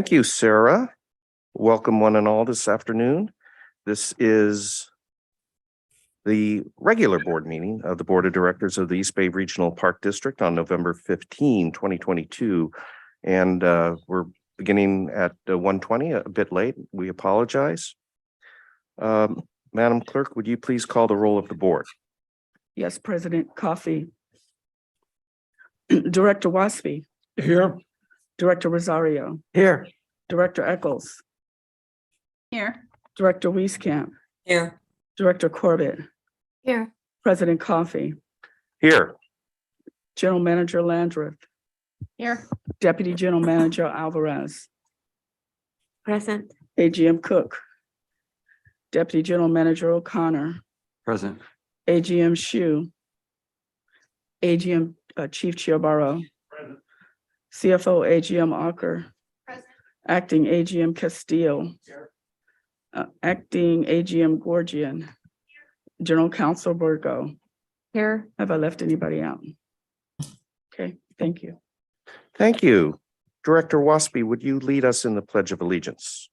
Thank you, Sarah. Welcome one and all this afternoon. This is the regular board meeting of the Board of Directors of the East Bay Regional Park District on November 15, 2022. And we're beginning at 1:20, a bit late. We apologize. Madam Clerk, would you please call the roll of the board? Yes, President Coffey. Director Waspy. Here. Director Rosario. Here. Director Eccles. Here. Director Wieskamp. Here. Director Corbett. Here. President Coffey. Here. General Manager Landreth. Here. Deputy General Manager Alvarez. Present. AGM Cook. Deputy General Manager O'Connor. Present. AGM Shu. AGM Chief Chiobaro. CFO AGM Ocker. Present. Acting AGM Castillo. Acting AGM Gorgian. General Counsel Burgo. Here. Have I left anybody out? Okay, thank you. Thank you. Director Waspy, would you lead us in the Pledge of Allegiance?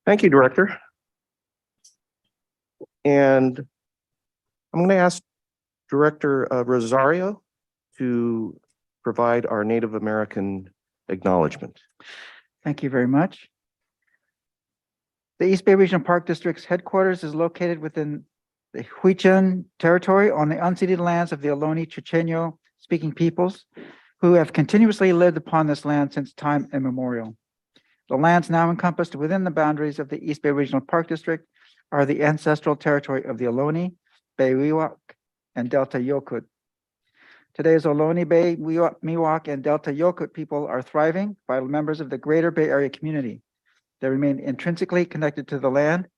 Thank you, Director. And I'm going to ask Director Rosario to provide our Native American acknowledgement. Thank you very much. The East Bay Regional Park District's headquarters is located within the Huichin territory on the unceded lands of the Ohlone Chochenyo speaking peoples who have continuously lived upon this land since time immemorial. The lands now encompassed within the boundaries of the East Bay Regional Park District are the ancestral territory of the Ohlone, Bay Miwok, and Delta Yokut. Today's Ohlone, Bay Miwok, and Delta Yokut people are thriving, vital members of the greater Bay Area community. They remain intrinsically connected to the land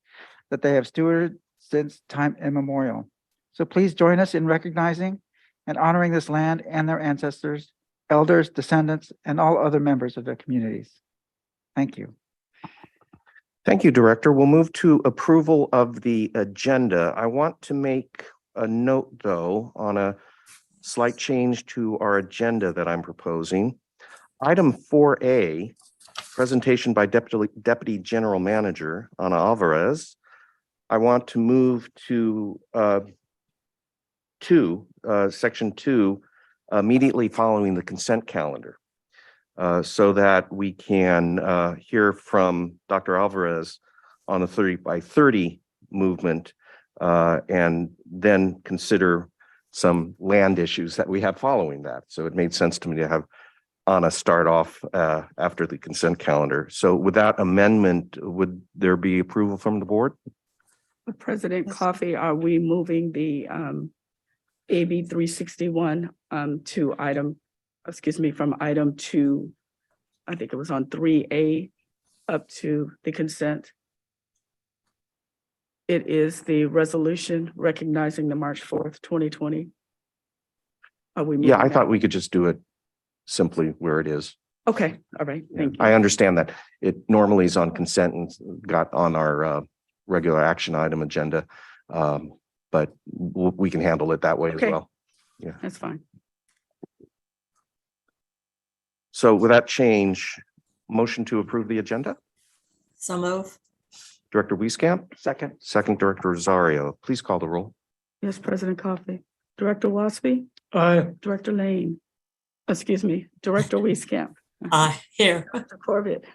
that they have stewarded since time immemorial. So please join us in recognizing and honoring this land and their ancestors, elders, descendants, and all other members of their communities. Thank you. Thank you, Director. We'll move to approval of the agenda. I want to make a note, though, on a slight change to our agenda that I'm proposing. Item 4A, presentation by Deputy General Manager Ana Alvarez. I want to move to section 2, immediately following the consent calendar. So that we can hear from Dr. Alvarez on the 30 by 30 movement and then consider some land issues that we have following that. So it made sense to me to have Anna start off after the consent calendar. So with that amendment, would there be approval from the board? President Coffey, are we moving the AB 361 to item, from item 2, I think it was on 3A up to the consent? It is the resolution recognizing the March 4th, 2020. Are we moving Yeah, I that? thought we could just do it simply where it is. Okay, all right, thank you. I understand that it normally is on consent and got on our regular action item agenda, but we can handle it that way as Okay. well. Yeah. That's fine. So with that change, motion to approve the agenda? So move. Director Wieskamp, Second. second Director Rosario, please call the roll. Yes, President Coffey. Director Waspy, Aye. Director Lane, Director Wieskamp, Here. Director Corbett,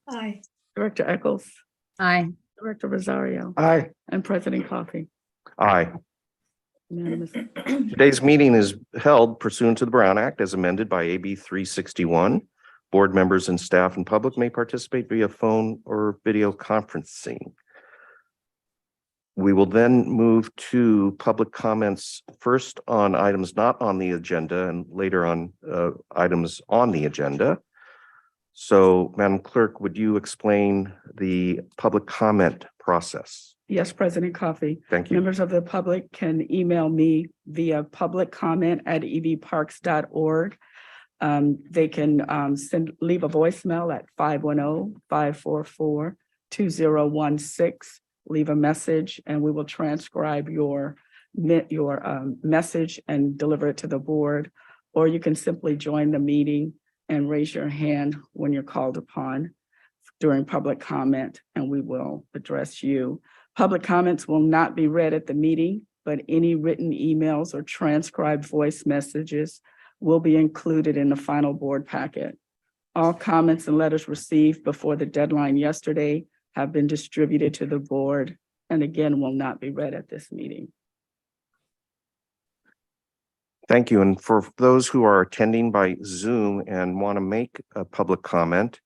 Aye. Director Eccles, Aye. Director Rosario, Aye. and President Coffey. Aye. Unanimous. Today's meeting is held pursuant to the Brown Act as amended by AB 361. Board members and staff and public may participate via phone or video conferencing. We will then move to public comments first on items not on the agenda and later on items on the agenda. So, Madam Clerk, would you explain the public comment process? Yes, President Coffee. Thank you. Members of the public can email me via publiccomment@evparks.org. They can leave a voicemail at 510-544-2016. Leave a message and we will transcribe your message and deliver it to the board. Or you can simply join the meeting and raise your hand when you're called upon during public comment, and we will address you. Public comments will not be read at the meeting, but any written emails or transcribed voice messages will be included in the final board packet. All comments and letters received before the deadline yesterday have been distributed to the board and again will not be read at this meeting. Thank you. And for those who are attending by Zoom and want to make a public comment,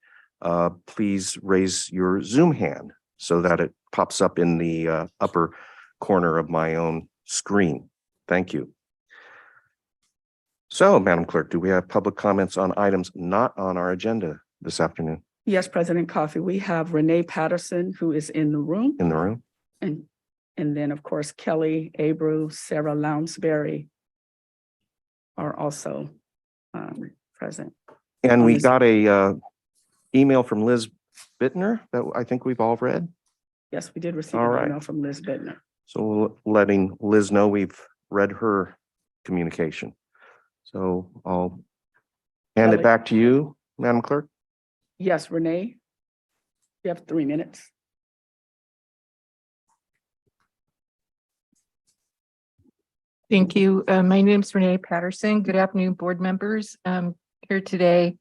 please raise your Zoom hand so that it pops up in the upper corner of my own screen. Thank you. So, Madam Clerk, do we have public comments on items not on our agenda this afternoon Yes, President Coffey, we have Renee Patterson, who is in the room. in the room? And then, of course, Kelly Abreu, Sarah Lounsbury are also present. And we Liz. got a email from Liz Bittner that I think we've all read. Yes, we did receive All an right. email from Liz Bittner. So letting Liz know we've read her communication. So I'll hand it Kelly. back to you, Madam Clerk. Yes, Renee, you have 3 minutes. Thank you. My name is Renee Patterson. Good afternoon, board members. Here today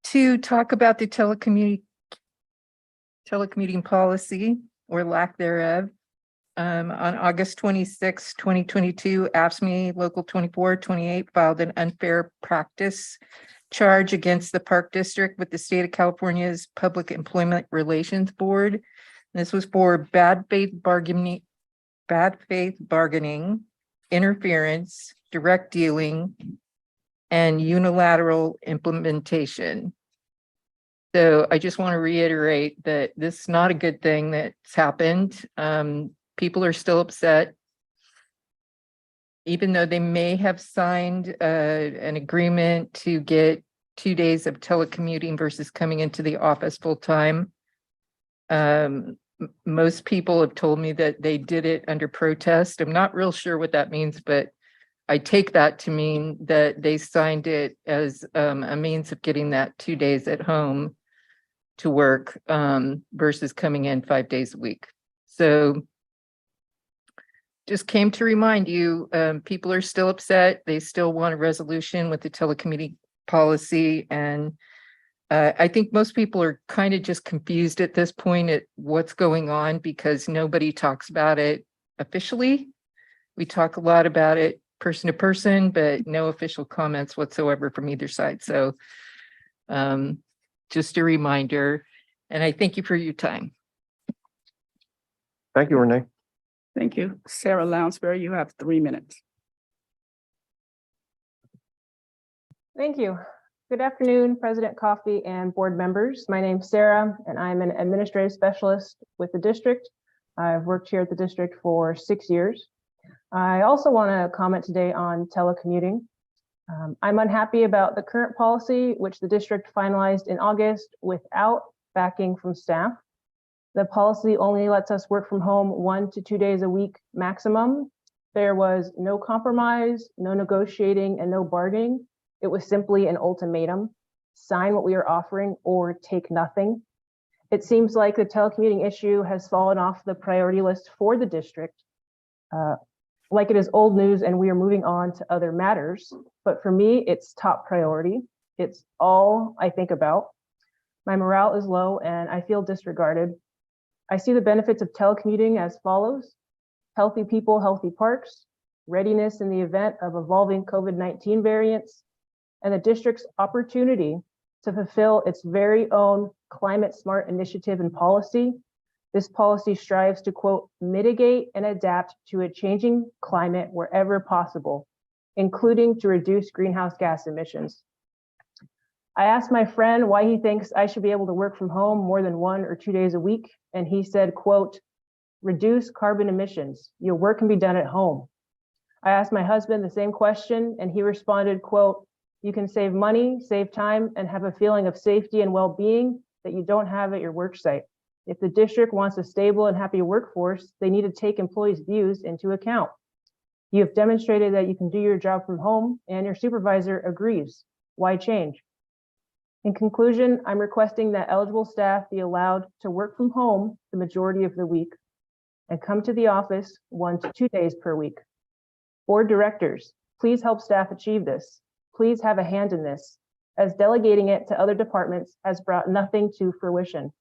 to talk about the telecommuting policy or lack thereof. On August 26, 2022, AFSCME Local 2428 filed an unfair practice charge against the Park District with the state of California's Public Employment Relations Board. This was for bad faith bargaining, interference, direct dealing, and unilateral implementation. So I just want to reiterate that this is not a good thing that's happened. People are still upset. Even though they may have signed an agreement to get 2 days of telecommuting versus coming into the office full time. Most people have told me that they did it under protest. I'm not real sure what that means, but I take that to mean that they signed it as a means of getting that 2 days at home to work versus coming in 5 days a week. So just came to remind you, people are still upset. They still want a resolution with the telecommuting policy. And I think most people are kind of just confused at this point at what's going on because nobody talks about it officially. We talk a lot about it person to person, but no official comments whatsoever from either side. So just a reminder, and I thank you for your time. Thank you, Renee. Thank you. Sarah Lounsbury, you have 3 minutes. Thank you. Good afternoon, President Coffey and board members. My name's Sarah, and I'm an administrative specialist with the district. I've worked here at the district for 6 years. I also want to comment today on telecommuting. I'm unhappy about the current policy, which the district finalized in August without backing from staff. The policy only lets us work from home 1 to 2 days a week maximum. There was no compromise, no negotiating, and no bargaining. It was simply an ultimatum: sign what we are offering or take nothing. It seems like the telecommuting issue has fallen off the priority list for the district. Like it is old news and we are moving on to other matters. But for me, it's top priority. It's all I think about. My morale is low and I feel disregarded. I see the benefits of telecommuting as follows: healthy people, healthy parks, readiness in the event of evolving COVID-19 variants, and the district's opportunity to fulfill its very own climate smart initiative and policy. This policy strives to, quote, mitigate and adapt to a changing climate wherever possible, including to reduce greenhouse gas emissions. I asked my friend why he thinks I should be able to work from home more than 1 or 2 days a week, and he said, quote, reduce carbon emissions. Your work can be done at home. I asked my husband the same question and he responded, quote, you can save money, save time, and have a feeling of safety and well-being that you don't have at your work site. If the district wants a stable and happy workforce, they need to take employees' views into account. You have demonstrated that you can do your job from home and your supervisor agrees. Why change? In conclusion, I'm requesting that eligible staff be allowed to work from home the majority of the week and come to the office 1 to 2 days per week. Board directors, please help staff achieve this. Please have a hand in this, as delegating it to other departments has brought nothing to fruition.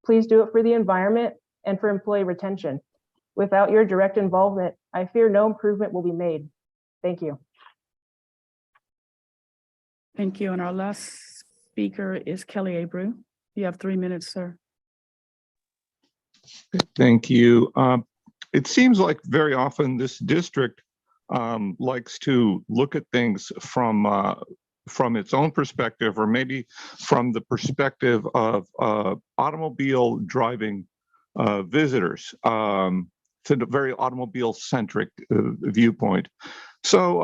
Please do it for the environment and for employee retention. Without your direct involvement, I fear no improvement will be made. Thank you. Thank you. And our last speaker is Kelly Abreu. You have 3 minutes, sir. Thank you. It seems like very often this district likes to look at things from its own perspective, or maybe from the perspective of automobile driving visitors. It's a very automobile-centric viewpoint. So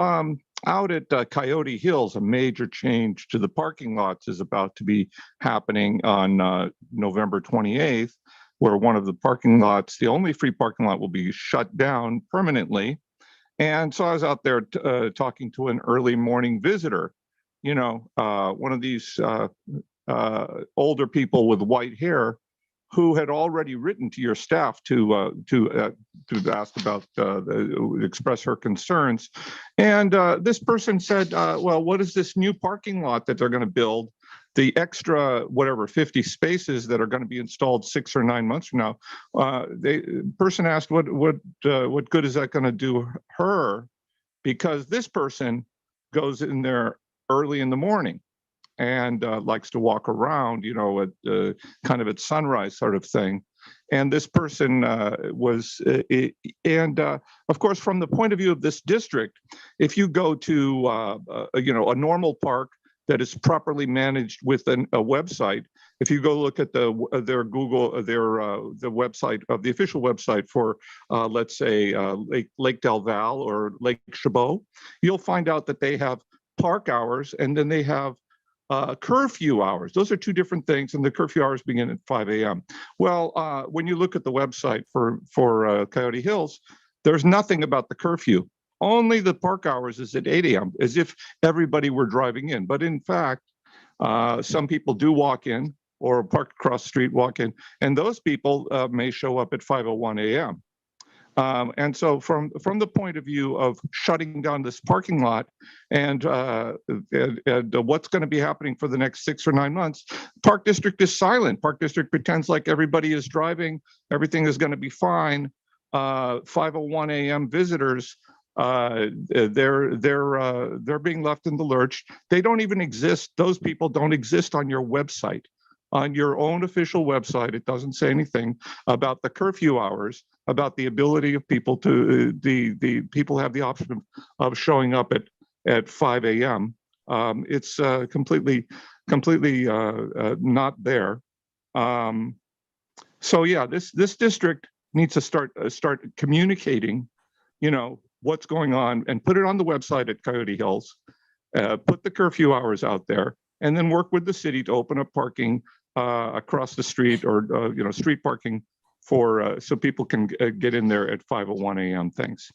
out at Coyote Hills, a major change to the parking lots is about to be happening on November 28th, where one of the parking lots, the only free parking lot, will be shut down permanently. And so I was out there talking to an early morning visitor, you know, one of these older people with white hair who had already written to your staff to ask about, express her concerns. And this person said, well, what is this new parking lot that they're going to build? The extra, whatever, 50 spaces that are going to be installed 6 or 9 months from now. The person asked, what good is that going to do her? Because this person goes in there early in the morning and likes to walk around, you know, at kind of at sunrise sort of thing. And this person was, of course, from the point of view of this district, if you go to, you know, a normal park that is properly managed with a website, if you go look at their Google, the website of the official website for, let's say, Lake Del Val or Lake Chabot, you'll find out that they have park hours and then they have curfew hours. Those are two different things, and the curfew hours begin at 5 a.m. Well, when you look at the website for Coyote Hills, there's nothing about the curfew. Only the park hours is at 8 a.m., as if everybody were driving in. But in fact, some people do walk in or park across the street, walk in, and those people may show up at 5:01 a.m. And so from the point of view of shutting down this parking lot and what's going to be happening for the next 6 or 9 months, Park District is silent. Park District pretends like everybody is driving, everything is going to be fine. 5:01 a.m. visitors, they're being left in the lurch. They don't even exist. Those people don't exist on your website. On your own official website, it doesn't say anything about the curfew hours, about the ability of people to, the people have the option of showing up at 5 a.m. It's completely not there. So yeah, this district needs to start communicating, you know, what's going on and put it on the website at Coyote Hills, put the curfew hours out there, and then work with the city to open up parking across the street, or you know, street parking for so people can get in there at 5:01 a.m. Thanks.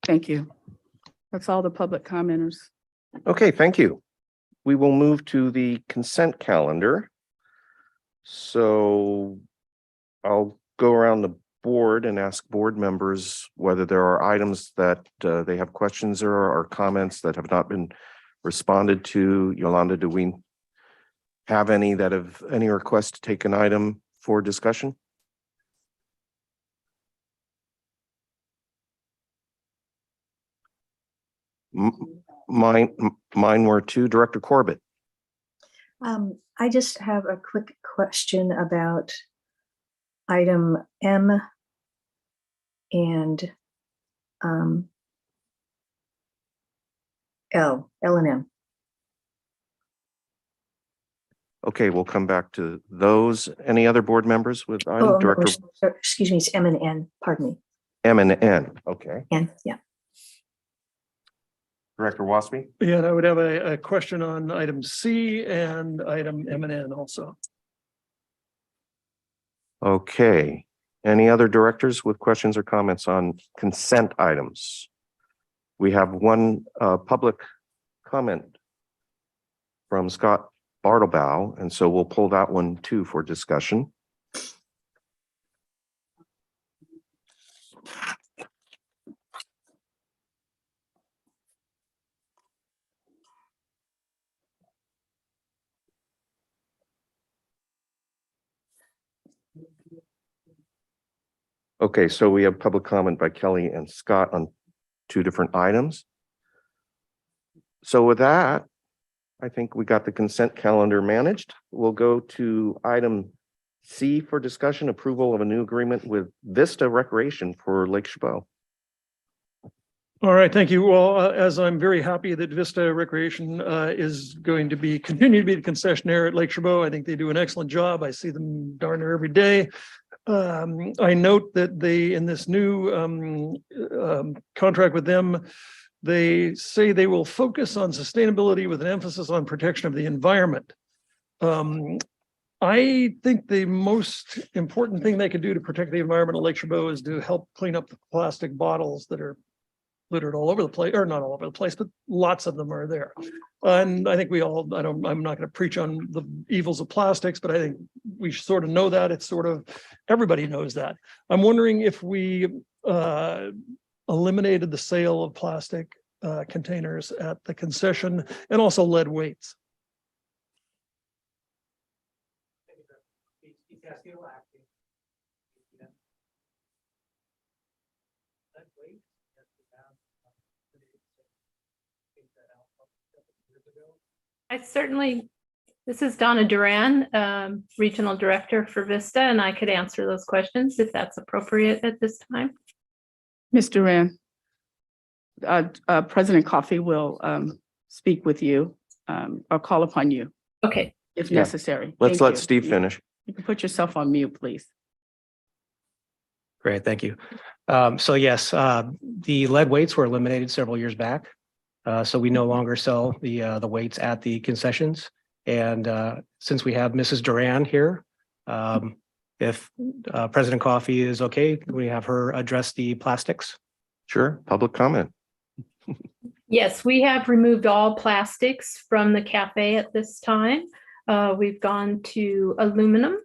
Thank you. That's all the public commenters. Okay, thank you. We will move to the consent calendar. So I'll go around the board and ask board members whether there are items that they have questions or comments that have not been responded to. Yolanda, do we have any that have any requests to take an item for discussion? Mine were two. Director Corbett. I just have a quick question about item M and L and M. Okay, we'll come back to those. Any other board members with Oh, item? no, Director excuse me, it's M and N, pardon me. M and N. Okay. N, yeah. Director Wasby? Yeah, and I would have a question on item C and item M and N also. Okay. Any other directors with questions or comments on consent items? We have one public comment from Scott Bartlebow, and so we'll pull that one too for discussion. Okay, so we have public comment by Kelly and Scott on two different items. So with that, I think we got the consent calendar managed. We'll go to item C for discussion, approval of a new agreement with Vista Recreation for Lake Chabot. All right, thank you. Well, as I'm very happy that Vista Recreation is going to continue to be the concessionaire at Lake Chabot. I think they do an excellent job. I see them darn near every day. I note that they, in this new contract with them, they say they will focus on sustainability with an emphasis on protection of the environment. I think the most important thing they could do to protect the environment of Lake Chabot is to help clean up the plastic bottles that are littered all over the place, or not all over the place, but lots of them are there. And I think I'm not going to preach on the evils of plastics, but I think we sort of know that. It's sort of, everybody knows that. I'm wondering if we eliminated the sale of plastic containers at the concession and also lead weights. This is Donna Duran, Regional Director for Vista, and I could answer those questions if that's appropriate at this time. Ms. Duran, President Coffey will speak with you or call upon you Okay. if Yeah. necessary. Let's Thank let you. Steve finish. You can put yourself on mute, please. Great, thank you. So yes, the lead weights were eliminated several years back. So we no longer sell the weights at the concessions. And since we have Mrs. Duran here, if President Coffey is okay, we have her address the plastics. Sure, public comment. Yes, we have removed all plastics from the cafe at this time. We've gone to aluminum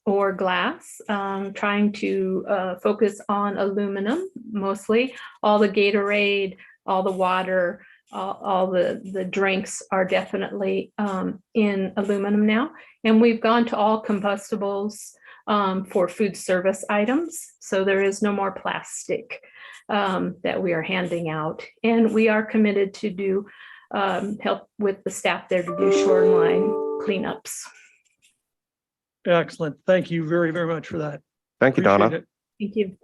or glass, trying to focus on aluminum mostly. All the Gatorade, all the water, all the drinks are definitely in aluminum now. And we've gone to all combustibles for food service items. So there is no more plastic that we are handing out. And we are committed to do help with the staff there to do shoreline cleanups. Excellent. Thank you very, very much for that. Thank you, Appreciate Donna. it. Thank you.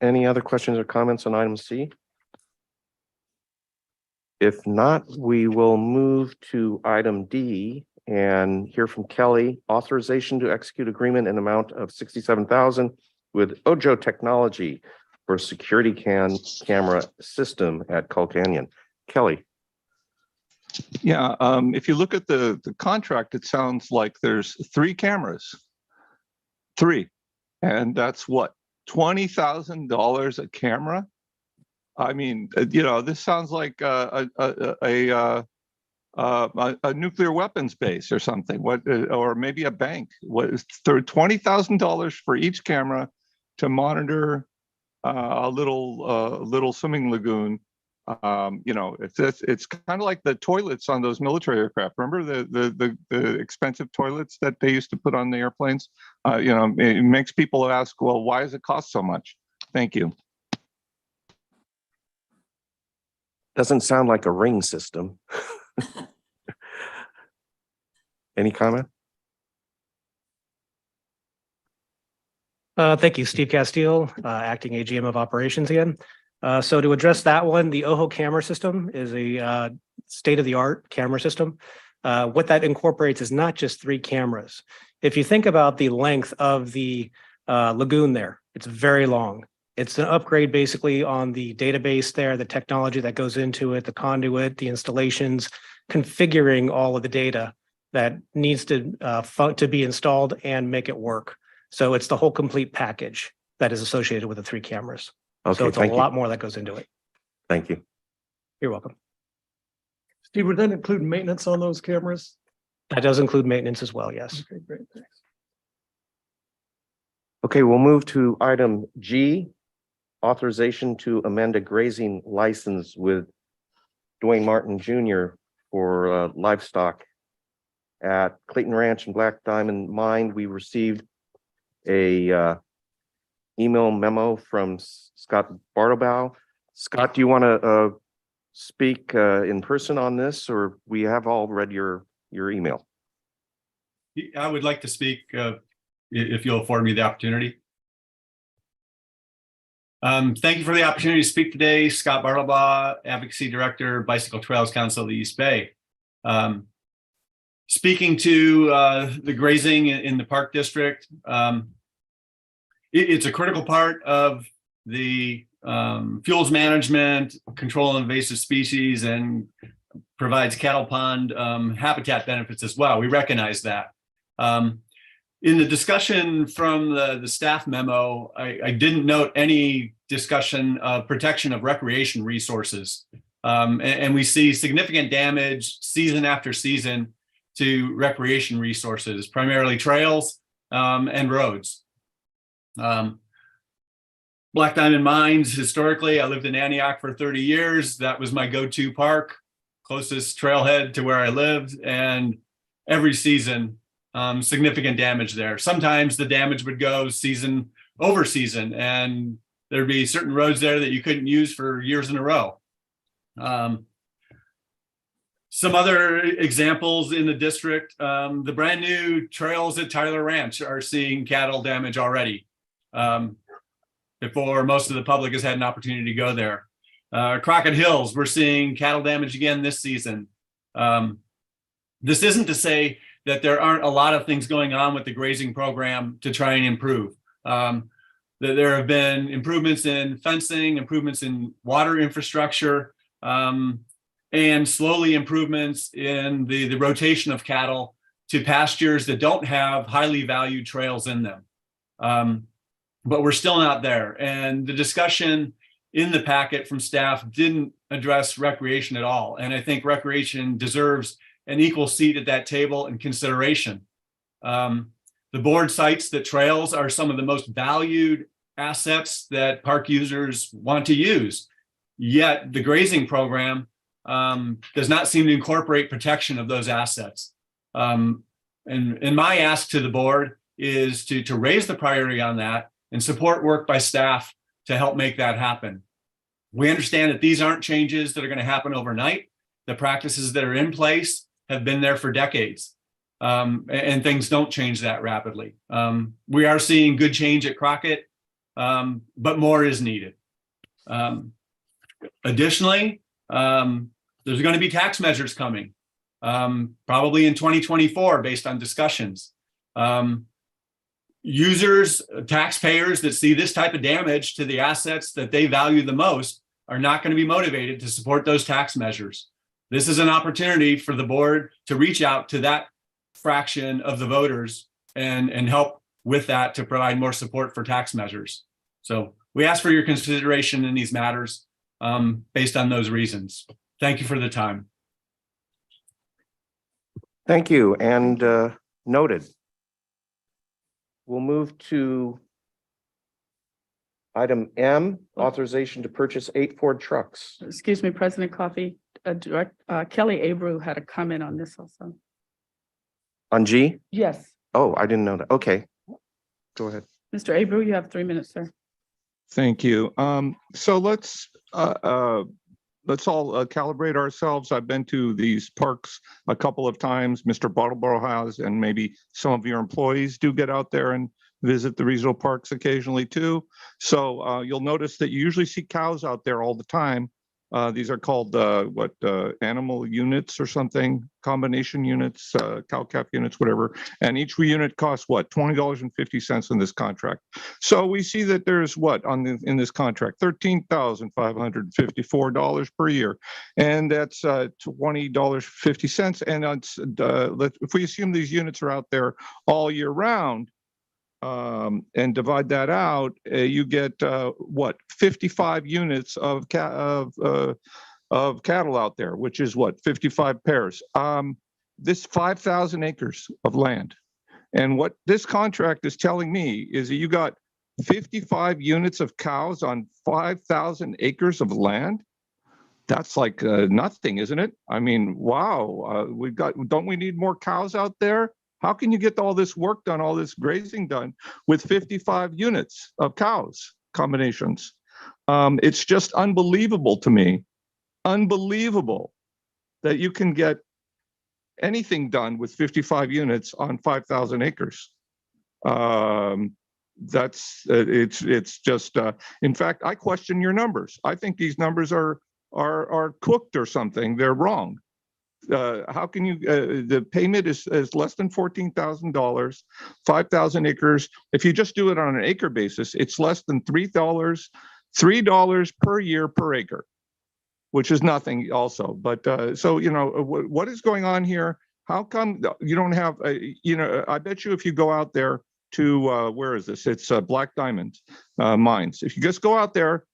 Any other questions or comments on item C? If not, we will move to item D and hear from Kelly. Authorization to execute agreement in amount of $67,000 with Ojo Technology for security camera system at Cull Canyon. Kelly. Yeah, if you look at the contract, it sounds like there's 3 cameras. 3. And that's what, $20,000 a camera? I mean, this sounds like a nuclear weapons base or something. Or maybe a bank. What is $20,000 for each camera to monitor a little swimming lagoon? It's kind of like the toilets on those military aircraft. Remember the expensive toilets that they used to put on the airplanes? It makes people ask, well, why does it cost so much? Thank you. Doesn't sound like a ring system. Any comment? Thank you, Steve Castile, acting AGM of operations again. So to address that one, the OHO camera system is a state-of-the-art camera system. What that incorporates is not just 3 cameras. If you think about the length of the lagoon there, it's very long. It's an upgrade basically on the database there, the technology that goes into it, the conduit, the installations, configuring all of the data that needs to be installed and make it work. So it's the whole complete package that is associated with the 3 cameras. So Okay, it's a thank you. lot more that goes into it. Thank you. You're welcome. Steve, would that include maintenance on those cameras? That does include maintenance as well, yes. Okay, great, thanks. Okay, we'll move to item G, authorization to amend a grazing license with Dwayne Martin Jr. for livestock at Clayton Ranch and Black Diamond Mine. We received a email memo from Scott Bartlebow. Scott, do you want to speak in person on this, or we have all read your email? I would like to speak if you'll afford me the opportunity. Thank you for the opportunity to speak today. Scott Bartlebow, Advocacy Director, Bicycle Trails Council of the East Bay. Speaking to the grazing in the Park District, it's a critical part of the fuels management, control of invasive species, and provides cattle pond habitat benefits as well. We recognize that. In the discussion from the staff memo, I didn't note any discussion of protection of recreation resources. And we see significant damage season after season to recreation resources, primarily trails and roads. Black Diamond Mines, historically, I lived in Antioch for 30 years. That was my go-to park, closest trailhead to where I lived. And every season, significant damage there. Sometimes the damage would go season over season, and there'd be certain roads there that you couldn't use for years in a row. Some other examples in the district, the brand new trails at Tyler Ranch are seeing cattle damage already. Before most of the public has had an opportunity to go there. Crockett Hills, we're seeing cattle damage again this season. This isn't to say that there aren't a lot of things going on with the grazing program to try and improve. There have been improvements in fencing, improvements in water infrastructure, and slowly improvements in the rotation of cattle to pastures that don't have highly valued trails in them. But we're still not there. And the discussion in the packet from staff didn't address recreation at all. And I think recreation deserves an equal seat at that table and consideration. The board cites that trails are some of the most valued assets that park users want to use. Yet the grazing program does not seem to incorporate protection of those assets. And my ask to the board is to raise the priority on that and support work by staff to help make that happen. We understand that these aren't changes that are going to happen overnight. The practices that are in place have been there for decades, and things don't change that rapidly. We are seeing good change at Crockett, but more is needed. Additionally, there's going to be tax measures coming, probably in 2024 based on discussions. Users, taxpayers that see this type of damage to the assets that they value the most are not going to be motivated to support those tax measures. This is an opportunity for the board to reach out to that fraction of the voters and help with that to provide more support for tax measures. So we ask for your consideration in these matters based on those reasons. Thank you for the time. Thank you, and noted. We'll move to item M, authorization to purchase 8 Ford trucks. Excuse me, President Coffey, Kelly Abreu had a comment on this also. On G? Yes, Oh, I didn't know that. Okay. Go ahead. Mr. Abreu, you have 3 minutes, sir. Thank you. So let's all calibrate ourselves. I've been to these parks a couple of times. Mr. Bottleboro has, and maybe some of your employees do get out there and visit the regional parks occasionally too. So you'll notice that you usually see cows out there all the time. These are called animal units or something, combination units, cow-calf units, whatever. And each unit costs what, $20.50 in this contract. So we see that there's what in this contract, $13,554 per year, and that's $20.50. And if we assume these units are out there all year round, and divide that out, you get what, 55 units of cattle out there, which is what, 55 pairs. This 5,000 acres of land, and what this contract is telling me is that you got 55 units of cows on 5,000 acres of land. That's like nothing, isn't it? I mean, wow. Don't we need more cows out there? How can you get all this work done, all this grazing done with 55 units of cows combinations? It's just unbelievable to me, unbelievable that you can get anything done with 55 units on 5,000 acres. It's just, in fact, I question your numbers. I think these numbers are cooked or something. They're wrong. How can you, the payment is less than $14,000, 5,000 acres. If you just do it on an acre basis, it's less than $3 per year per acre, which is nothing also. But so, what is going on here? How come you don't have, I bet you if you go out there to, where is this? It's Black Diamond Mines. If you just go out there,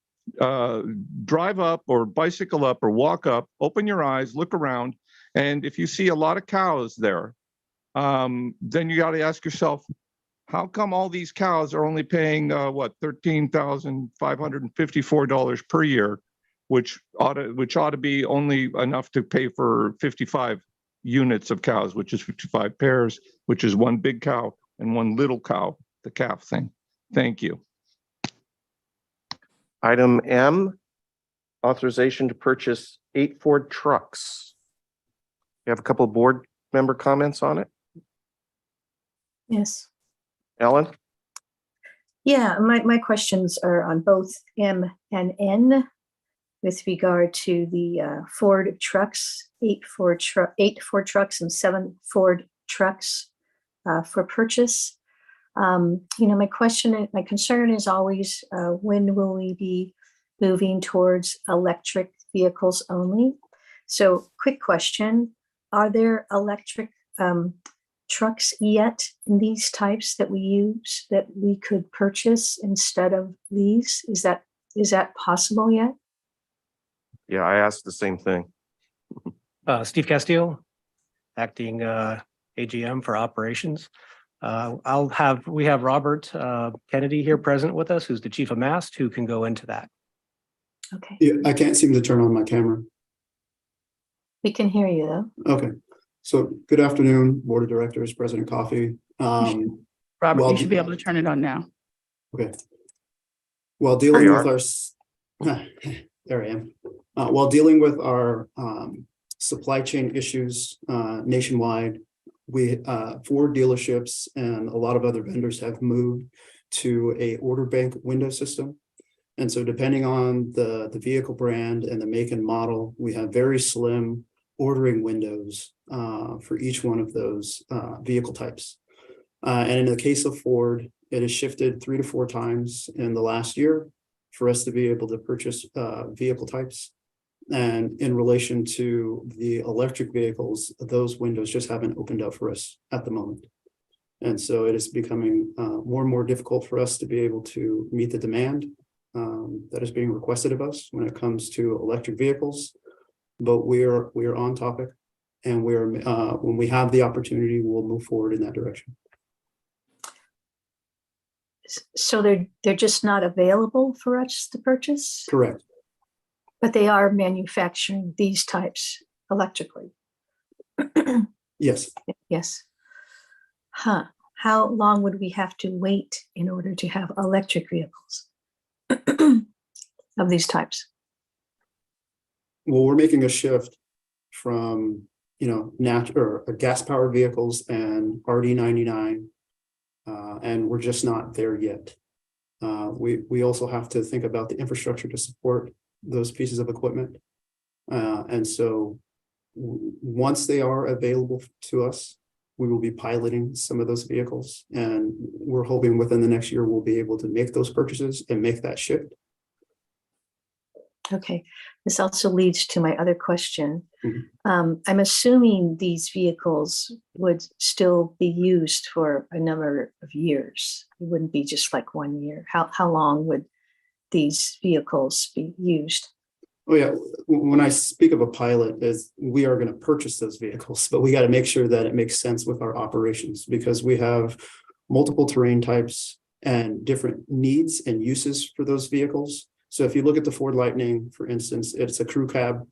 drive up or bicycle up or walk up, open your eyes, look around, and if you see a lot of cows there, then you got to ask yourself, how come all these cows are only paying $13,554 per year, which ought to be only enough to pay for 55 units of cows, which is 55 pairs, which is one big cow and one little cow, the calf thing. Thank you. Item M, authorization to purchase 8 Ford trucks. You have a couple of board member comments on it? Yes. Ellen? Yeah, my questions are on both M and N with regard to the Ford trucks, 8 Ford trucks and 7 Ford trucks for purchase. My concern is always, when will we be moving towards electric vehicles only? So quick question, are there electric trucks yet in these types that we use that we could purchase instead of these? Is that possible yet? Yeah, I asked the same thing. Steve Castillo, acting AGM for operations. We have Robert Kennedy here present with us, who's the chief of mast, who can go into that. Okay. Yeah, I can't seem to turn on my camera. We can hear you though. Okay. So good afternoon, board of directors, President Coffey. Robert, you should be able to turn it on now. Okay. While dealing with our, there I am. While dealing with our supply chain issues nationwide, Ford dealerships and a lot of other vendors have moved to a order bank window system. And so depending on the vehicle brand and the make and model, we have very slim ordering windows for each one of those vehicle types. And in the case of Ford, it has shifted 3 to 4 times in the last year for us to be able to purchase vehicle types. And in relation to the electric vehicles, those windows just haven't opened up for us at the moment. And so it is becoming more and more difficult for us to be able to meet the demand that is being requested of us when it comes to electric vehicles. But we are on topic, and when we have the opportunity, we'll move forward in that direction. So they're just not available for us to purchase? Correct. But they are manufacturing these types electrically? Yes. Yes. Huh. How long would we have to wait in order to have electric vehicles of these types? Well, we're making a shift from, gas powered vehicles and RD99, and we're just not there yet. We also have to think about the infrastructure to support those pieces of equipment. And so once they are available to us, we will be piloting some of those vehicles, and we're hoping within the next year, we'll be able to make those purchases and make that shift. Okay, this also leads to my other question. Mhm. I'm assuming these vehicles would still be used for a number of years. It wouldn't be just like 1 year. How long would these vehicles be used? Oh yeah, when I speak of a pilot, is we are going to purchase those vehicles, but we got to make sure that it makes sense with our operations, because we have multiple terrain types and different needs and uses for those vehicles. So if you look at the Ford Lightning, for instance, it's a crew cab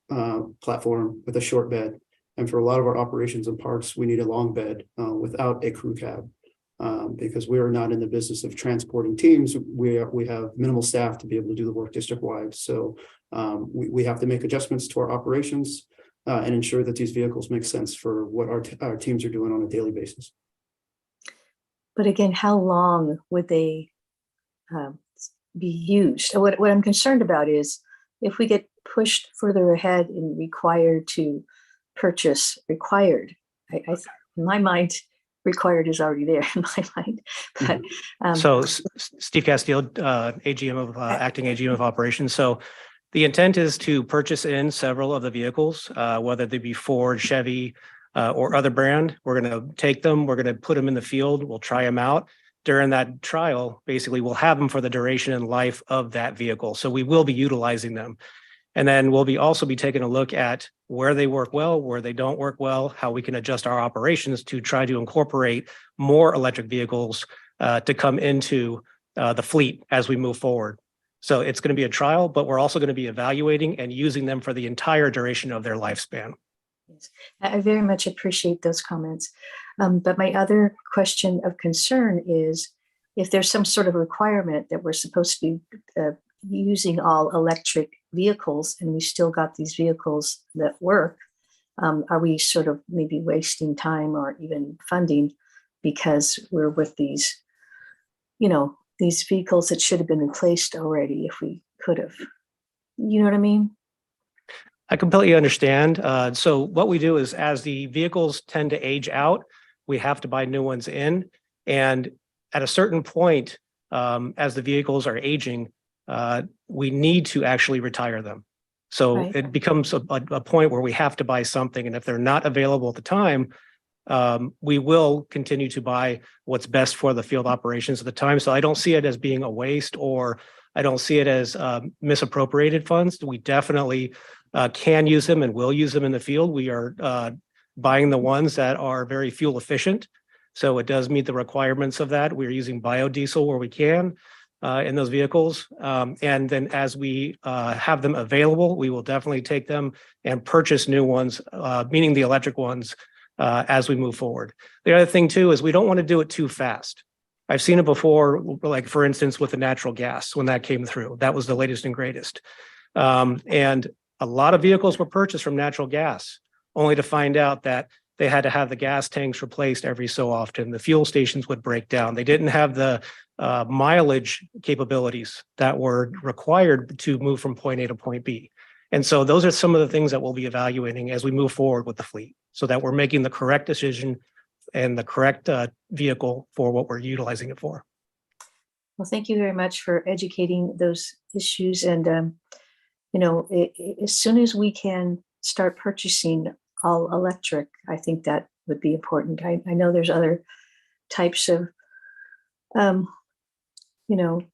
platform with a short bed. And for a lot of our operations and parks, we need a long bed without a crew cab. Because we are not in the business of transporting teams. We have minimal staff to be able to do the work district-wide. So we have to make adjustments to our operations and ensure that these vehicles make sense for what our teams are doing on a daily basis. But again, how long would they be used? What I'm concerned about is if we get pushed further ahead and required to purchase required, in my mind, required is already there in my mind. But So Steve Castillo, AGM of acting AGM of operations. So the intent is to purchase in several of the vehicles, whether they be Ford, Chevy, or other brand. We're going to take them. We're going to put them in the field. We'll try them out. During that trial, basically, we'll have them for the duration and life of that vehicle. So we will be utilizing them. And then we'll also be taking a look at where they work well, where they don't work well, how we can adjust our operations to try to incorporate more electric vehicles to come into the fleet as we move forward. So it's going to be a trial, but we're also going to be evaluating and using them for the entire duration of their lifespan. Yes, I very much appreciate those comments. But my other question of concern is if there's some sort of requirement that we're supposed to be using all electric vehicles and we still got these vehicles that work, are we sort of maybe wasting time or even funding because we're with these, these vehicles that should have been replaced already if we could have? You know what I mean? I completely understand. So what we do is as the vehicles tend to age out, we have to buy new ones in. And at a certain point, as the vehicles are aging, we need to actually retire them. So Right. it becomes a point where we have to buy something. And if they're not available at the time, we will continue to buy what's best for the field operations at the time. So I don't see it as being a waste, or I don't see it as misappropriated funds. We definitely can use them and will use them in the field. We are buying the ones that are very fuel efficient. So it does meet the requirements of that. We're using biodiesel where we can in those vehicles. And then as we have them available, we will definitely take them and purchase new ones, meaning the electric ones, as we move forward. The other thing too is we don't want to do it too fast. I've seen it before, like for instance, with the natural gas, when that came through, that was the latest and greatest. And a lot of vehicles were purchased from natural gas, only to find out that they had to have the gas tanks replaced every so often. The fuel stations would break down. They didn't have the mileage capabilities that were required to move from point A to point B. And so those are some of the things that we'll be evaluating as we move forward with the fleet, so that we're making the correct decision and the correct vehicle for what we're utilizing it for. Well, thank you very much for educating those issues. And, as soon as we can start purchasing all electric, I think that would be important. I know there's other types of,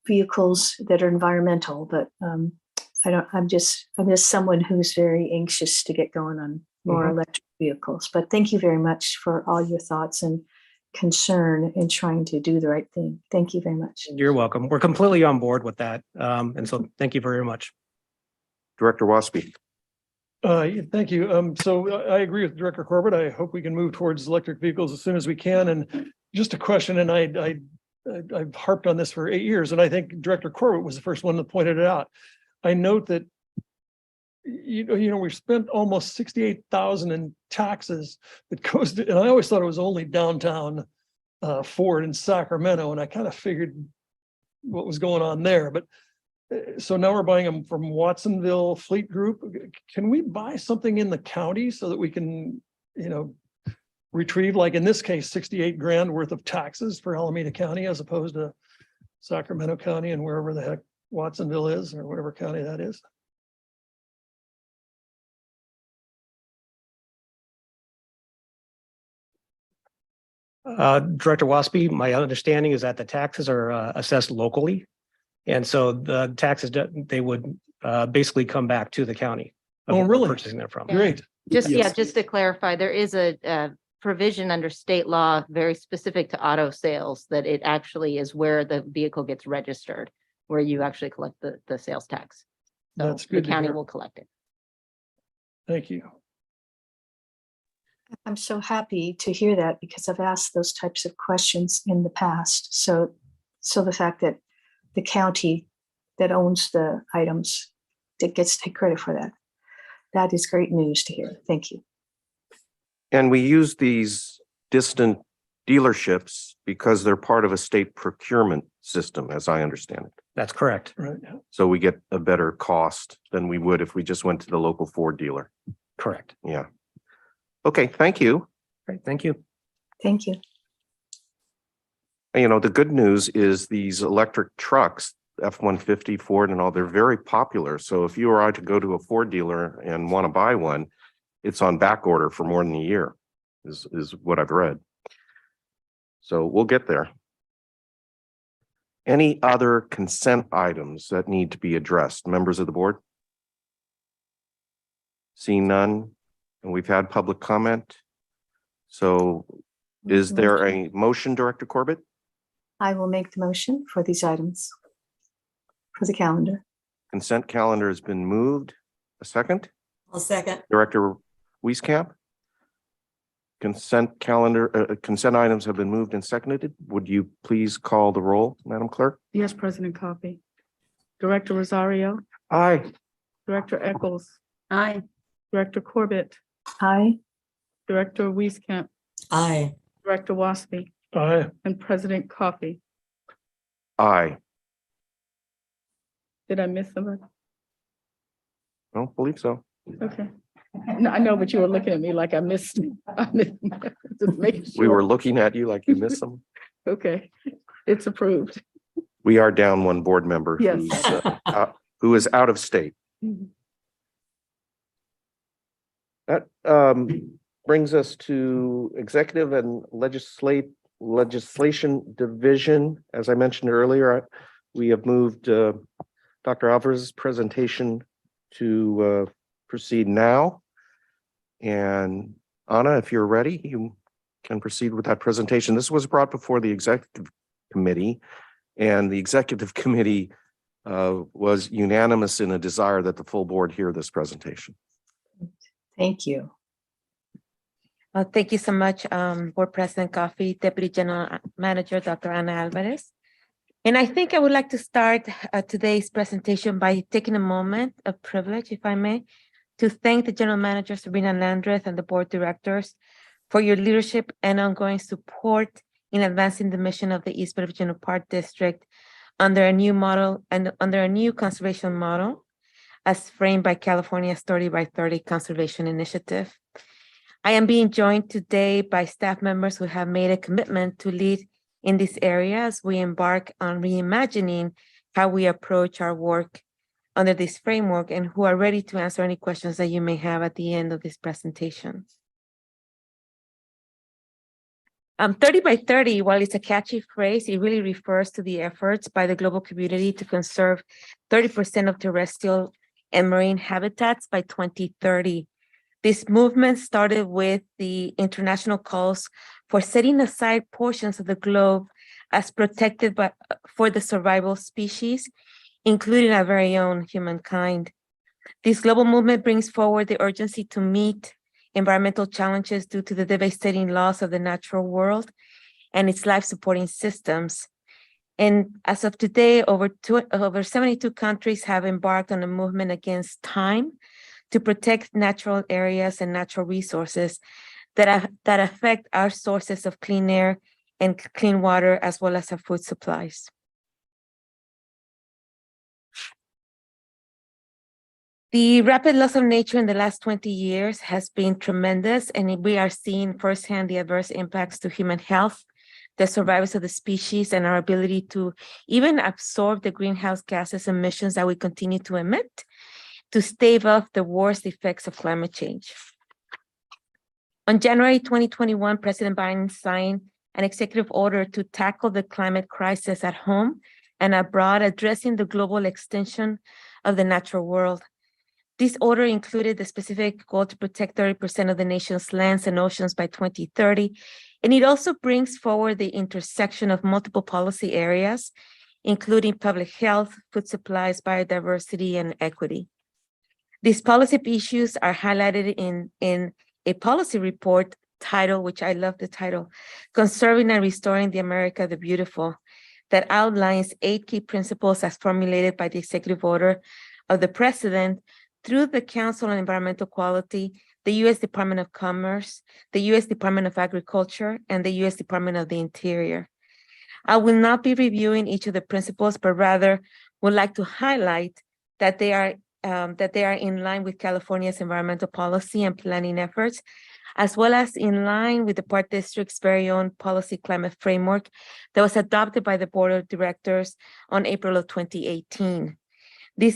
vehicles that are environmental, but I'm just someone who's very anxious to get going on more electric vehicles. But thank you very much for all your thoughts and concern in trying to do the right thing. Thank you very much. You're welcome. We're completely on board with that. And so thank you very much. Director Waspy. Thank you. So I agree with Director Corbett. I hope we can move towards electric vehicles as soon as we can. And just a question, and I've harped on this for 8 years, and I think Director Corbett was the first one that pointed it out. I note that we've spent almost $68,000 in taxes that goes to, and I always thought it was only downtown Ford in Sacramento, and I kind of figured what was going on there. But So now we're buying them from Watsonville Fleet Group. Can we buy something in the county so that we can, retrieve, like in this case, 68 grand worth of taxes for Alameda County as opposed to Sacramento County and wherever the heck Watsonville is or whatever county that is? Director Waspy, my understanding is that the taxes are assessed locally. And so the taxes, they would basically come back to the county. of Oh, where we're really? Purchasing them from. Great. Just, yeah, Yes. just to clarify, there is a provision under state law very specific to auto sales that it actually is where the vehicle gets registered, where you actually collect the sales tax. So That's the good to county hear. will collect it. Thank you. I'm so happy to hear that because I've asked those types of questions in the past. So the fact that the county that owns the items that gets to take credit for that, that is great news to hear. Thank you. And we use these distant dealerships because they're part of a state procurement system, as I understand it. That's correct. Right. So we get a better cost than we would if we just went to the local Ford dealer. Correct. Yeah. Okay, thank you. Great. Thank you. Thank you. The good news is these electric trucks, F-150, Ford and all, they're very popular. So if you or I to go to a Ford dealer and want to buy one, it's on back order for more than a year, is what I've read. So we'll get there. Any other consent items that need to be addressed, members of the board? Seeing none, and we've had public comment. So is there a motion, Director Corbett? I will make the motion for these items for the calendar. Consent calendar has been moved. A second? I'll second. Director Wieskamp? Consent items have been moved and seconded. Would you please call the roll, Madam Clerk? Yes, President Coffee. Director Rosario, Aye. Director Eccles, Aye. Director Corbett, Aye. Director Wieskamp, Aye. Director Waspy, Aye. and President Coffee. Aye. Did I miss somebody? I don't believe so. Okay. No, I know, but you were looking at me like I missed. Just making We sure. were looking at you like you missed them. Okay, it's approved. We are down one board member Yes. who is out of state. Mhm. That brings us to Executive and Legislation Division. As I mentioned earlier, we have moved Dr. Alvarez's presentation to proceed now. And Anna, if you're ready, you can proceed with that presentation. This was brought before the Executive Committee, and the Executive Committee was unanimous in a desire that the full board hear this presentation. Thank you. Thank you so much, Board President Coffee, Deputy General Manager, Dr. Ana Alvarez. And I think I would like to start today's presentation by taking a moment of privilege, if I may, to thank the General Manager, Sabrina Landreth, and the Board Directors for your leadership and ongoing support in advancing the mission of the East Bay Regional Park District under a new model and under a new conservation model as framed by California's 30 by 30 Conservation Initiative. I am being joined today by staff members who have made a commitment to lead in this area as we embark on reimagining how we approach our work under this framework and who are ready to answer any questions that you may have at the end of this presentation. 30 by 30, while it's a catchy phrase, it really refers to the efforts by the global community to conserve 30% of terrestrial and marine habitats by 2030. This movement started with the international calls for setting aside portions of the globe as protected for the survival of species, including our very own humankind. This global movement brings forward the urgency to meet environmental challenges due to the devastating loss of the natural world and its life-supporting systems. And as of today, over 72 countries have embarked on a movement against time to protect natural areas and natural resources that affect our sources of clean air and clean water, as well as our food supplies. The rapid loss of nature in the last 20 years has been tremendous, and we are seeing firsthand the adverse impacts to human health, the survivors of the species, and our ability to even absorb the greenhouse gases emissions that we continue to emit to stave off the worst effects of climate change. On January 2021, President Biden signed an executive order to tackle the climate crisis at home and abroad, addressing the global extinction of the natural world. This order included the specific goal to protect 30% of the nation's lands and oceans by 2030, and it also brings forward the intersection of multiple policy areas, including public health, food supplies, biodiversity, and equity. These policy issues are highlighted in a policy report title, which I love the title, Conserving and Restoring the America the Beautiful, that outlines 8 key principles as formulated by the executive order of the president through the Council on Environmental Quality, the U.S. Department of Commerce, the U.S. Department of Agriculture, and the U.S. Department of the Interior. I will not be reviewing each of the principles, but rather would like to highlight that they are in line with California's environmental policy and planning efforts, as well as in line with the Park District's very own policy climate framework that was adopted by the Board of Directors on April of 2018. The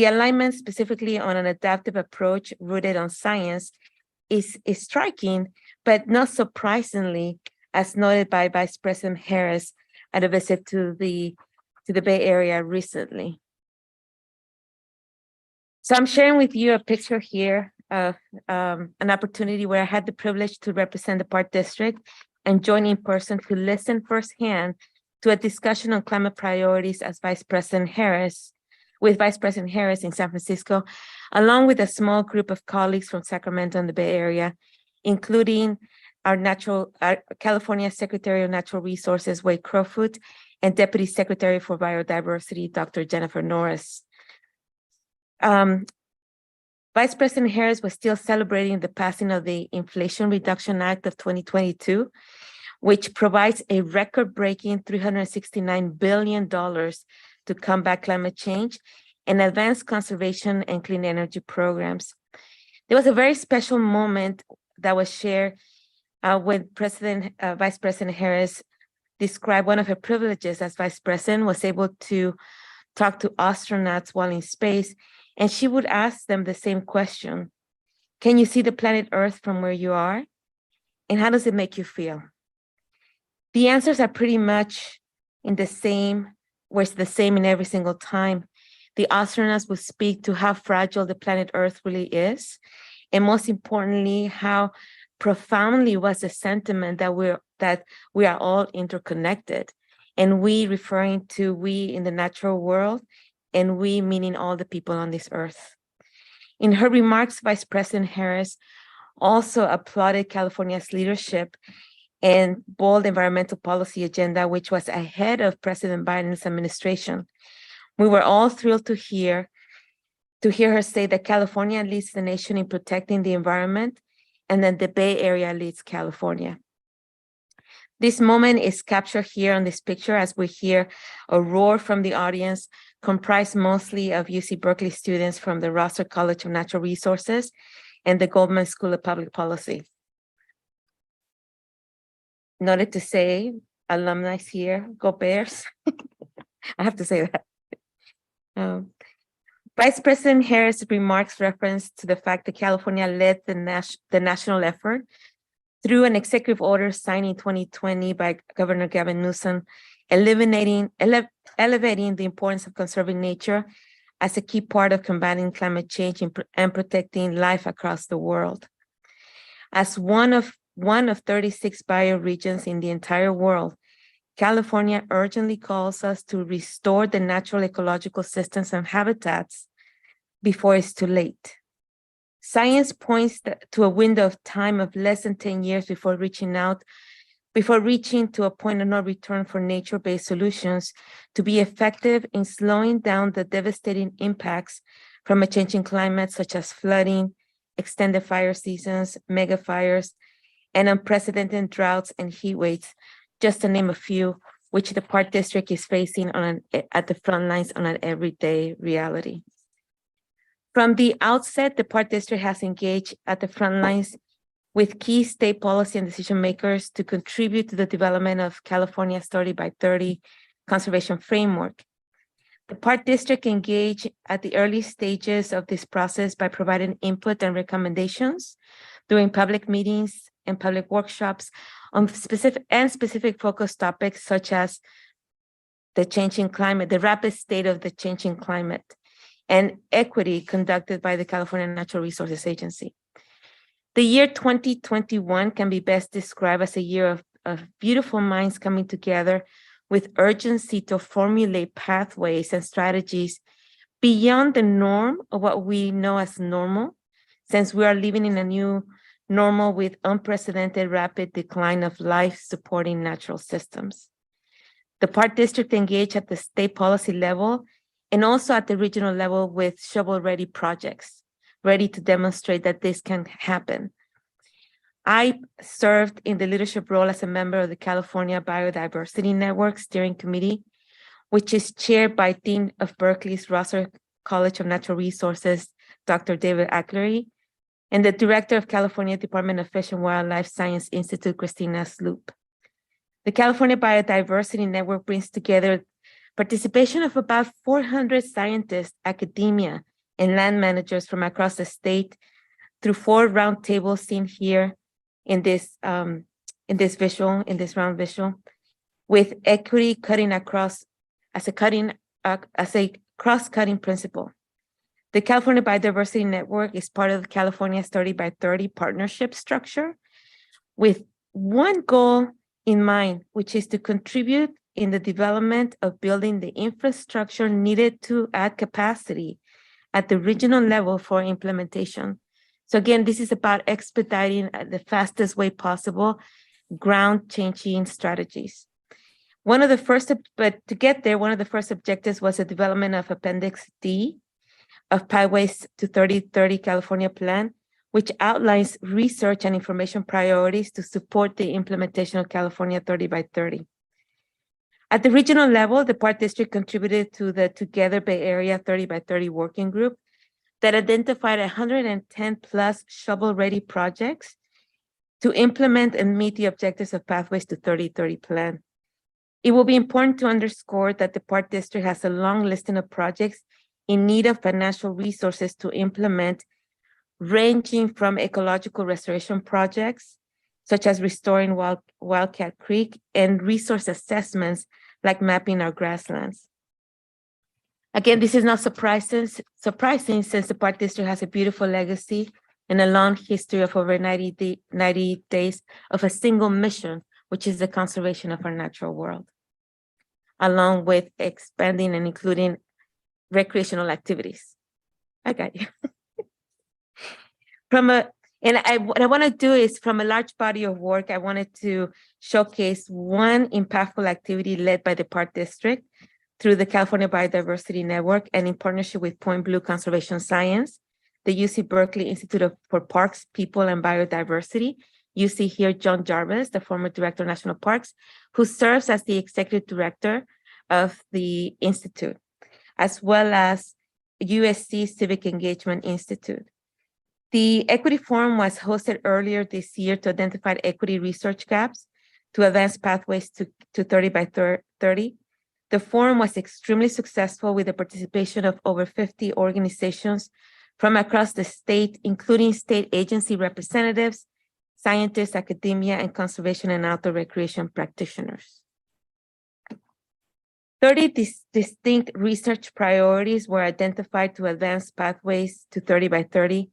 alignment specifically on an adaptive approach rooted on science is striking, but not surprisingly, as noted by Vice President Harris at a visit to the Bay Area recently. So I'm sharing with you a picture here of an opportunity where I had the privilege to represent the Park District and join in person to listen firsthand to a discussion on climate priorities with Vice President Harris in San Francisco, along with a small group of colleagues from Sacramento and the Bay Area, including our California Secretary of Natural Resources, Wade Crowfoot, and Deputy Secretary for Biodiversity, Dr. Jennifer Norris. Vice President Harris was still celebrating the passing of the Inflation Reduction Act of 2022, which provides a record-breaking $369 billion to combat climate change and advance conservation and clean energy programs. There was a very special moment that was shared when Vice President Harris described one of her privileges as Vice President, was able to talk to astronauts while in space, and she would ask them the same question: can you see the planet Earth from where you are? And how does it make you feel? The answers are pretty much the same in every single time. The astronauts would speak to how fragile the planet Earth really is, and most importantly, how profoundly was the sentiment that we are all interconnected, and we referring to we in the natural world, and we meaning all the people on this earth. In her remarks, Vice President Harris also applauded California's leadership and bold environmental policy agenda, which was ahead of President Biden's administration. We were all thrilled to hear her say that California leads the nation in protecting the environment, and then the Bay Area leads California. This moment is captured here on this picture as we hear a roar from the audience, comprised mostly of UC Berkeley students from the Rosser College of Natural Resources and the Goldman School of Public Policy. Noted to say, alumni here, go Bears. I have to say that. Vice President Harris' remarks reference to the fact that California led the national effort through an executive order signed in 2020 by Governor Gavin Newsom, elevating the importance of conserving nature as a key part of combating climate change and protecting life across the world. As one of 36 bioregions in the entire world, California urgently calls us to restore the natural ecological systems and habitats before it's too late. Science points to a window of time of less than 10 years before reaching to a point of no return for nature-based solutions to be effective in slowing down the devastating impacts from a changing climate, such as flooding, extended fire seasons, mega fires, and unprecedented droughts and heat waves, just to name a few, which the Park District is facing at the front lines on an everyday reality. From the outset, the Park District has engaged at the front lines with key state policy and decision makers to contribute to the development of California's 30 by 30 conservation framework. The Park District engaged at the early stages of this process by providing input and recommendations during public meetings and public workshops on specific focus topics such as the changing climate, the rapid state of the changing climate, and equity conducted by the California Natural Resources Agency. The year 2021 can be best described as a year of beautiful minds coming together with urgency to formulate pathways and strategies beyond the norm of what we know as normal, since we are living in a new normal with unprecedented rapid decline of life-supporting natural systems. The Park District engaged at the state policy level and also at the regional level with shovel-ready projects, ready to demonstrate that this can happen. I served in the leadership role as a member of the California Biodiversity Network Steering Committee, which is chaired by Dean of Berkeley's Rosser College of Natural Resources, Dr. David Acklery, and the Director of California Department of Fish and Wildlife Science Institute, Christina Sloop. The California Biodiversity Network brings together participation of about 400 scientists, academia, and land managers from across the state through 4 roundtables seen here in this round visual, with equity cutting across as a cross-cutting principle. The California Biodiversity Network is part of California's 30 by 30 partnership structure with one goal in mind, which is to contribute in the development of building the infrastructure needed to add capacity at the regional level for implementation. So again, this is about expediting the fastest way possible ground-changing strategies. One of the first objectives was the development of Appendix D of Pathways to 3030 California Plan, which outlines research and information priorities to support the implementation of California 30 by 30. At the regional level, the Park District contributed to the Together Bay Area 30 by 30 working group that identified 110 plus shovel-ready projects to implement and meet the objectives of Pathways to 3030 plan. It will be important to underscore that the Park District has a long listing of projects in need of financial resources to implement, ranging from ecological restoration projects, such as restoring Wildcat Creek, and resource assessments like mapping our grasslands. Again, this is not surprising since the Park District has a beautiful legacy and a long history of over 90 days of a single mission, which is the conservation of our natural world, along with expanding and including recreational activities. I got you. What I want to do is, from a large body of work, I wanted to showcase one impactful activity led by the Park District through the California Biodiversity Network and in partnership with Point Blue Conservation Science, the UC Berkeley Institute for Parks, People, and Biodiversity. You see here John Jarvis, the former Director of National Parks, who serves as the Executive Director of the Institute, as well as USC Civic Engagement Institute. The Equity Forum was hosted earlier this year to identify equity research gaps to advance pathways to 30 by 30. The forum was extremely successful with the participation of over 50 organizations from across the state, including state agency representatives, scientists, academia, and conservation and outdoor recreation practitioners. 30 distinct research priorities were identified to advance pathways to 30 by 30,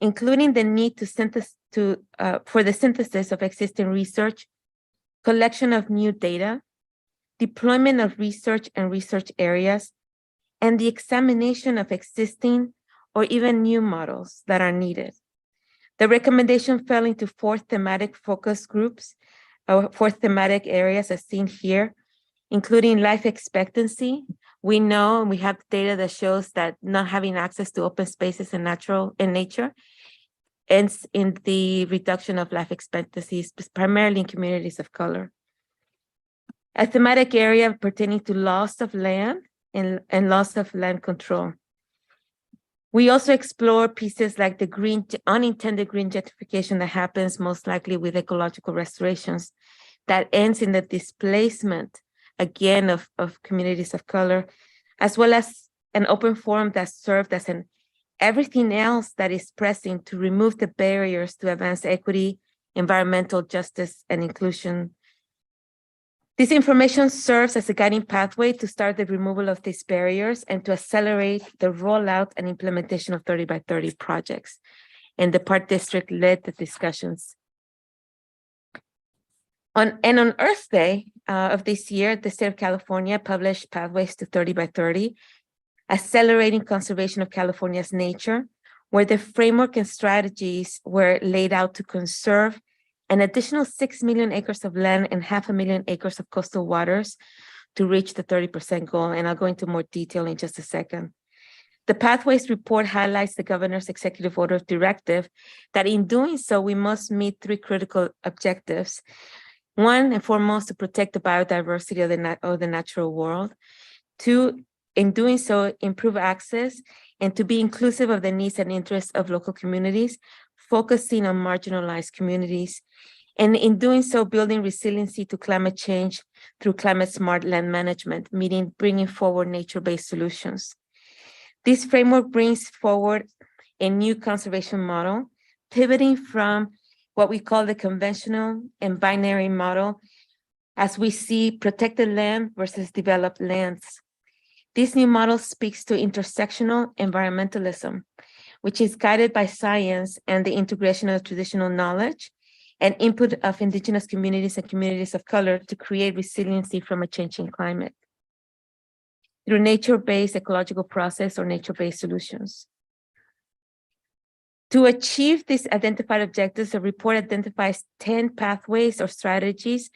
including the need for the synthesis of existing research, collection of new data, deployment of research and research areas, and the examination of existing or even new models that are needed. The recommendation fell into 4 thematic focus groups, or 4 thematic areas as seen here, including life expectancy. We know and we have data that shows that not having access to open spaces in nature ends in the reduction of life expectancies, primarily in communities of color. A thematic area pertaining to loss of land and loss of land control. We also explore pieces like the unintended green gentrification that happens most likely with ecological restorations that ends in the displacement, again, of communities of color, as well as an open forum that served as everything else that is pressing to remove the barriers to advance equity, environmental justice, and inclusion. This information serves as a guiding pathway to start the removal of these barriers and to accelerate the rollout and implementation of 30 by 30 projects. And the Park District led the discussions. On Earth Day of this year, the state of California published Pathways to 30 by 30, Accelerating Conservation of California's Nature, where the framework and strategies were laid out to conserve an additional 6 million acres of land and 500,000 acres of coastal waters to reach the 30% goal. And I'll go into more detail in just a second. The Pathways report highlights the governor's executive order directive that in doing so, we must meet 3 critical objectives. One and foremost, to protect the biodiversity of the natural world. 2, in doing so, improve access and to be inclusive of the needs and interests of local communities, focusing on marginalized communities. And in doing so, building resiliency to climate change through climate smart land management, bringing forward nature-based solutions. This framework brings forward a new conservation model, pivoting from what we call the conventional and binary model, as we see protected land versus developed lands. This new model speaks to intersectional environmentalism, which is guided by science and the integration of traditional knowledge and input of indigenous communities and communities of color to create resiliency from a changing climate through nature-based ecological process or nature-based solutions. To achieve these identified objectives, the report identifies 10 pathways or strategies,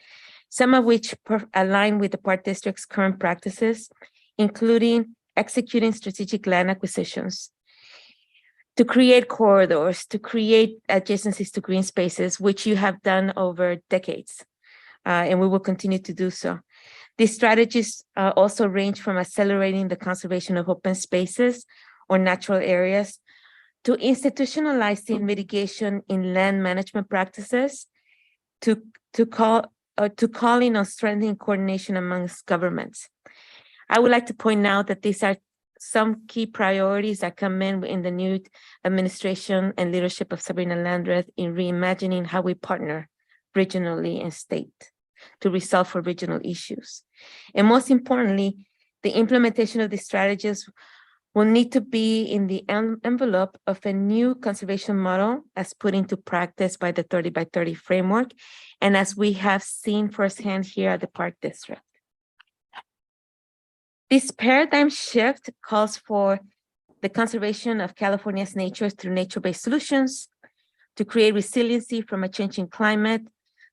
some of which align with the Park District's current practices, including executing strategic land acquisitions, to create corridors, to create adjacencies to green spaces, which you have done over decades, and we will continue to do so. These strategies also range from accelerating the conservation of open spaces or natural areas to institutionalizing mitigation in land management practices, to calling on strengthening coordination amongst governments. I would like to point out that these are some key priorities that come in the new administration and leadership of Sabrina Landreth in reimagining how we partner regionally and state to resolve for regional issues. And most importantly, the implementation of these strategies will need to be in the envelope of a new conservation model as put into practice by the 30 by 30 framework, and as we have seen firsthand here at the Park District. This paradigm shift calls for the conservation of California's nature through nature-based solutions, to create resiliency from a changing climate,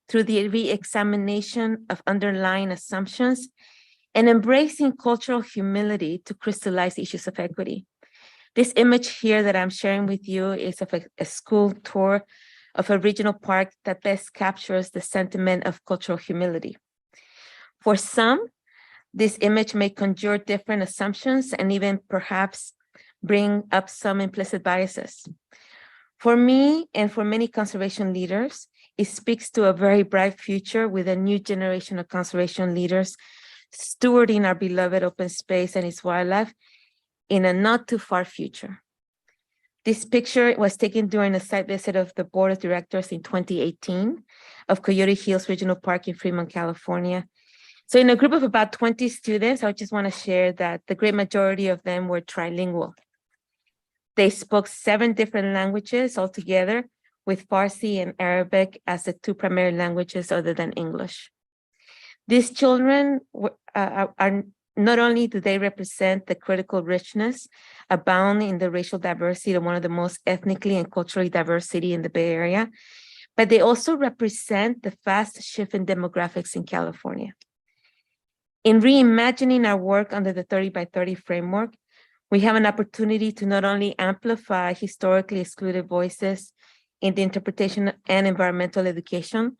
through the re-examination of underlying assumptions, and embracing cultural humility to crystallize issues of equity. This image here that I'm sharing with you is of a school tour of a regional park that best captures the sentiment of cultural humility. For some, this image may conjure different assumptions and even perhaps bring up some implicit biases. For me and for many conservation leaders, it speaks to a very bright future with a new generation of conservation leaders stewarding our beloved open space and its wildlife in a not too far future. This picture was taken during a site visit of the board of directors in 2018 of Coyote Hills Regional Park in Fremont, California. So in a group of about 20 students, I just want to share that the great majority of them were trilingual. They spoke 7 different languages altogether, with Farsi and Arabic as the 2 primary languages other than English. These children are not only do they represent the critical richness abound in the racial diversity of one of the most ethnically and culturally diverse cities in the Bay Area, but they also represent the fast shift in demographics in California. In reimagining our work under the 30 by 30 framework, we have an opportunity to not only amplify historically excluded voices in the interpretation and environmental education,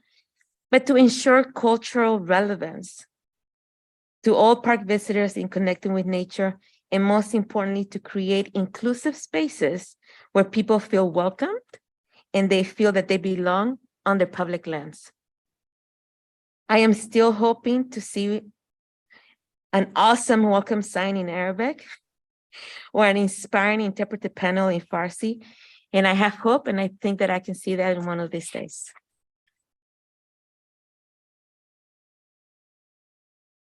but to ensure cultural relevance to all park visitors in connecting with nature and most importantly, to create inclusive spaces where people feel welcomed and they feel that they belong on their public lands. I am still hoping to see an awesome welcome sign in Arabic or an inspiring interpretive panel in Farsi. And I have hope, and I think that I can see that in one of these days.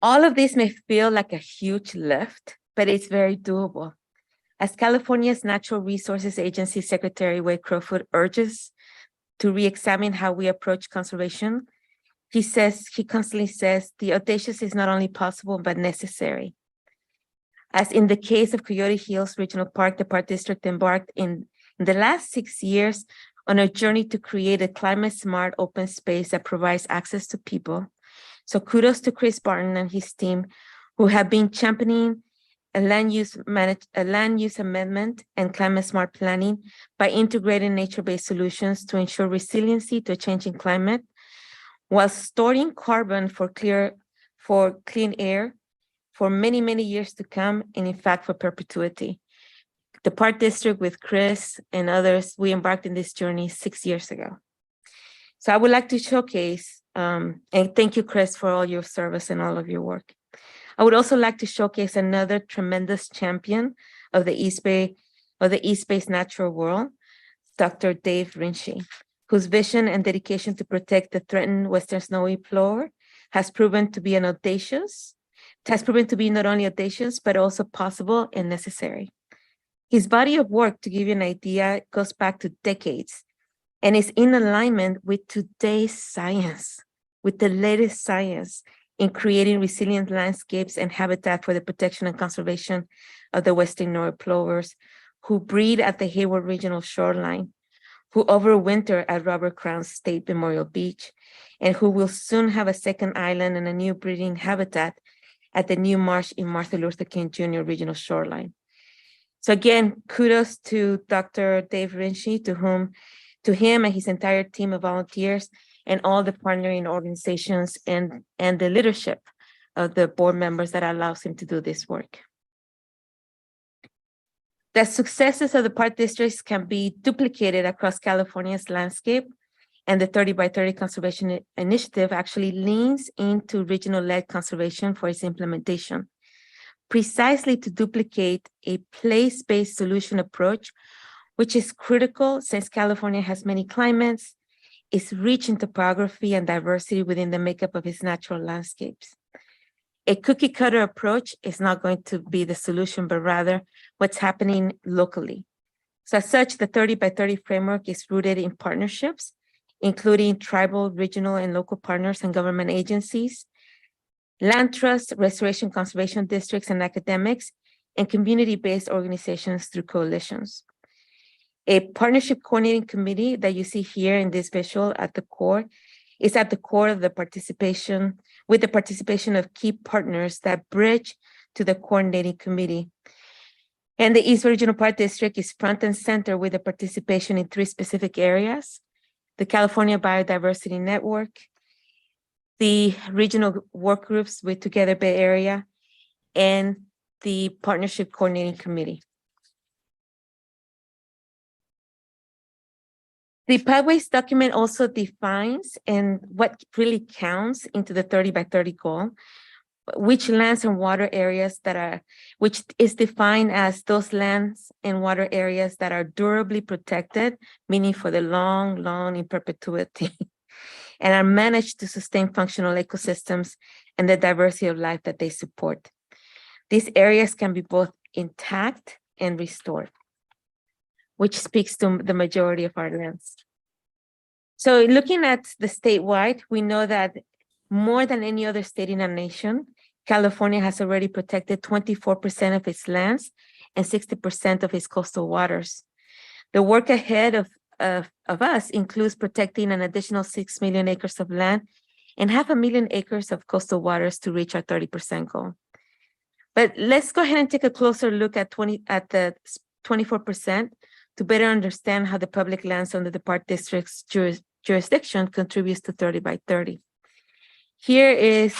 All of this may feel like a huge lift, but it's very doable. As California's Natural Resources Agency Secretary Wade Crowfoot urges to re-examine how we approach conservation, he constantly says, the audacious is not only possible, but necessary. As in the case of Coyote Hills Regional Park, the Park District embarked in the last 6 years on a journey to create a climate-smart open space that provides access to people. So kudos to Chris Barton and his team, who have been championing a land use amendment and climate-smart planning by integrating nature-based solutions to ensure resiliency to a changing climate, while storing carbon for clean air for many, many years to come, and in fact, for perpetuity. The Park District with Chris and others, we embarked in this journey 6 years ago. So I would like to showcase, and thank you, Chris, for all your service and all of your work. I would also like to showcase another tremendous champion of the East Bay's natural world, Dr. Dave Rinchey, whose vision and dedication to protect the threatened Western snowy plover has proven to be not only audacious, but also possible and necessary. His body of work, to give you an idea, goes back to decades and is in alignment with today's science, with the latest science in creating resilient landscapes and habitat for the protection and conservation of the Western snowy plovers, who breed at the Hayward Regional Shoreline, who overwinter at Robert Crown State Memorial Beach, and who will soon have a second island and a new breeding habitat at the new marsh in Martin Luther King Jr. Regional Shoreline. So again, kudos to Dr. Dave Rinchey, to him and his entire team of volunteers and all the partnering organizations and the leadership of the board members that allows him to do this work. The successes of the park districts can be duplicated across California's landscape, and the 30 by 30 Conservation Initiative actually leans into regional-led conservation for its implementation, precisely to duplicate a place-based solution approach, which is critical since California has many climates, is rich in topography and diversity within the makeup of its natural landscapes. A cookie cutter approach is not going to be the solution, but rather what's happening locally. So as such, the 30 by 30 framework is rooted in partnerships, including tribal, regional, and local partners and government agencies, land trusts, restoration conservation districts, and academics, and community-based organizations through coalitions. A partnership coordinating committee that you see here in this visual at the core is at the core of the participation, with the participation of key partners that bridge to the coordinating committee. And the East Regional Park District is front and center with the participation in 3 specific areas: the California Biodiversity Network, the regional work groups with Together Bay Area, and the Partnership Coordinating Committee. The Pathways document also defines and what really counts into the 30 by 30 goal, which lands and water areas which is defined as those lands and water areas that are durably protected, meaning for the long in perpetuity, and are managed to sustain functional ecosystems and the diversity of life that they support. These areas can be both intact and restored, which speaks to the majority of our lands. So looking at the statewide, we know that more than any other state in our nation, California has already protected 24% of its lands and 60% of its coastal waters. The work ahead of us includes protecting an additional 6 million acres of land and 500,000 acres of coastal waters to reach our 30% goal. But let's go ahead and take a closer look at the 24% to better understand how the public lands under the Park District's jurisdiction contributes to 30 by 30. Here is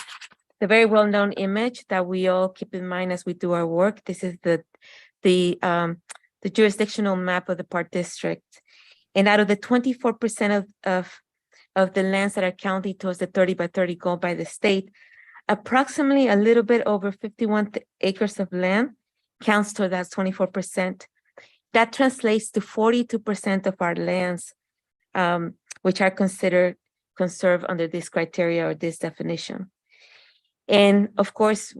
the very well-known image that we all keep in mind as we do our work. This is the jurisdictional map of the Park District. And out of the 24% of the lands that are counted towards the 30 by 30 goal by the state, approximately a little bit over 51 acres of land counts toward that 24%. That translates to 42% of our lands, which are considered conserved under this criteria or this definition. And of course,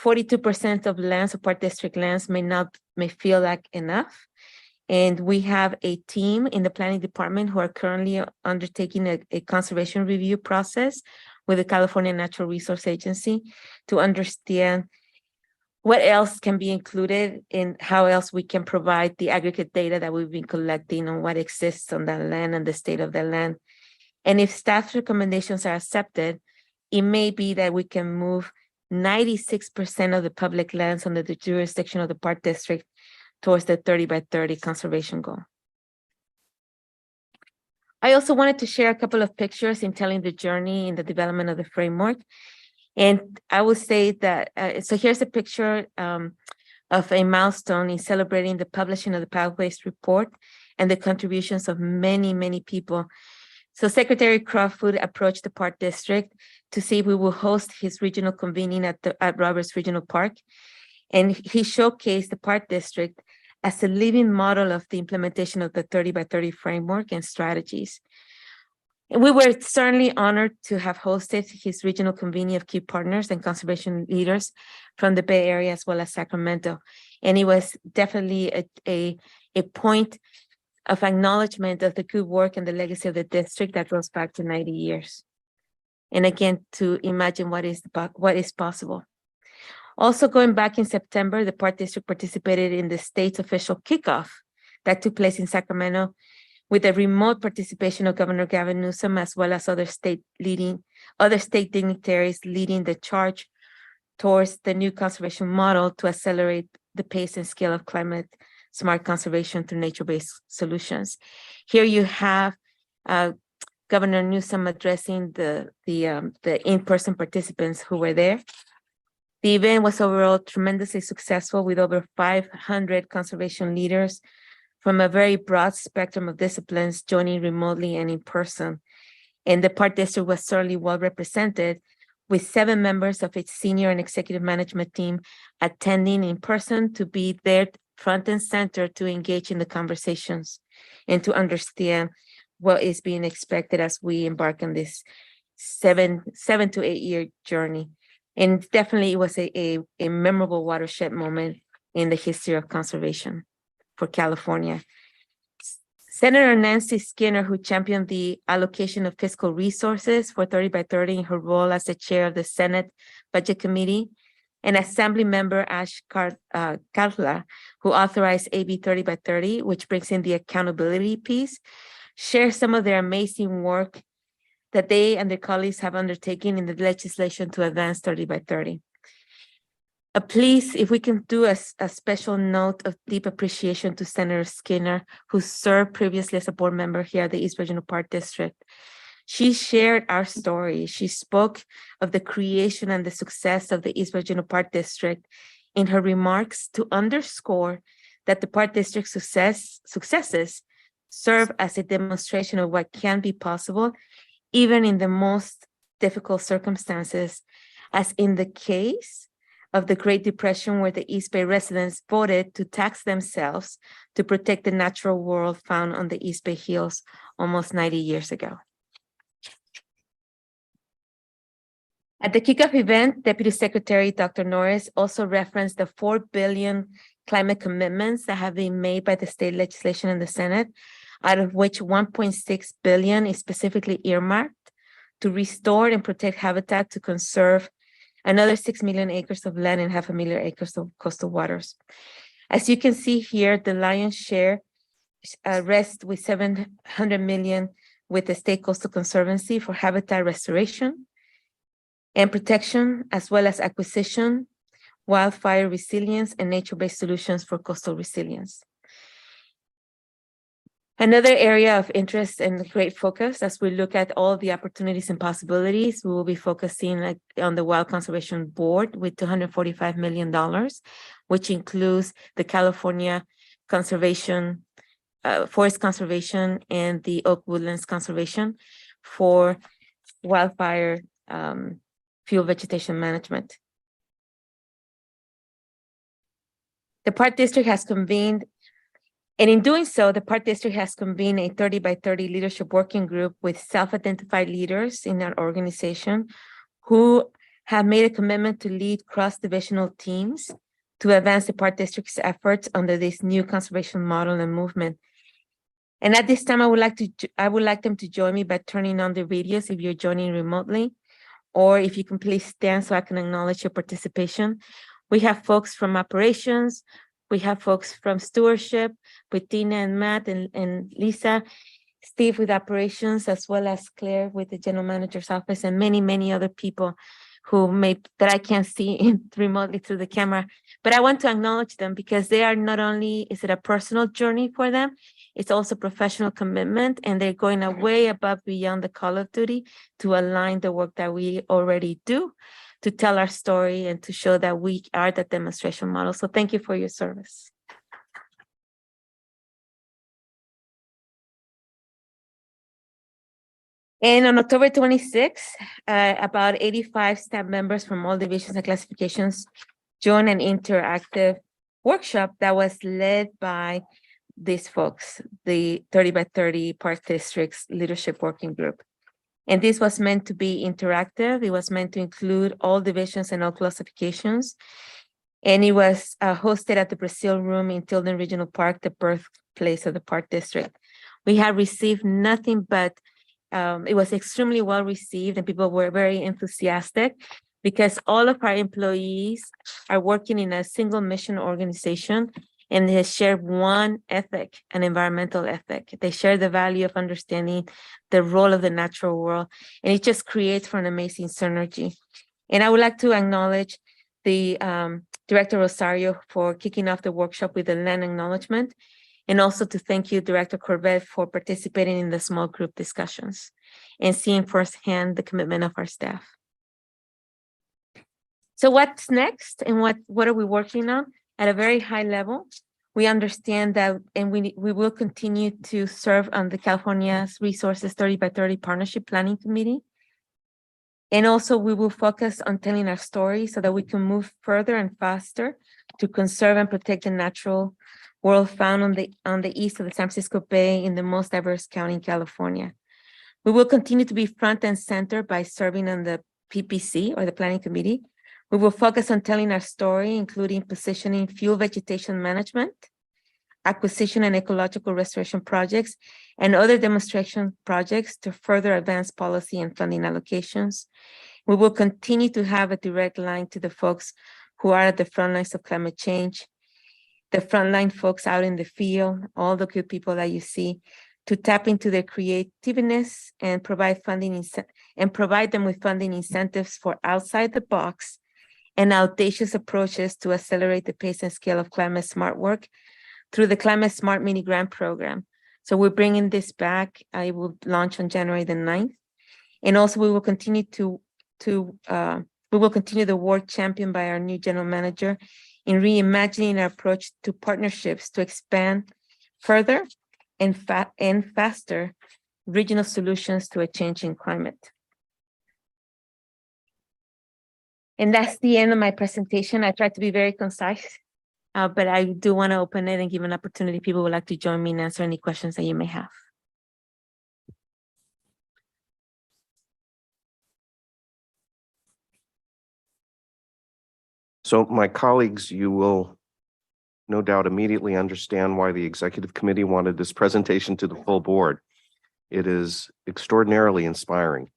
42% of lands or Park District lands may feel like enough. And we have a team in the planning department who are currently undertaking a conservation review process with the California Natural Resource Agency to understand what else can be included and how else we can provide the aggregate data that we've been collecting on what exists on that land and the state of the land. And if staff recommendations are accepted, it may be that we can move 96% of the public lands under the jurisdiction of the Park District towards the 30 by 30 conservation goal. I also wanted to share a couple of pictures in telling the journey in the development of the framework. And I will say that, so here's a picture of a milestone in celebrating the publishing of the Pathways Report and the contributions of many, many people. So Secretary Crawford approached the Park District to see if we will host his regional convening at Roberts Regional Park. And he showcased the Park District as a living model of the implementation of the 30 by 30 framework and strategies. And we were certainly honored to have hosted his regional convening of key partners and conservation leaders from the Bay Area as well as Sacramento. And it was definitely a point of acknowledgement of the good work and the legacy of the district that goes back to 90 years. And again, to imagine what is possible. Also going back in September, the Park District participated in the state's official kickoff that took place in Sacramento with the remote participation of Governor Gavin Newsom, as well as other state dignitaries leading the charge towards the new conservation model to accelerate the pace and scale of climate smart conservation through nature-based solutions. Here you have Governor Newsom addressing the in-person participants who were there. The event was overall tremendously successful with over 500 conservation leaders from a very broad spectrum of disciplines joining remotely and in person. And the Park District was certainly well represented with 7 members of its senior and executive management team attending in person to be there front and center to engage in the conversations and to understand what is being expected as we embark on this 7 to 8 year journey. And definitely it was a memorable watershed moment in the history of conservation for California. Senator Nancy Skinner, who championed the allocation of fiscal resources for 30 by 30 in her role as the chair of the Senate Budget Committee, and Assembly Member Ash Karla, who authorized AB 30 by 30, which brings in the accountability piece, share some of their amazing work that they and their colleagues have undertaken in the legislation to advance 30 by 30. Please, if we can do a special note of deep appreciation to Senator Skinner, who served previously as a board member here at the East Regional Park District. She shared our story. She spoke of the creation and the success of the East Regional Park District in her remarks to underscore that the Park District successes serve as a demonstration of what can be possible, even in the most difficult circumstances, as in the case of the Great Depression, where the East Bay residents voted to tax themselves to protect the natural world found on the East Bay Hills almost 90 years ago. At the kickoff event, Deputy Secretary Dr. Norris also referenced the 4 billion climate commitments that have been made by the state legislation in the Senate, out of which 1.6 billion is specifically earmarked to restore and protect habitat to conserve another 6 million acres of land and 500,000 acres of coastal waters. As you can see here, the lion's share rests with 700 million with the State Coastal Conservancy for habitat restoration and protection, as well as acquisition, wildfire resilience, and nature-based solutions for coastal resilience. Another area of interest and great focus as we look at all the opportunities and possibilities, we will be focusing on the Wild Conservation Board with $245 million, which includes the California Conservation, Forest Conservation, and the Oak Woodlands Conservation for wildfire fuel vegetation management. The Park District has convened, and in doing so, the Park District has convened a 30 by 30 leadership working group with self-identified leaders in our organization who have made a commitment to lead cross-divisional teams to advance the Park District's efforts under this new conservation model and movement. And at this time, I would like them to join me by turning on the videos if you're joining remotely, or if you can please stand so I can acknowledge your participation. We have folks from operations, we have folks from stewardship with Tina and Matt and Lisa, Steve with operations, as well as Claire with the general manager's office, and many, many other people that I can't see remotely through the camera. But I want to acknowledge them because they are not only, is it a personal journey for them, it's also professional commitment, and they're going way above beyond the call of duty to align the work that we already do, to tell our story and to show that we are the demonstration model. So thank you for your service. And on October 26th, about 85 staff members from all divisions and classifications joined an interactive workshop that was led by these folks, the 30 by 30 Park District's Leadership Working Group. And this was meant to be interactive. It was meant to include all divisions and all classifications. And it was hosted at the Brazil Room in Tilden Regional Park, the birthplace of the Park District. We have received nothing but, it was extremely well received, and people were very enthusiastic because all of our employees are working in a single mission organization, and they share one ethic, an environmental ethic. They share the value of understanding the role of the natural world, and it just creates for an amazing synergy. And I would like to acknowledge the Director Rosario for kicking off the workshop with the land acknowledgement, and also to thank you, Director Corbett, for participating in the small group discussions and seeing firsthand the commitment of our staff. So what's next, and what are we working on? At a very high level, we understand that, and we will continue to serve on the California's Resources 30 by 30 Partnership Planning Committee. And also we will focus on telling our story so that we can move further and faster to conserve and protect the natural world found on the east of the San Francisco Bay in the most diverse county in California. We will continue to be front and center by serving on the PPC, or the Planning Committee. We will focus on telling our story, including positioning fuel vegetation management, acquisition and ecological restoration projects, and other demonstration projects to further advance policy and funding allocations. We will continue to have a direct line to the folks who are at the front lines of climate change, the frontline folks out in the field, all the good people that you see, to tap into their creativeness and provide them with funding incentives for outside the box and audacious approaches to accelerate the pace and scale of climate smart work through the Climate Smart Mini Grant Program. So we're bringing this back. I will launch on January the 9th. And also we will continue the work championed by our new general manager in reimagining our approach to partnerships to expand further and faster regional solutions to a changing climate. And that's the end of my presentation. I tried to be very concise, but I do want to open it and give an opportunity. People would like to join me and answer any questions that you may have. So my colleagues, you will no doubt immediately understand why the executive committee wanted this presentation to the full board. It is extraordinarily inspiring.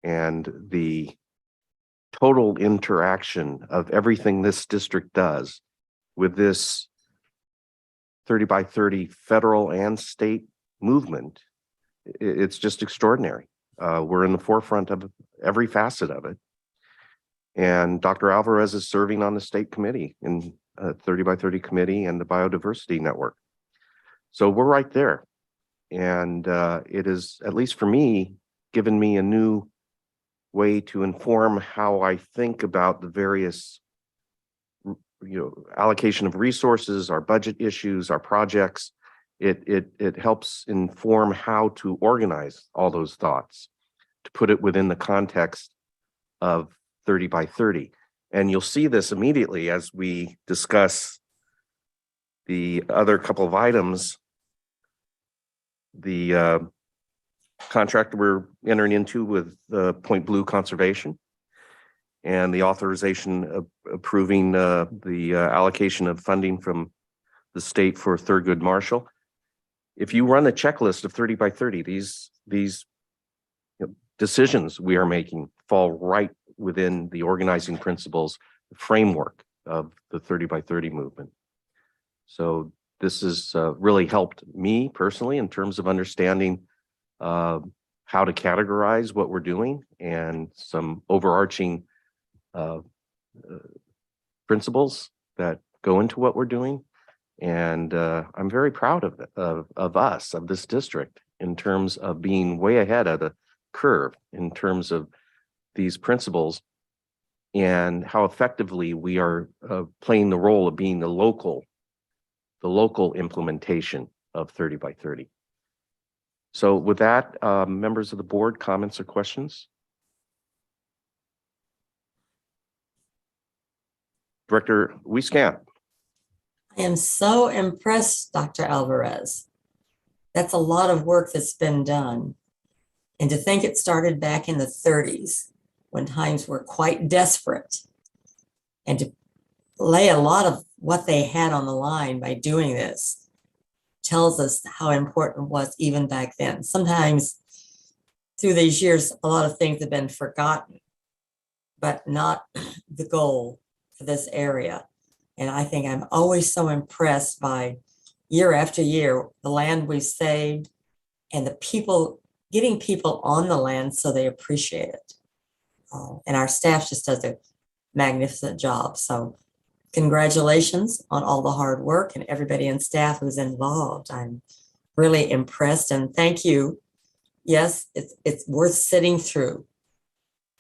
And the total interaction of everything this district does with this 30 by 30 federal and state movement, it's just extraordinary. We're in the forefront of every facet of it. And Dr. Alvarez is serving on the state committee in 30 by 30 committee and the biodiversity network. So we're right there. And it is, at least for me, given me a new way to inform how I think about the various allocation of resources, our budget issues, our projects. It helps inform how to organize all those thoughts, to put it within the context of 30 by 30. And you'll see this immediately as we discuss the other couple of items. The contract we're entering into with Point Blue Conservation and the authorization of approving the allocation of funding from the state for Thurgood Marshall. If you run the checklist of 30 by 30, these decisions we are making fall right within the organizing principles, the framework of the 30 by 30 movement. So this has really helped me personally in terms of understanding how to categorize what we're doing and some overarching principles that go into what we're doing. And I'm very proud of us, of this district, in terms of being way ahead of the curve in terms of these principles and how effectively we are playing the role of being the local implementation of 30 by 30. So with that, members of the board, comments or questions? Director Wieskamp. I am so impressed, Dr. Alvarez. That's a lot of work that's been done. And to think it started back in the 30s when times were quite desperate, and to lay a lot of what they had on the line by doing this tells us how important it was even back then. Sometimes through these years, a lot of things have been forgotten, but not the goal for this area. And I think I'm always so impressed by year after year, the land we saved and the people, getting people on the land so they appreciate it. And our staff just does a magnificent job. So congratulations on all the hard work and everybody in staff who's involved. I'm really impressed and thank you. Yes, it's worth sitting through.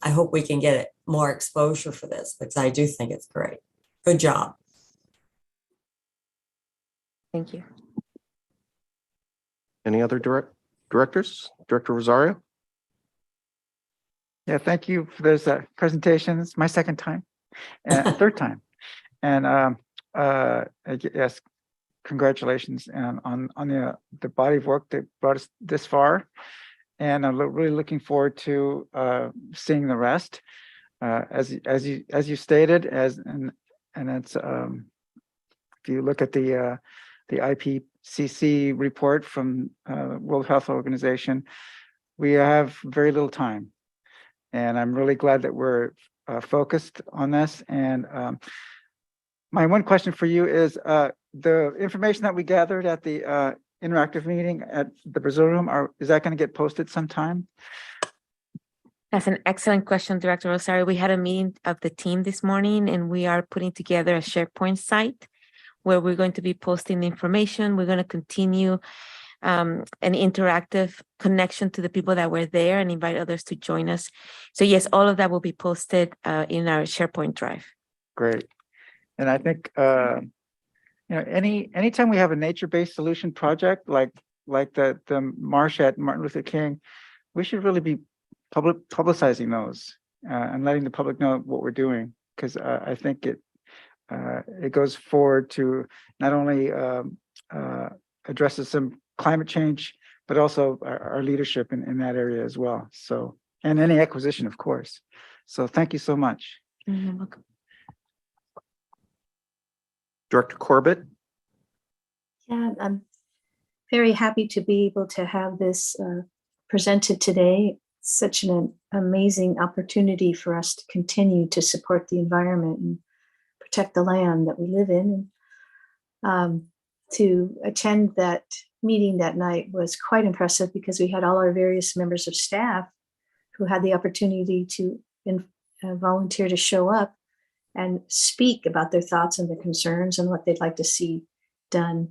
I hope we can get more exposure for this because I do think it's great. Good job. Thank you. Any other directors? Director Rosario? Yeah, thank you for those presentations. My second time, and third time. And yes, congratulations on the body of work that brought us this far. And I'm really looking forward to seeing the rest. As you stated, and it's if you look at the IPCC report from World Health Organization, we have very little time. And I'm really glad that we're focused on this. And my one question for you is the information that we gathered at the interactive meeting at the Brazil room, is that going to get posted sometime? That's an excellent question, Director Rosario. We had a meeting of the team this morning and we are putting together a SharePoint site where we're going to be posting the information. We're going to continue an interactive connection to the people that were there and invite others to join us. So yes, all of that will be posted in our SharePoint drive. Great. And I think, anytime we have a nature-based solution project like the marsh at Martin Luther King, we should really be publicizing those and letting the public know what we're doing, because I think it goes forward to not only addresses some climate change, but also our leadership in that area as well. So, and any acquisition, of course. So thank you so much. You're welcome. Director Corbett? Yeah, I'm very happy to be able to have this presented today. Such an amazing opportunity for us to continue to support the environment and protect the land that we live in. To attend that meeting that night was quite impressive because we had all our various members of staff who had the opportunity to volunteer to show up and speak about their thoughts and their concerns and what they'd like to see done.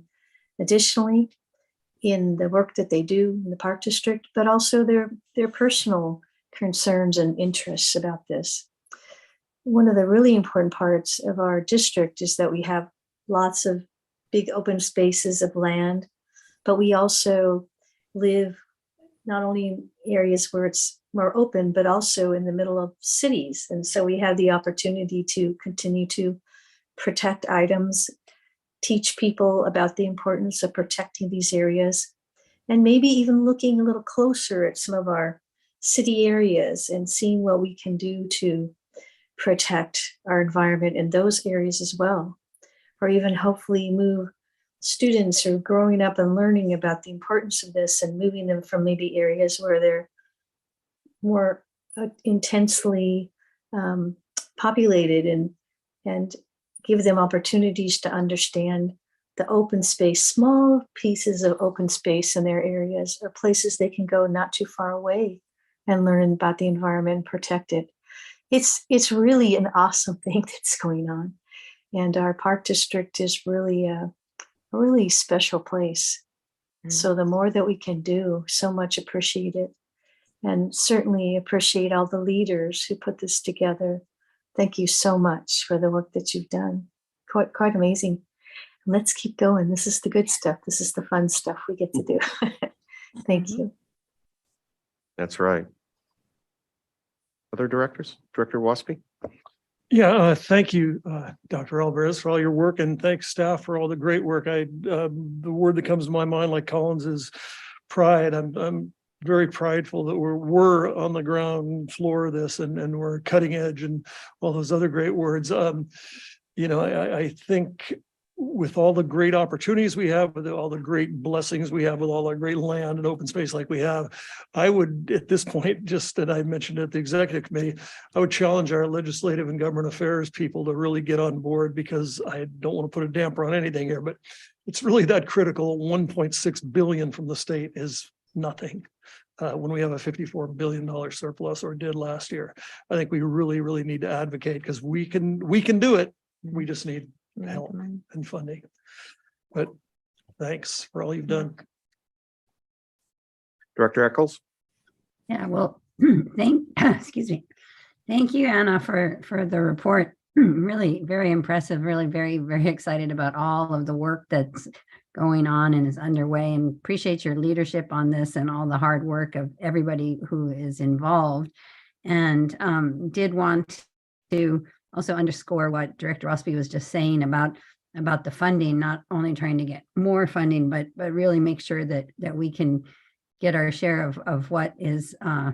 Additionally, in the work that they do in the Park District, but also their personal concerns and interests about this. One of the really important parts of our district is that we have lots of big open spaces of land, but we also live not only in areas where it's more open, but also in the middle of cities. And so we have the opportunity to continue to protect items, teach people about the importance of protecting these areas, and maybe even looking a little closer at some of our city areas and seeing what we can do to protect our environment in those areas as well, or even hopefully move students who are growing up and learning about the importance of this and moving them from maybe areas where they're more intensely populated and give them opportunities to understand the open space, small pieces of open space in their areas, or places they can go not too far away and learn about the environment and protect it. It's really an awesome thing that's going on. And our park district is really a really special place. So the more that we can do, so much appreciate it. And certainly appreciate all the leaders who put this together. Thank you so much for the work that you've done. Quite amazing. Let's keep going. This is the good stuff. This is the fun stuff we get to do. Thank you. That's right. Other directors? Director Waspy? Yeah, thank you, Dr. Alvarez, for all your work, and thanks staff for all the great work. The word that comes to my mind, like Collins, is pride. I'm very prideful that we're on the ground floor of this and we're cutting edge and all those other great words. You know, I think with all the great opportunities we have, with all the great blessings we have, with all our great land and open space like we have, I would, at this point, just that I mentioned at the executive committee, I would challenge our legislative and government affairs people to really get on board, because I don't want to put a damper on anything here, but it's really that critical. 1.6 billion from the state is nothing. When we have a $54 billion surplus, or did last year. I think we really need to advocate, because we can do it. We just need help and funding. But thanks for all you've done. Director Eccles? Yeah, well, excuse me. Thank you, Anna, for the report. Really very impressive, really very excited about all of the work that's going on and is underway, and appreciate your leadership on this and all the hard work of everybody who is involved. And did want to also underscore what Director Rossby was just saying about the funding, not only trying to get more funding, but really make sure that we can get our share of what is out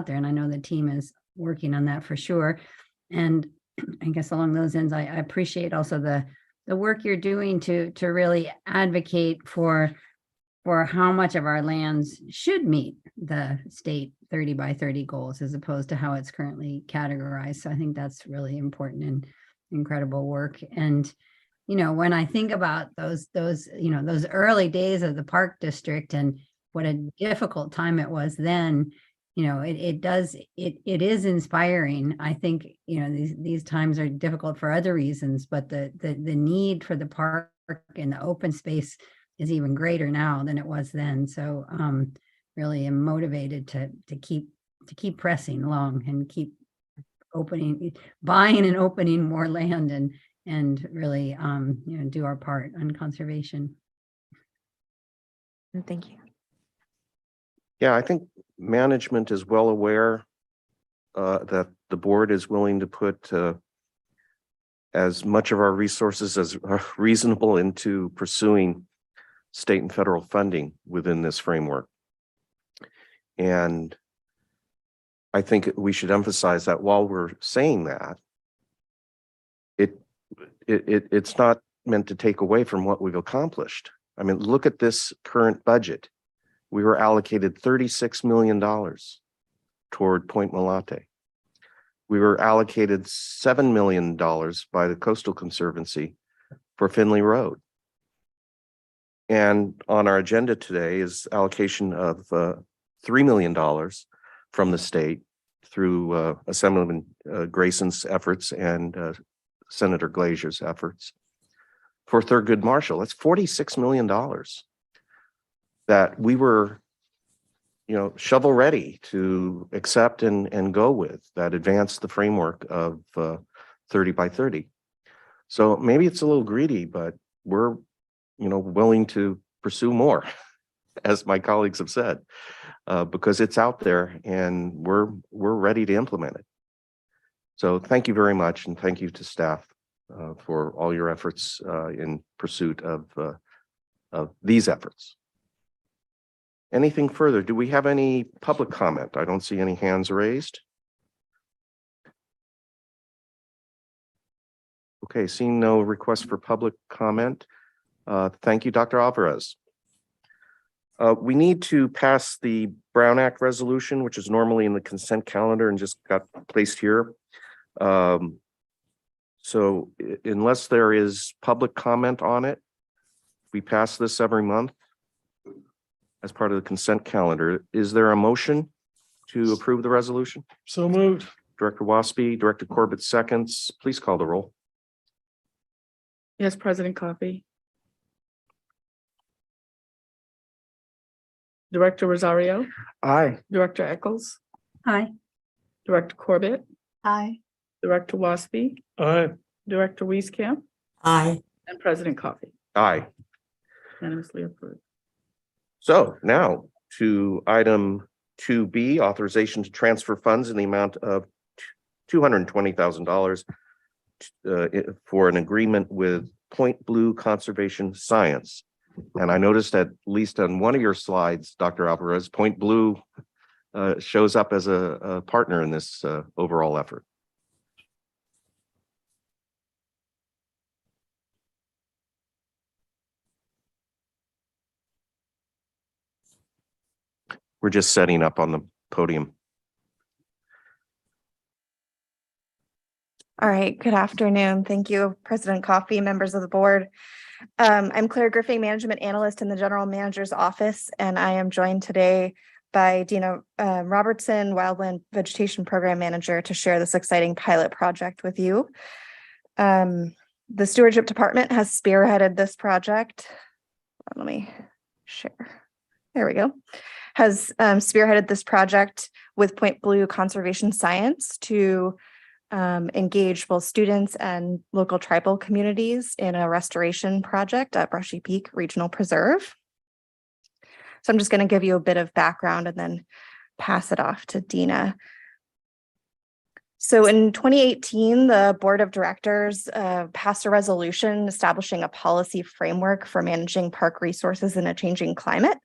there. And I know the team is working on that for sure. And I guess along those ends, I appreciate also the work you're doing to really advocate for how much of our lands should meet the state 30 by 30 goals, as opposed to how it's currently categorized. So I think that's really important and incredible work. And, you know, when I think about those early days of the park district and what a difficult time it was then, you know, it is inspiring. I think, you know, these times are difficult for other reasons, but the need for the park and the open space is even greater now than it was then. So really am motivated to keep pressing along and keep buying and opening more land and really you know, do our part on conservation. Thank you. Yeah, I think management is well aware that the board is willing to put as much of our resources as are reasonable into pursuing state and federal funding within this framework. And I think we should emphasize that while we're saying that, it's not meant to take away from what we've accomplished. I mean, look at this current budget. We were allocated $36 million toward Point Malate. We were allocated $7 million by the Coastal Conservancy for Finley Road. And on our agenda today is allocation of $3 million from the state through Assemblyman Grayson's efforts and Senator Glazier's efforts for Thurgood Marshall. That's $46 million. that we were, shovel ready to accept and go with, that advanced the framework of 30 by 30. So maybe it's a little greedy, but we're, willing to pursue more, as my colleagues have said, because it's out there and we're ready to implement it. So thank you very much, and thank you to staff for all your efforts in pursuit of these efforts. Anything further? Do we have any public comment? I don't see any hands raised. Okay, seeing no request for public comment. Thank you, Dr. Alvarez. We need to pass the Brown Act resolution, which is normally in the consent calendar and just got placed here. So unless there is public comment on it, we pass this every month as part of the consent calendar. Is there a motion to approve the resolution? So moved. Director Waspy, Director Corbett seconds. Please call the roll. Yes, President Coffee. Director Rosario, Aye. Director Eccles, Aye. Director Corbett, Aye. Director Waspy, Aye. Director Wieskamp, Aye. and President Coffee. Aye. Unanimously approved. So now to item 2B, authorization to transfer funds in the amount of $220,000 for an agreement with Point Blue Conservation Science. And I noticed at least on one of your slides, Dr. Alvarez, Point Blue shows up as a partner in this overall effort. We're just setting up on the podium. All right, good afternoon. Thank you, President Coffey, members of the board. I'm Claire Griffin, Management Analyst in the General Manager's Office, and I am joined today by Dina Robertson, Wildland Vegetation Program Manager, to share this exciting pilot project with you. The Stewardship Department has spearheaded this project. Let me share. There we go. Has spearheaded this project with Point Blue Conservation Science to engage both students and local tribal communities in a restoration project at Brushy Peak Regional Preserve. So I'm just going to give you a bit of background and then pass it off to Dina. So in 2018, the Board of Directors passed a resolution establishing a policy framework for managing park resources in a changing climate.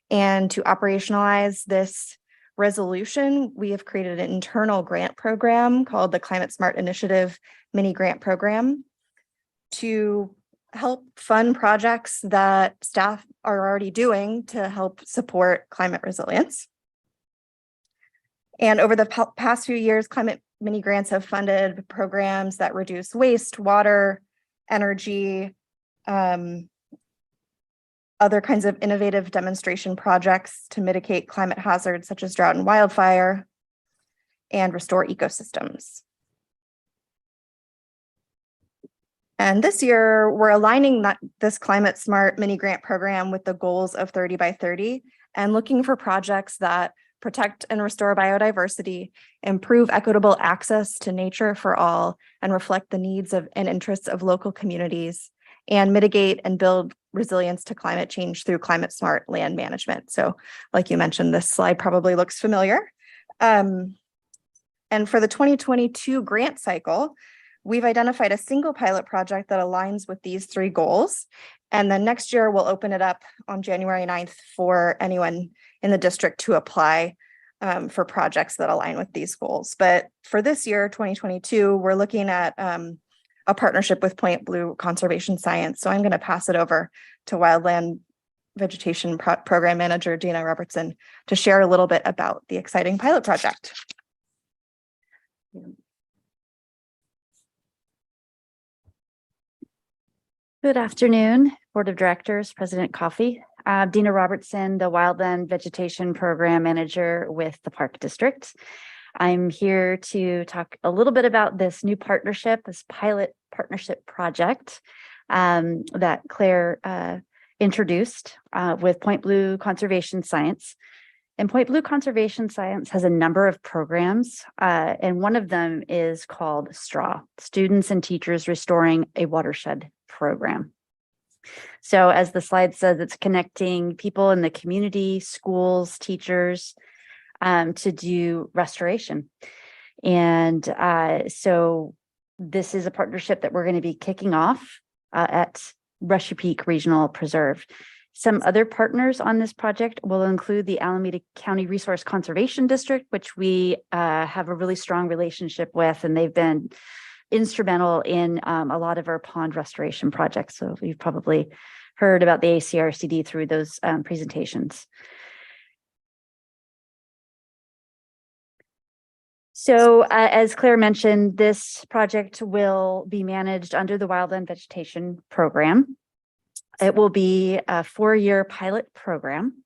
And to operationalize this resolution, we have created an internal grant program called the Climate Smart Initiative Mini Grant Program to help fund projects that staff are already doing to help support climate resilience. And over the past few years, climate mini grants have funded programs that reduce waste, water, energy, other kinds of innovative demonstration projects to mitigate climate hazards such as drought and wildfire, and restore ecosystems. And this year, we're aligning this Climate Smart Mini Grant Program with the goals of 30 by 30 and looking for projects that protect and restore biodiversity, improve equitable access to nature for all, and reflect the needs of and interests of local communities, and mitigate and build resilience to climate change through climate smart land management. So like you mentioned, this slide probably looks familiar. And for the 2022 grant cycle, we've identified a single pilot project that aligns with these three goals. And then next year, we'll open it up on January 9th for anyone in the district to apply for projects that align with these goals. But for this year, 2022, we're looking at a partnership with Point Blue Conservation Science. So I'm going to pass it over to Wildland Vegetation Program Manager Dina Robertson to share a little bit about the exciting pilot project. Good afternoon, Board of Directors, President Coffey. Dina Robertson, the Wildland Vegetation Program Manager with the Park District. I'm here to talk a little bit about this new partnership, this pilot partnership project that Claire introduced with Point Blue Conservation Science. And Point Blue Conservation Science has a number of programs, and one of them is called STRAW, Students and Teachers Restoring a Watershed Program. So as the slide says, it's connecting people in the community, schools, teachers, to do restoration. And so this is a partnership that we're going to be kicking off at Brushy Peak Regional Preserve. Some other partners on this project will include the Alameda County Resource Conservation District, which we have a really strong relationship with, and they've been instrumental in a lot of our pond restoration projects. So you've probably heard about the ACRCD through those presentations. So as Claire mentioned, this project will be managed under the Wildland Vegetation Program. It will be a 4-year pilot program,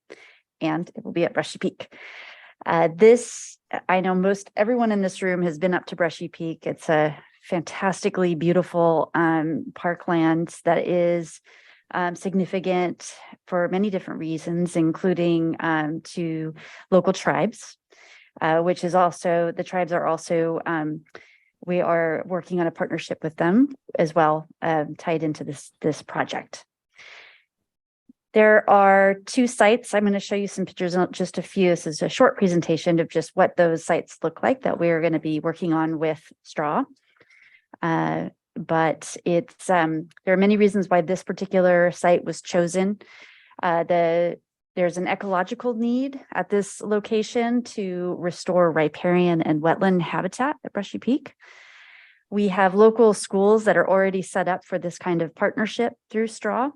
and it will be at Brushy Peak. I know most everyone in this room has been up to Brushy Peak. It's a fantastically beautiful parkland that is significant for many different reasons, including to local tribes, which is also, the tribes are also, we are working on a partnership with them as well, tied into this project. There are 2 sites. I'm going to show you some pictures, just a few. This is a short presentation of just what those sites look like that we're going to be working on with STRAW. But it's there are many reasons why this particular site was chosen. There's an ecological need at this location to restore riparian and wetland habitat at Brushy Peak. We have local schools that are already set up for this kind of partnership through STRAW.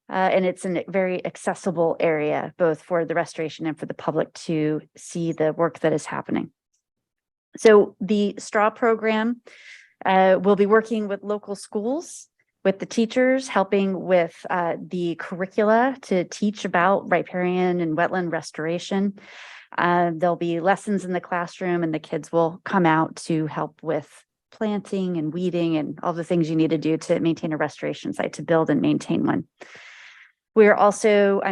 And it's a very accessible area, both for the restoration and for the public to see the work that is happening. So the STRAW program will be working with local schools, with the teachers, helping with the curricula to teach about riparian and wetland restoration. There'll be lessons in the classroom, and the kids will come out to help with planting and weeding and all the things you need to do to maintain a restoration site, to build and maintain one. We are also,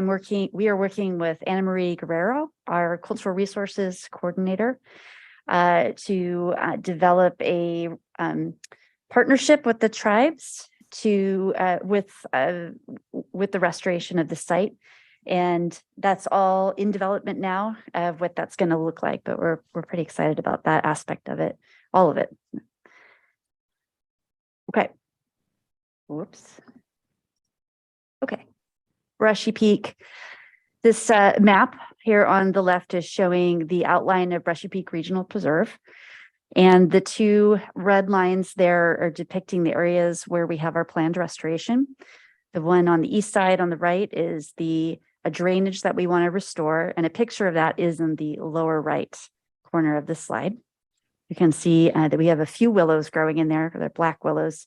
we are working with Anna Marie Guerrero, our cultural resources coordinator, to develop a partnership with the tribes to with the restoration of the site. And that's all in development now of what that's going to look like, but we're pretty excited about that aspect of it, all of it. Okay. Whoops. Okay. Brushy Peak. This map here on the left is showing the outline of Brushy Peak Regional Preserve. And the 2 red lines there are depicting the areas where we have our planned restoration. The one on the east side on the right is a drainage that we want to restore. And a picture of that is in the lower right corner of the slide. You can see that we have a few willows growing in there. They're black willows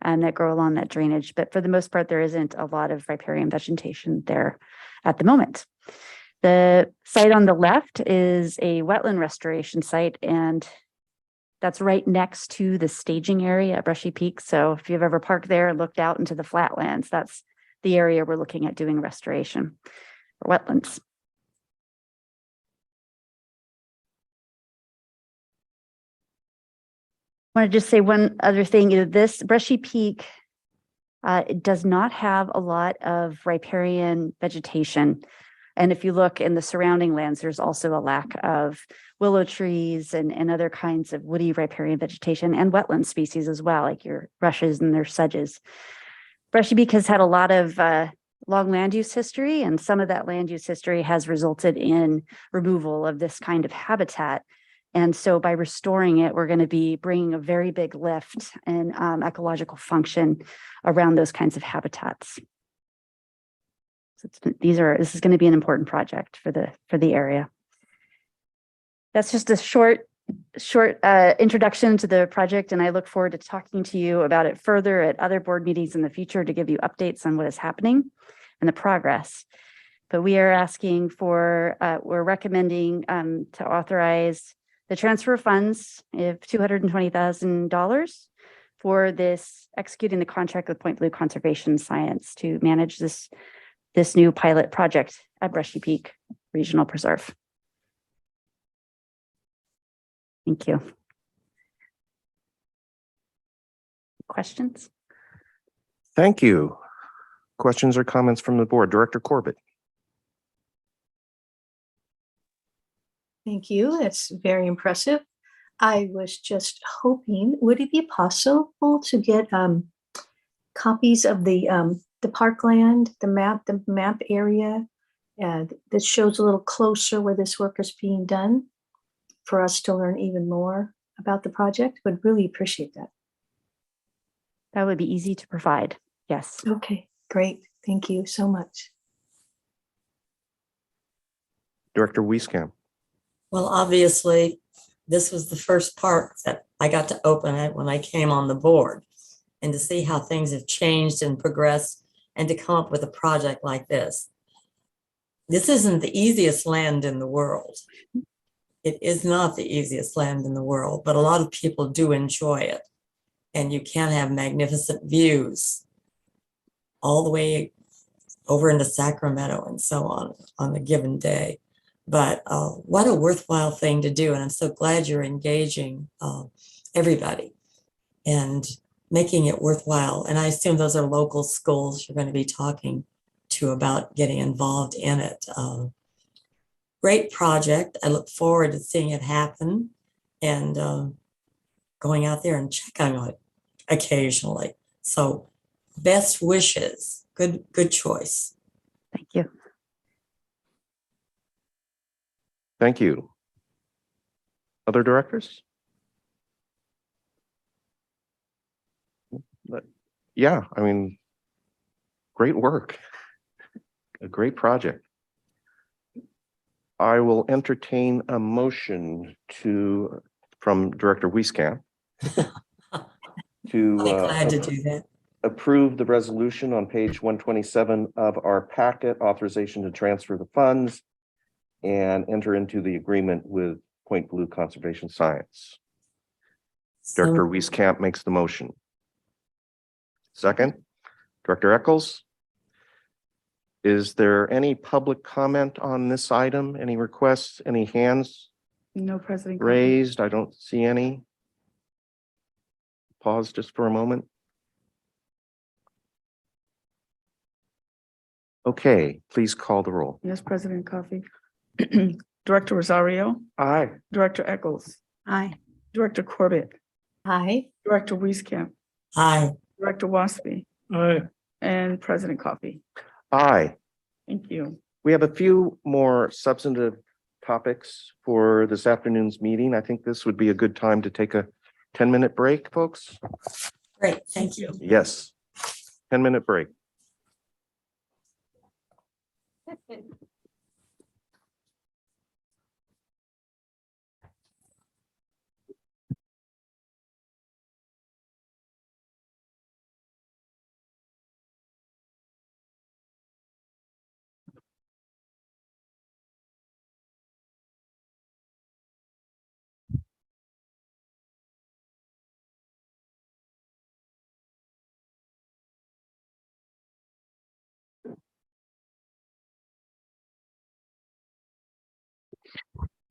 that grow along that drainage. But for the most part, there isn't a lot of riparian vegetation there at the moment. The site on the left is a wetland restoration site, and that's right next to the staging area at Brushy Peak. So if you've ever parked there and looked out into the flatlands, that's the area we're looking at doing restoration for wetlands. I want to just say one other thing. This Brushy Peak it does not have a lot of riparian vegetation. And if you look in the surrounding lands, there's also a lack of willow trees and other kinds of woody riparian vegetation and wetland species as well, like your rushes and their sedges. Brushy Peak has had a lot of long land use history, and some of that land use history has resulted in removal of this kind of habitat. And so by restoring it, we're going to be bringing a very big lift in ecological function around those kinds of habitats. So this is going to be an important project for the area. That's just a short introduction to the project, and I look forward to talking to you about it further at other board meetings in the future to give you updates on what is happening and the progress. But we are asking for, we're recommending to authorize the transfer of funds of $220,000 for this, executing the contract with Point Blue Conservation Science to manage this new pilot project at Brushy Peak Regional Preserve. Thank you. Questions? Thank you. Questions or comments from the board? Director Corbett. Thank you. That's very impressive. I was just hoping, would it be possible to get copies of the parkland, the map area that shows a little closer where this work is being done for us to learn even more about the project? Would really appreciate that. That would be easy to provide. Yes. Okay, great. Thank you so much. Director Wieskamp. Well, obviously, this was the first part that I got to open it when I came on the board, and to see how things have changed and progressed and to come up with a project like this. This isn't the easiest land in the world. It is not the easiest land in the world, but a lot of people do enjoy it. And you can have magnificent views all the way over into Sacramento and so on a given day. But what a worthwhile thing to do. And I'm so glad you're engaging everybody and making it worthwhile. And I assume those are local schools you're going to be talking to about getting involved in it. Great project. I look forward to seeing it happen and going out there and checking on it occasionally. So best wishes. Good choice. Thank you. Thank you. Other directors? Yeah, I mean, great work. A great project. I will entertain a motion from Director Wieskamp to Glad to do that. approve the resolution on page 127 of our packet, authorization to transfer the funds and enter into the agreement with Point Blue Conservation Science. Director Wieskamp makes the motion. Second, Director Eccles. Is there any public comment on this item? Any requests, any hands No, President. raised? I don't see any. Pause just for a moment. Okay, please call the roll. Yes, President Coffee. Director Rosario, Aye. Director Eccles, Aye. Director Corbett, Hi. Director Wieskamp, Aye. Director Waspy, Aye. and President Coffee. Aye. Thank you. We have a few more substantive topics for this afternoon's meeting. I think this would be a good time to take a 10-minute break, folks. Great. Thank you. Yes, 10-minute break.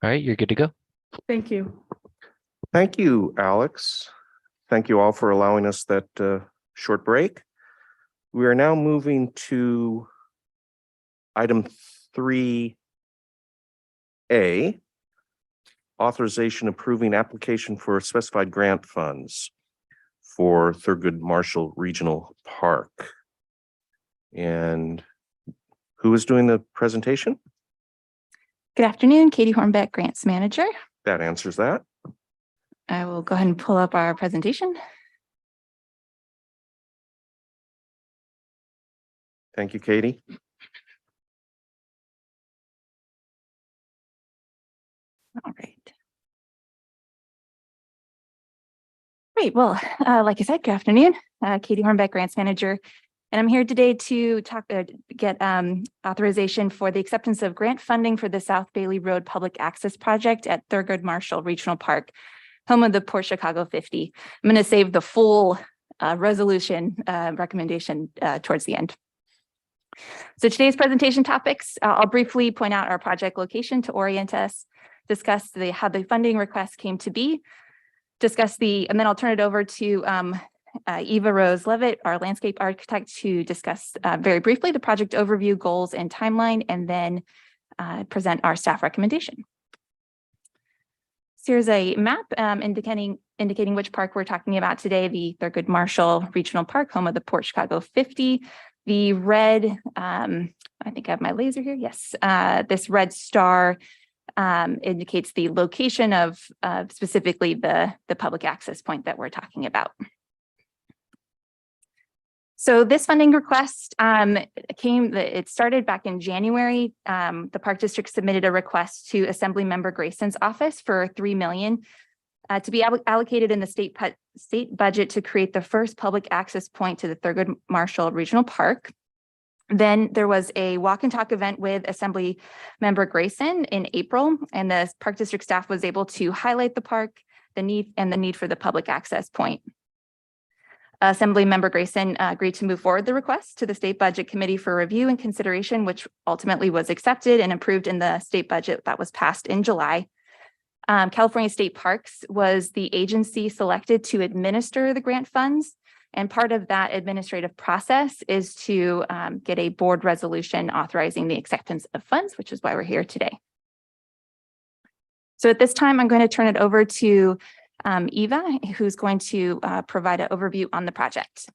All right, you're good to go. Thank you. Thank you, Alex. Thank you all for allowing us that short break. We are now moving to item 3A, authorization approving application for specified grant funds for Thurgood Marshall Regional Park. And who is doing the presentation? Good afternoon, Katie Hornbeck, Grants Manager. That answers that. I will go ahead and pull up our presentation. Thank you, Katie. All right. Great. Well, like I said, good afternoon. Katie Hornbeck, Grants Manager. And I'm here today to get authorization for the acceptance of grant funding for the South Bailey Road Public Access Project at Thurgood Marshall Regional Park. home of the Port Chicago 50. I'm going to save the full resolution recommendation towards the end. So today's presentation topics, I'll briefly point out our project location to orient us, discuss how the funding request came to be, and then I'll turn it over to Eva Rose Levitt, our landscape architect, to discuss very briefly the project overview, goals, and timeline, and then present our staff recommendation. So here's a map indicating which park we're talking about today, the Thurgood Marshall Regional Park, home of the Port Chicago 50. The red, I think I have my laser here. Yes, this red star indicates the location of specifically the public access point that we're talking about. So this funding request it started back in January. The Park District submitted a request to Assemblymember Grayson's office for $3 million to be allocated in the state budget to create the first public access point to the Thurgood Marshall Regional Park. Then there was a walk and talk event with Assemblymember Grayson in April, and the Park District staff was able to highlight the park, the need for the public access point. Assemblymember Grayson agreed to move forward the request to the State Budget Committee for review and consideration, which ultimately was accepted and approved in the state budget that was passed in July. California State Parks was the agency selected to administer the grant funds, and part of that administrative process is to get a board resolution authorizing the acceptance of funds, which is why we're here today. So at this time, I'm going to turn it over to Eva, who's going to provide an overview on the project.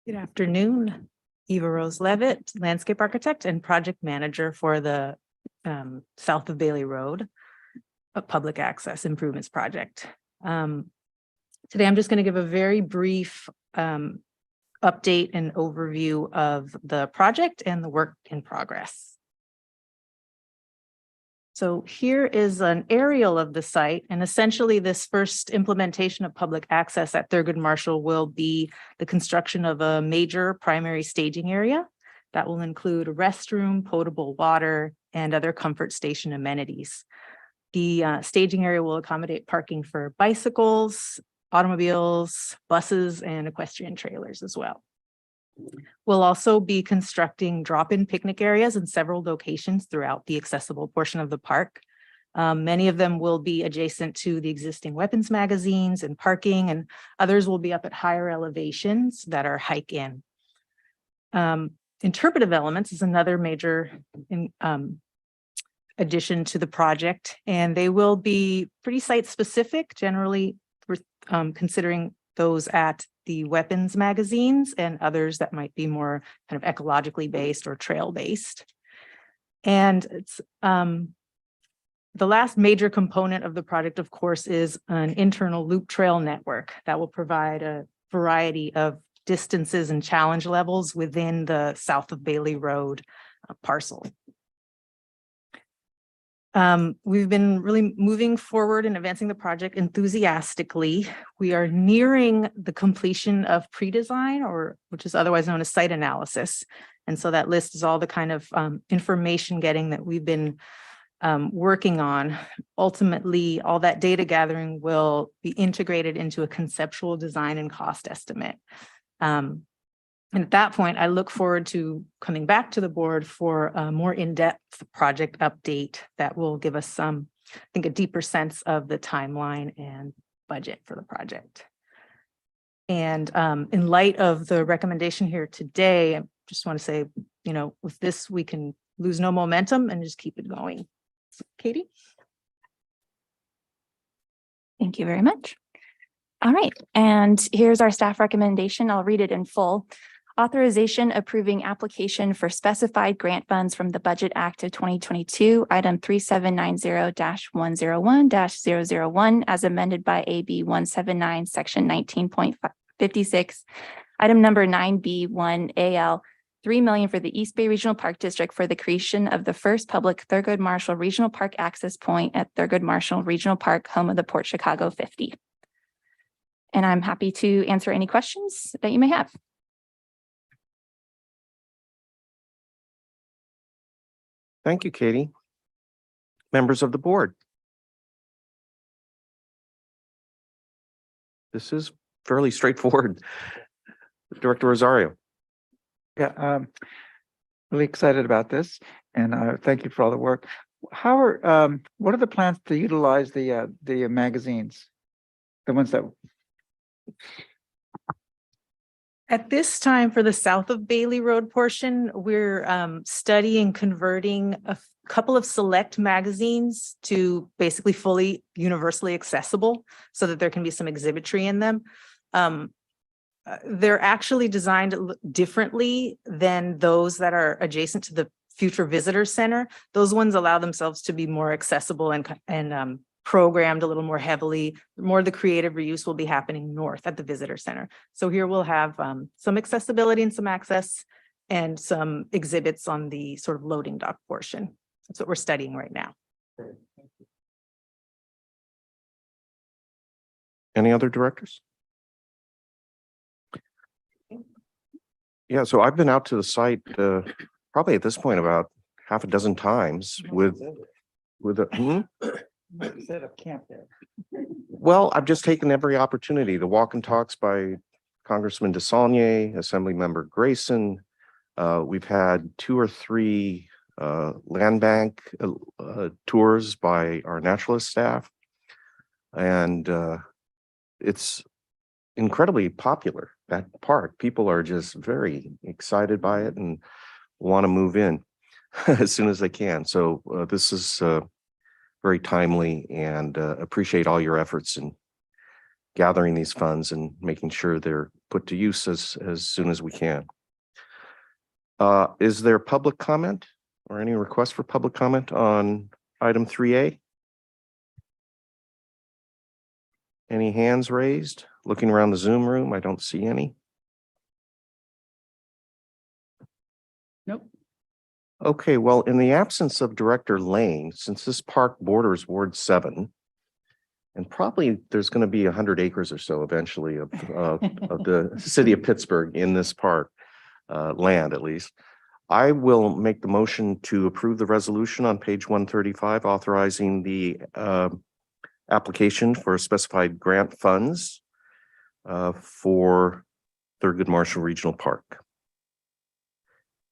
Good afternoon. Eva Rose Levitt, landscape architect and project manager for the South of Bailey Road, a public access improvements project. Today, I'm just going to give a very brief update and overview of the project and the work in progress. So here is an aerial of the site, and essentially this first implementation of public access at Thurgood Marshall will be the construction of a major primary staging area that will include a restroom, potable water, and other comfort station amenities. The staging area will accommodate parking for bicycles, automobiles, buses, and equestrian trailers as well. We'll also be constructing drop-in picnic areas in several locations throughout the accessible portion of the park. Many of them will be adjacent to the existing weapons magazines and parking, and others will be up at higher elevations that are hike-in. Interpretive elements is another major addition to the project, and they will be pretty site-specific, generally considering those at the weapons magazines and others that might be more kind of ecologically based or trail based. And it's the last major component of the project, of course, is an internal loop trail network that will provide a variety of distances and challenge levels within the South of Bailey Road parcel. We've been really moving forward and advancing the project enthusiastically. We are nearing the completion of pre-design, which is otherwise known as site analysis. And so that list is all the kind of information getting that we've been working on. Ultimately, all that data gathering will be integrated into a conceptual design and cost estimate. And at that point, I look forward to coming back to the board for a more in-depth project update that will give us some, I think, a deeper sense of the timeline and budget for the project. And in light of the recommendation here today, I just want to say, with this, we can lose no momentum and just keep it going. Katie? Thank you very much. All right, and here's our staff recommendation. I'll read it in full. Authorization approving application for specified grant funds from the Budget Act of 2022, item 3790-101-001, as amended by AB 179, section 19.56, item number 9B1 AL, $3 million for the East Bay Regional Park District for the creation of the first public Thurgood Marshall Regional Park access point at Thurgood Marshall Regional Park, home of the Port Chicago 50. And I'm happy to answer any questions that you may have. Thank you, Katie. Members of the board. This is fairly straightforward. Director Rosario. Yeah, really excited about this, and thank you for all the work. How are what are the plans to utilize the magazines, the ones that? At this time, for the south of Bailey Road portion, we're studying converting a couple of select magazines to basically fully universally accessible so that there can be some exhibitry in them. They're actually designed differently than those that are adjacent to the future visitor center. Those ones allow themselves to be more accessible and programmed a little more heavily. More of the creative reuse will be happening north at the visitor center. So here we'll have some accessibility and some access and some exhibits on the sort of loading dock portion. That's what we're studying right now. Any other directors? Yeah, so I've been out to the site probably at this point about half a dozen times with Set up camp there. Well, I've just taken every opportunity. The walk and talks by Congressman DeSaulnier, Assemblymember Grayson. We've had 2 or 3 land bank tours by our naturalist staff. And it's incredibly popular, that park. People are just very excited by it and want to move in as soon as they can. So this is very timely, and appreciate all your efforts in gathering these funds and making sure they're put to use as soon as we can. Is there public comment or any request for public comment on item 3A? Any hands raised? Looking around the Zoom room, I don't see any. Nope. Okay, well, in the absence of Director Lane, since this park borders Ward 7, and probably there's going to be 100 acres or so eventually of the city of Pittsburgh in this park, land at least, I will make the motion to approve the resolution on page 135 authorizing the application for specified grant funds for Thurgood Marshall Regional Park.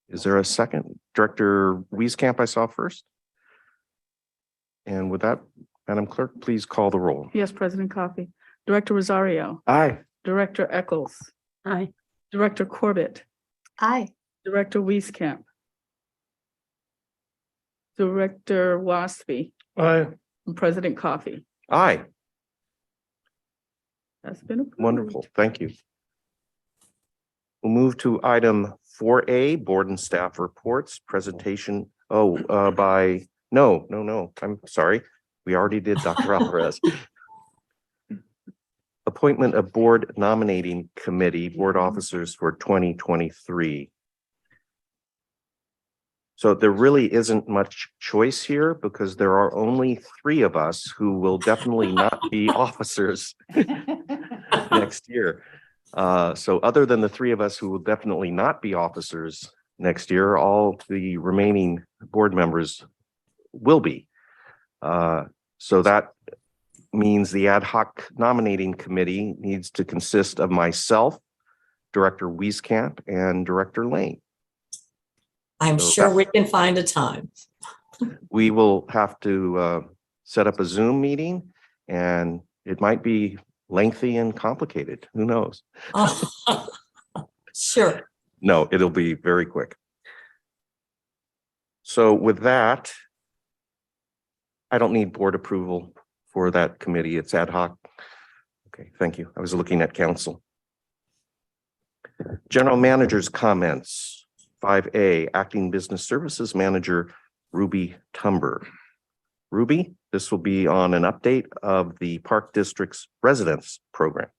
Is there a second? Director Wieskamp, I saw first. And with that, Madam Clerk, please call the roll. Yes, President Coffee. Director Rosario. Aye. Director Eccles. Aye. Director Corbett. Aye. Director Wieskamp. Director Waspy. Aye. And President Coffee. Aye. That's been approved. Wonderful. Thank you. We'll move to item 4A, board and staff reports, presentation. No, I'm sorry. We already did Dr. Alvarez. Appointment of board nominating committee, board officers for 2023. So there really isn't much choice here because there are only 3 of us who will definitely not be officers next year. So other than the 3 of us who will definitely not be officers next year, all the remaining board members will be. So that means the ad hoc nominating committee needs to consist of myself, Director Wieskamp, and Director Lane. I'm So sure we can find a time. We will have to set up a Zoom meeting, and it might be lengthy and complicated. Who knows? Oh, sure. No, it'll be very quick. So with that, I don't need board approval for that committee. It's ad hoc. Okay, thank you. I was looking at council. General manager's comments. 5A, acting business services manager, Ruby Tumber. Ruby, this will be on an update of the Park District's residence program.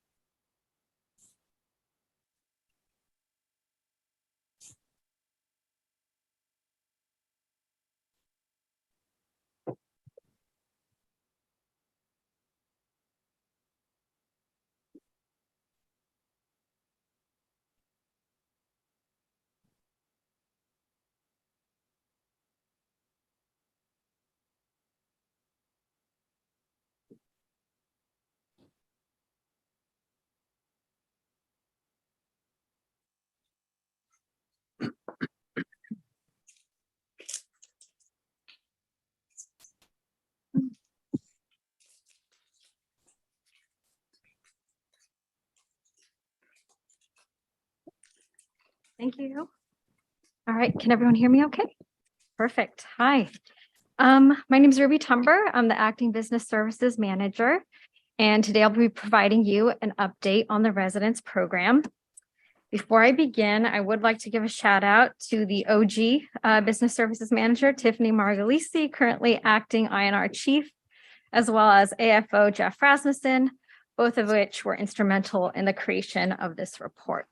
Thank you. All right, can everyone hear me okay? Perfect. Hi. My name is Ruby Tumber. I'm the Acting Business Services Manager. And today I'll be providing you an update on the residence program. Before I begin, I would like to give a shout out to the OG Business Services Manager, Tiffany Margalisi, currently acting INR Chief, as well as AFO Jeff Rasmussen, both of which were instrumental in the creation of this report.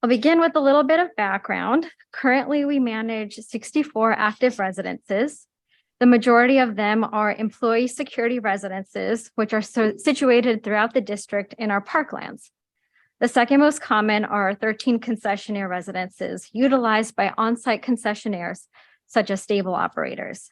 I'll begin with a little bit of background. Currently, we manage 64 active residences. The majority of them are employee security residences, which are situated throughout the district in our parklands. The second most common are 13 concessionaire residences utilized by on-site concessionaires, such as stable operators.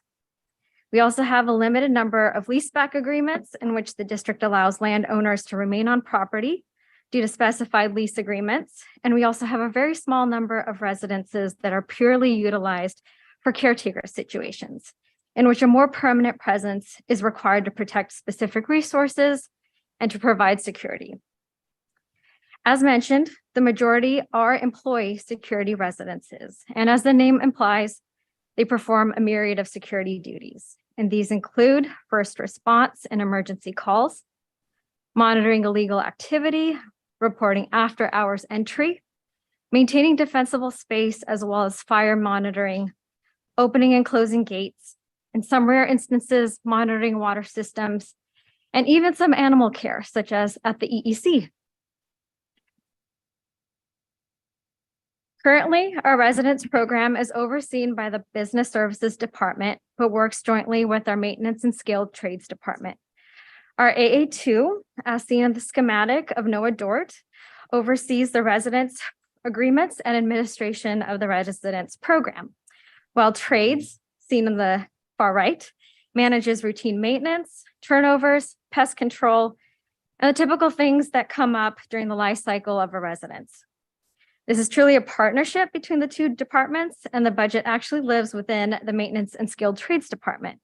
We also have a limited number of leaseback agreements in which the district allows landowners to remain on property due to specified lease agreements. And we also have a very small number of residences that are purely utilized for caretaker situations, in which a more permanent presence is required to protect specific resources and to provide security. As mentioned, the majority are employee security residences. And as the name implies, they perform a myriad of security duties. And these include first response and emergency calls, monitoring illegal activity, reporting after hours entry, maintaining defensible space, as well as fire monitoring, opening and closing gates, in some rare instances, monitoring water systems, and even some animal care, such as at the EEC. Currently, our residence program is overseen by the Business Services Department, but works jointly with our Maintenance and Skilled Trades Department. Our AA2, as seen in the schematic of Noah Dort, oversees the residence agreements and administration of the residence program, while Trades, seen in the far right, manages routine maintenance, turnovers, pest control, and the typical things that come up during the life cycle of a residence. This is truly a partnership between the two departments, and the budget actually lives within the Maintenance and Skilled Trades Department.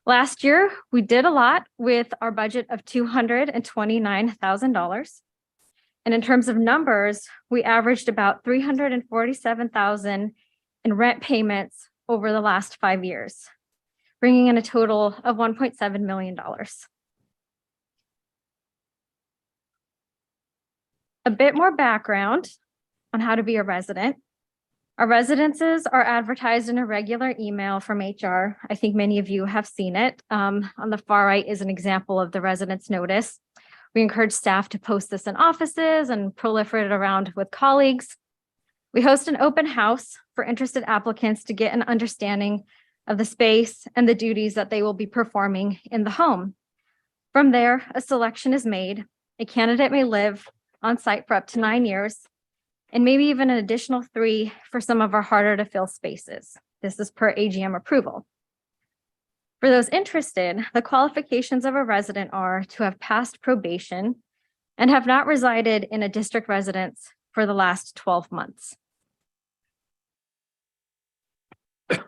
Last year, we did a lot with our budget of $229,000. And in terms of numbers, we averaged about $347,000 in rent payments over the last 5 years, bringing in a total of $1.7 million. A bit more background on how to be a resident. Our residences are advertised in a regular email from HR. I think many of you have seen it. On the far right is an example of the residence notice. We encourage staff to post this in offices and proliferate it around with colleagues. We host an open house for interested applicants to get an understanding of the space and the duties that they will be performing in the home. From there, a selection is made. A candidate may live on site for up to 9 years, and maybe even an additional 3 for some of our harder to fill spaces. This is per AGM approval. For those interested, the qualifications of a resident are to have passed probation and have not resided in a district residence for the last 12 months. The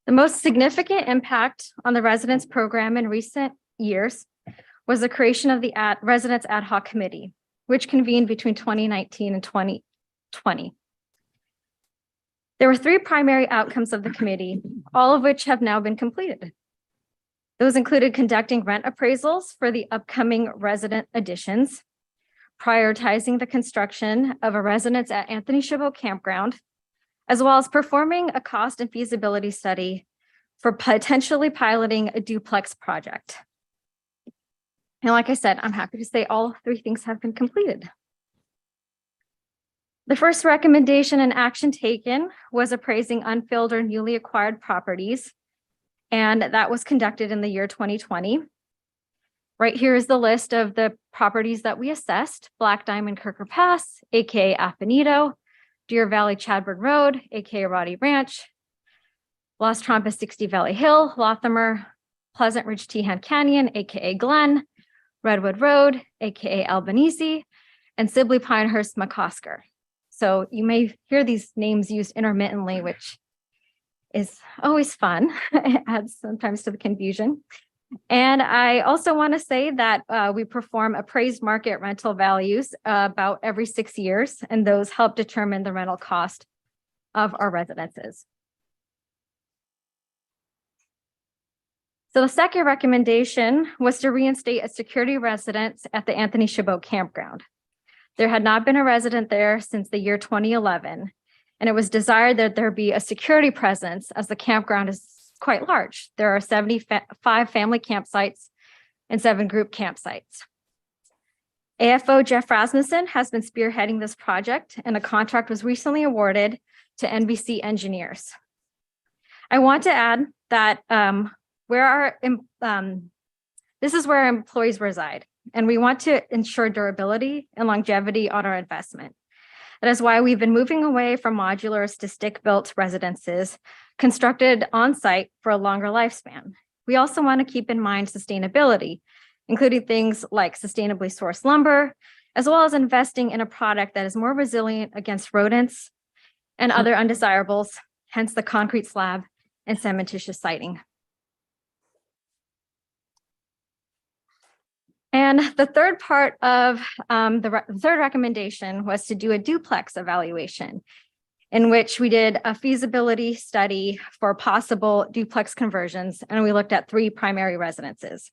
most significant impact on the residence program in recent years was the creation of the Residence Ad Hoc Committee, which convened between 2019 and 2020. There were 3 primary outcomes of the committee, all of which have now been completed. Those included conducting rent appraisals for the upcoming resident additions, prioritizing the construction of a residence at Anthony Chabot Campground, as well as performing a cost and feasibility study for potentially piloting a duplex project. And like I said, I'm happy to say all 3 things have been completed. The first recommendation and action taken was appraising unfilled or newly acquired properties, and that was conducted in the year 2020. Right here is the list of the properties that we assessed: Black Diamond Kirker Pass, aka Afinito, Deer Valley Chadburn Road, aka Roddy Ranch, Las Trampas 60 Valley Hill, Lothamer, Pleasant Ridge Tehan Canyon, aka Glen, Redwood Road, aka Albanese, and Sibley Pinehurst McCosker. So you may hear these names used intermittently, which is always fun. It adds sometimes to the confusion. And I also want to say that we perform appraised market rental values about every 6 years, and those help determine the rental cost of our residences. So the second recommendation was to reinstate a security residence at the Anthony Chabot Campground. There had not been a resident there since the year 2011, and it was desired that there be a security presence as the campground is quite large. There are 75 family campsites and 7 group campsites. AFO Jeff Rasmussen has been spearheading this project, and a contract was recently awarded to NBC Engineers. I want to add that this is where our employees reside, and we want to ensure durability and longevity on our investment. That is why we've been moving away from modulars to stick-built residences constructed on-site for a longer lifespan. We also want to keep in mind sustainability, including things like sustainably sourced lumber, as well as investing in a product that is more resilient against rodents and other undesirables, hence the concrete slab and cementitious siding. And the third part of the third recommendation was to do a duplex evaluation, in which we did a feasibility study for possible duplex conversions, and we looked at 3 primary residences.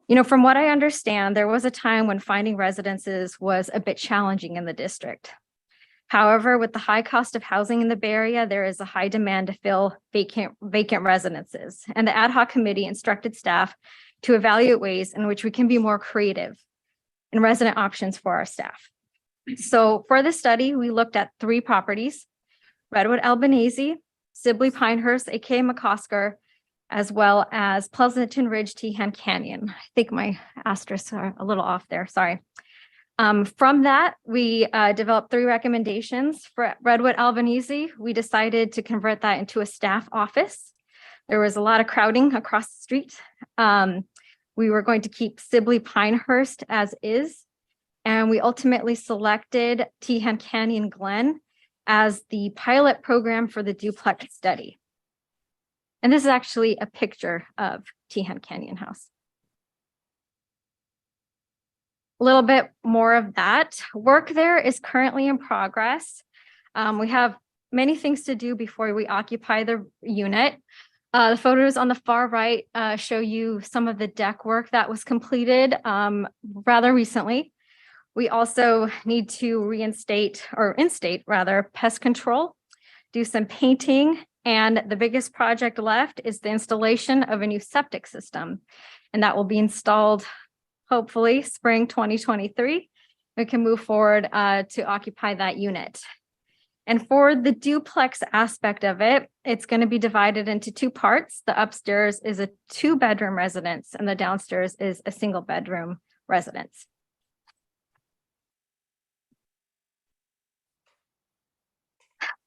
You know, from what I understand, there was a time when finding residences was a bit challenging in the district. However, with the high cost of housing in the Bay Area, there is a high demand to fill vacant residences, and the ad hoc committee instructed staff to evaluate ways in which we can be more creative in resident options for our staff. So for this study, we looked at 3 properties: Redwood Albanese, Sibley Pinehurst, aka McCosker, as well as Pleasanton Ridge Tehan Canyon. I think my asterisks are a little off there, sorry. From that, we developed 3 recommendations. For Redwood Albanese, we decided to convert that into a staff office. There was a lot of crowding across the street. We were going to keep Sibley Pinehurst as is, and we ultimately selected Tehan Canyon Glen as the pilot program for the duplex study. And this is actually a picture of Tehan Canyon House. A little bit more of that. Work there is currently in progress. We have many things to do before we occupy the unit. The photos on the far right show you some of the deck work that was completed rather recently. We also need to instate pest control, do some painting, and the biggest project left is the installation of a new septic system, and that will be installed hopefully spring 2023. We can move forward to occupy that unit. And for the duplex aspect of it, it's going to be divided into 2 parts. The upstairs is a 2-bedroom residence and the downstairs is a 1-bedroom residence.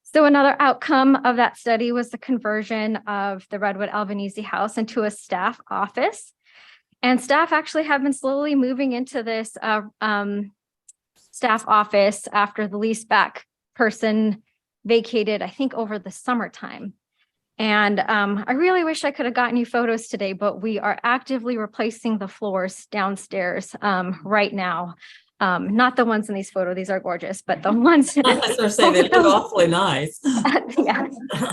So another outcome of that study was the conversion of the Redwood Albanese house into a staff office. And staff actually have been slowly moving into this staff office after the lease back person vacated, I think, over the summertime. And I really wish I could have gotten you photos today, but we are actively replacing the floors downstairs right now. Not the ones in these photos, these are gorgeous, but the ones I was gonna say they look awfully nice. Yeah,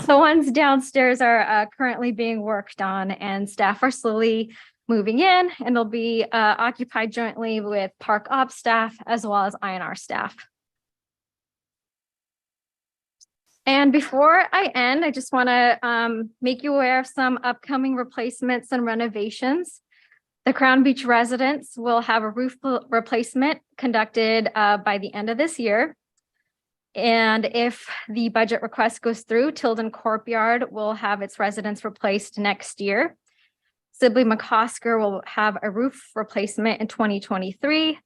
the ones downstairs are currently being worked on, and staff are slowly moving in, and they'll be occupied jointly with Park Ops staff as well as INR staff. And before I end, I just want to make you aware of some upcoming replacements and renovations. The Crown Beach residence will have a roof replacement conducted by the end of this year. And if the budget request goes through, Tilden Courtyard will have its residence replaced next year. Sibley McCosker will have a roof replacement in 2023.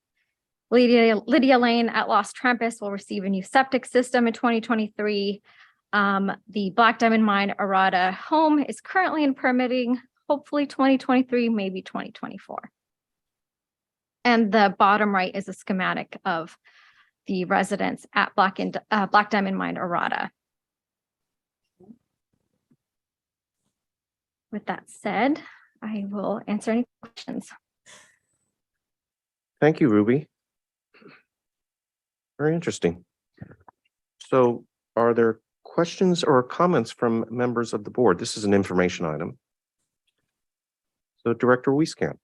Lydia Lane at Lost Trampus will receive a new septic system in 2023. The Black Diamond Mine Arata home is currently in permitting, hopefully 2023, maybe 2024. And the bottom right is a schematic of the residence at Black Diamond Mine Arata. With that said, I will answer any questions. Thank you, Ruby. Very interesting. So are there questions or comments from members of the board? This is an information item. So Director Wieskamp.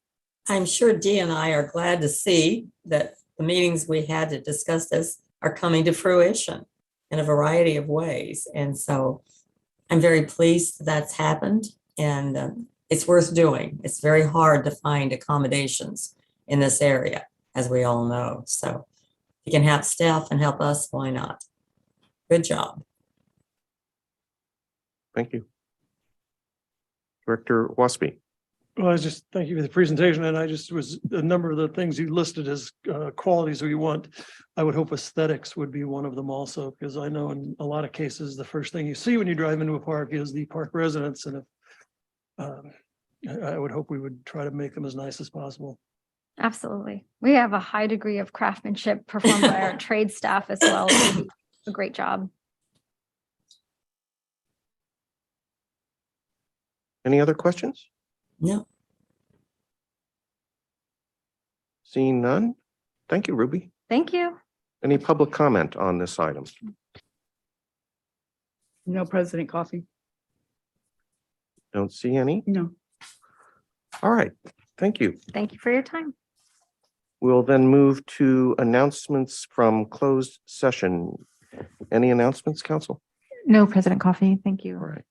I'm sure Dee and I are glad to see that the meetings we had to discuss this are coming to fruition in a variety of ways. And so I'm very pleased that's happened, and it's worth doing. It's very hard to find accommodations in this area, as we all know. So if you can help staff and help us, why not? Good job. Thank you. Director Waspy. Well, I just thank you for the presentation, and I just was a number of the things you listed as qualities we want. I would hope aesthetics would be one of them also, because I know in a lot of cases, the first thing you see when you drive into a park is the park residents, and if, I would hope we would try to make them as nice as possible. Absolutely. We have a high degree of craftsmanship performed by our trade staff as well. They do a great job. Any other questions? No. Seeing none? Thank you, Ruby. Thank you. Any public comment on this item? No, President Coffee. Don't see any? No. All right, thank you. Thank you for your time. We'll then move to announcements from closed session. Any announcements, Council? No, President Coffee, thank you. All right.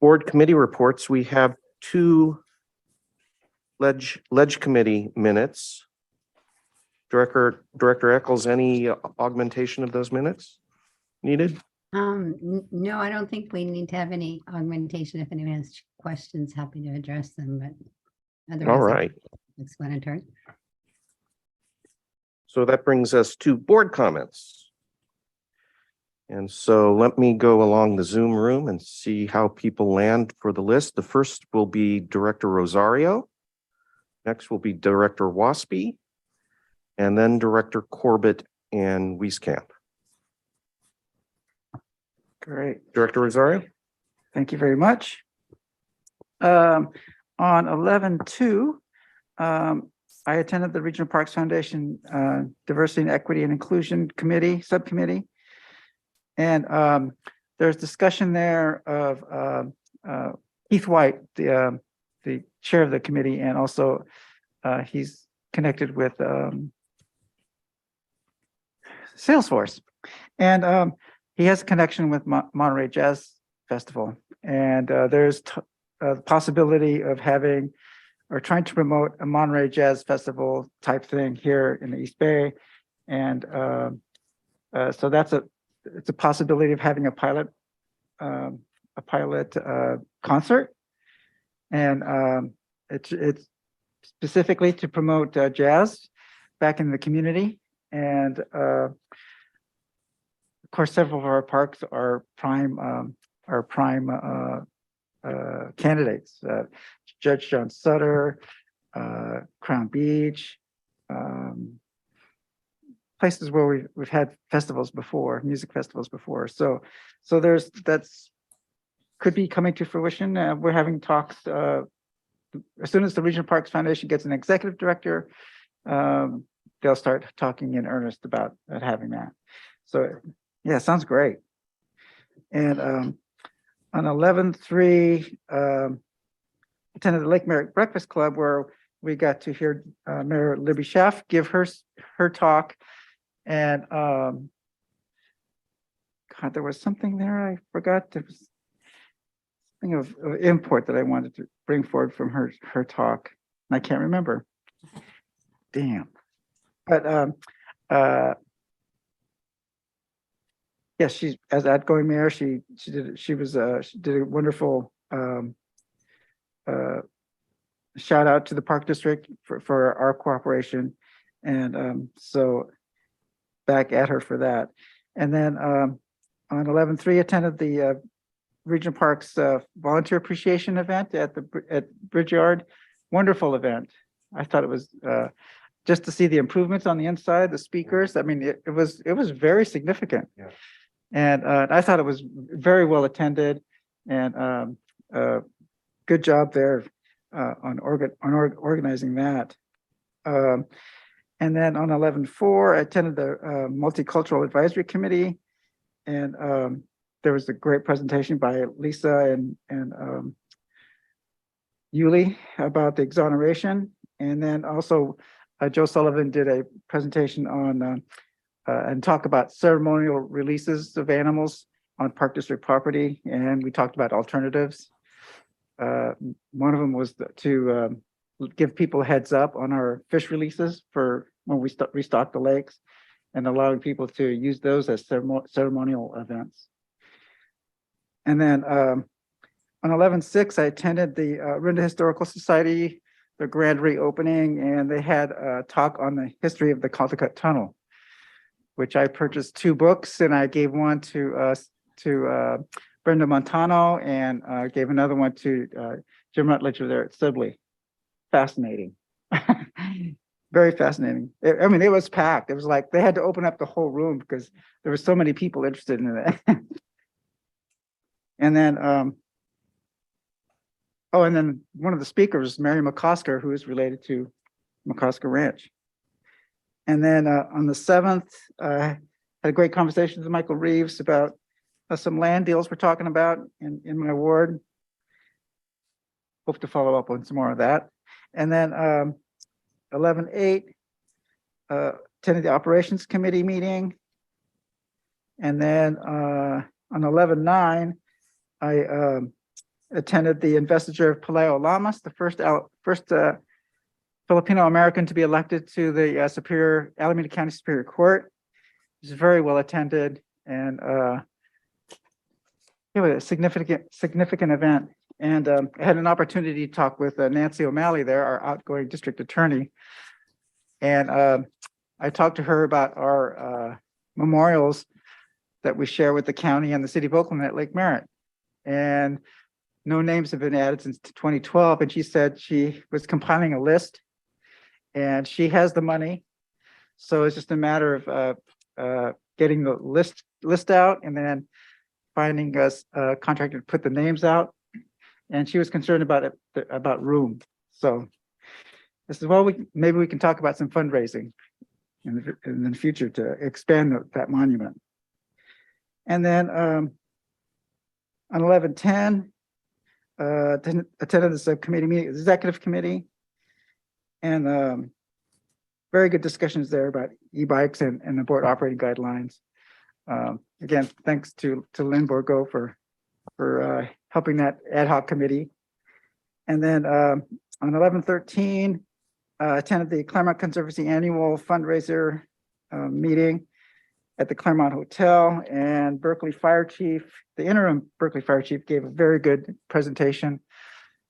Board committee reports. We have two ledge committee minutes. Director Eccles, any augmentation of those minutes needed? No, I don't think we need to have any augmentation. If anyone has questions, happy to address them, but otherwise. All right. Explanatory. So that brings us to board comments. And so let me go along the Zoom room and see how people land for the list. The first will be Director Rosario. Next will be Director Waspy, and then Director Corbett and Wieskamp. Great. Director Rosario? Thank you very much. On 11/2, I attended the Regional Parks Foundation Diversity and Equity and Inclusion Committee, Subcommittee. And there's discussion there of Keith White, the chair of the committee, and also he's connected with Salesforce. And he has a connection with Monterey Jazz Festival. And there's a possibility of having or trying to promote a Monterey Jazz Festival type thing here in the East Bay. And so it's a possibility of having a pilot concert. And it's specifically to promote jazz back in the community. And of course, several of our parks are prime candidates. Judge John Sutter, Crown Beach, places where we've had festivals before, music festivals before. So that's could be coming to fruition. We're having talks as soon as the Regional Parks Foundation gets an executive director, they'll start talking in earnest about having that. So yeah, sounds great. And on 11/3, attended the Lake Merrick Breakfast Club, where we got to hear Mayor Libby Schaaf give her talk. And God, there was something there I forgot. There was something of import that I wanted to bring forward from her talk. And I can't remember. Damn. But yes, she's as outgoing mayor. She did a wonderful shout out to the Park District for our cooperation, and so back at her for that. And then on 11/3, attended the Regional Parks volunteer appreciation event at Bridgyard. Wonderful event. I thought it was just to see the improvements on the inside, the speakers. I mean, it was very significant. Yeah. And I thought it was very well attended, and good job there on organizing that. And then on 11/4, I attended the Multicultural Advisory Committee, and there was a great presentation by Lisa and Yuli about the exoneration. And then also Joe Sullivan did a presentation on and talk about ceremonial releases of animals on Park District property, and we talked about alternatives. One of them was to give people a heads up on our fish releases for when we restock the lakes, and allowing people to use those as ceremonial events. And then on 11/6, I attended the Rinda Historical Society, the grand reopening, and they had a talk on the history of the Caldecott Tunnel, which I purchased 2 books, and I gave one to Brenda Montano, and gave another one to Jim Rutledge there at Sibley. Fascinating. Very fascinating. I mean, it was packed. It was like they had to open up the whole room because there were so many people interested in it. And then, and then one of the speakers, Mary McCosker, who is related to McCosker Ranch. And then on the 7th, had a great conversation with Michael Reeves about some land deals we're talking about in my ward. Hope to follow up on some more of that. And then 11/8, attended the Operations Committee meeting. And then on 11/9, I attended the investiture of Pelayo Lamas, the first Filipino American to be elected to the Alameda County Superior Court. It was very well attended, and it was a significant event. And I had an opportunity to talk with Nancy O'Malley there, our outgoing district attorney. And I talked to her about our memorials that we share with the county and the city of Oakland at Lake Merritt. And no names have been added since 2012. And she said she was compiling a list, and she has the money. So it's just a matter of getting the list out, and then finding us a contractor to put the names out. And she was concerned about room. So this is, well, maybe we can talk about some fundraising in the future to expand that monument. And then on 11/10, attended the subcommittee meeting, executive committee, and very good discussions there about e-bikes and the board operating guidelines. Again, thanks to Lynn Borgo for helping that ad hoc committee. And then on 11/13, attended the Claremont Conservancy annual fundraiser meeting at the Claremont Hotel, and Berkeley Fire Chief, the interim Berkeley Fire Chief, gave a very good presentation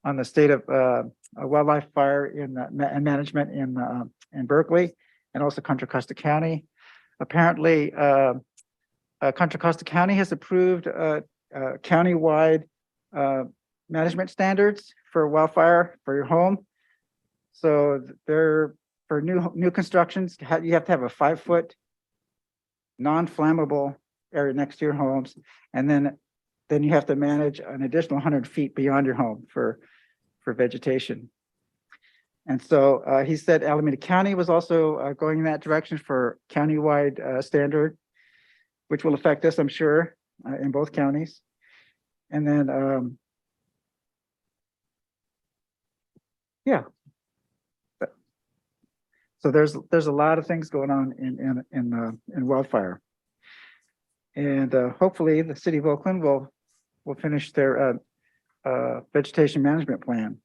on the state of wildlife fire and management in Berkeley, and also Contra Costa County. Apparently, Contra Costa County has approved countywide management standards for wildfire for your home. So they're for new constructions, you have to have a 5-foot non-flammable area next to your homes, and then you have to manage an additional 100 feet beyond your home for vegetation. And so he said Alameda County was also going in that direction for countywide standard, which will affect us, I'm sure, in both counties. And then, yeah. So there's a lot of things going on in wildfire, and hopefully the city of Oakland will finish their vegetation management plan.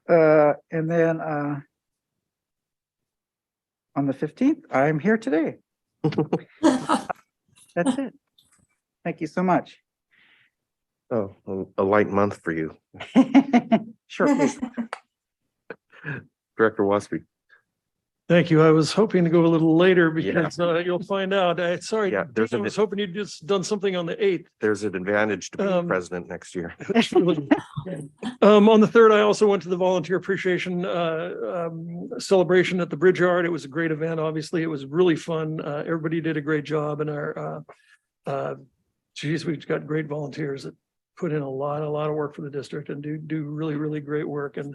And then on the 15th, I'm here today. That's it. Thank you so much. Oh, a light month for you. Sure. Director Wasby. Thank you. I was hoping to go a little later because you'll find out. Sorry, Yeah, I was hoping you'd just done something on the 8th. There's an advantage to being president next year. On the 3rd, I also went to the volunteer appreciation celebration at the Bridge Yard. It was a great event. Obviously, it was really fun. Everybody did a great job, and our geez, we've got great volunteers put in a lot of work for the district and do really, really great work. And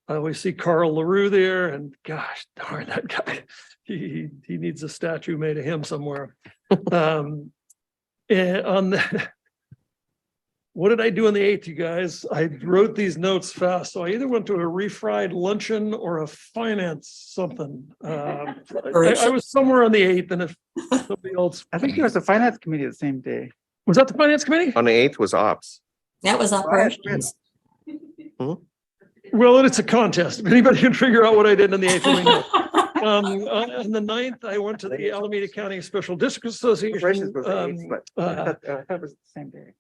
I always see Carl LaRue there, and gosh darn, that guy, he needs a statue made of him somewhere. And on the, what did I do on the 8th, you guys? I wrote these notes fast, so I either went to a refried luncheon or a finance something. I was somewhere on the 8th, and if somebody else. I think it was the finance committee the same day. Was that the finance committee? On the 8th was ops. That was operations. Well, it's a contest. If anybody can figure out what I did on the 8th, let me know. On the 9th, I went to the Alameda County Special District Association. But I thought it was the same day.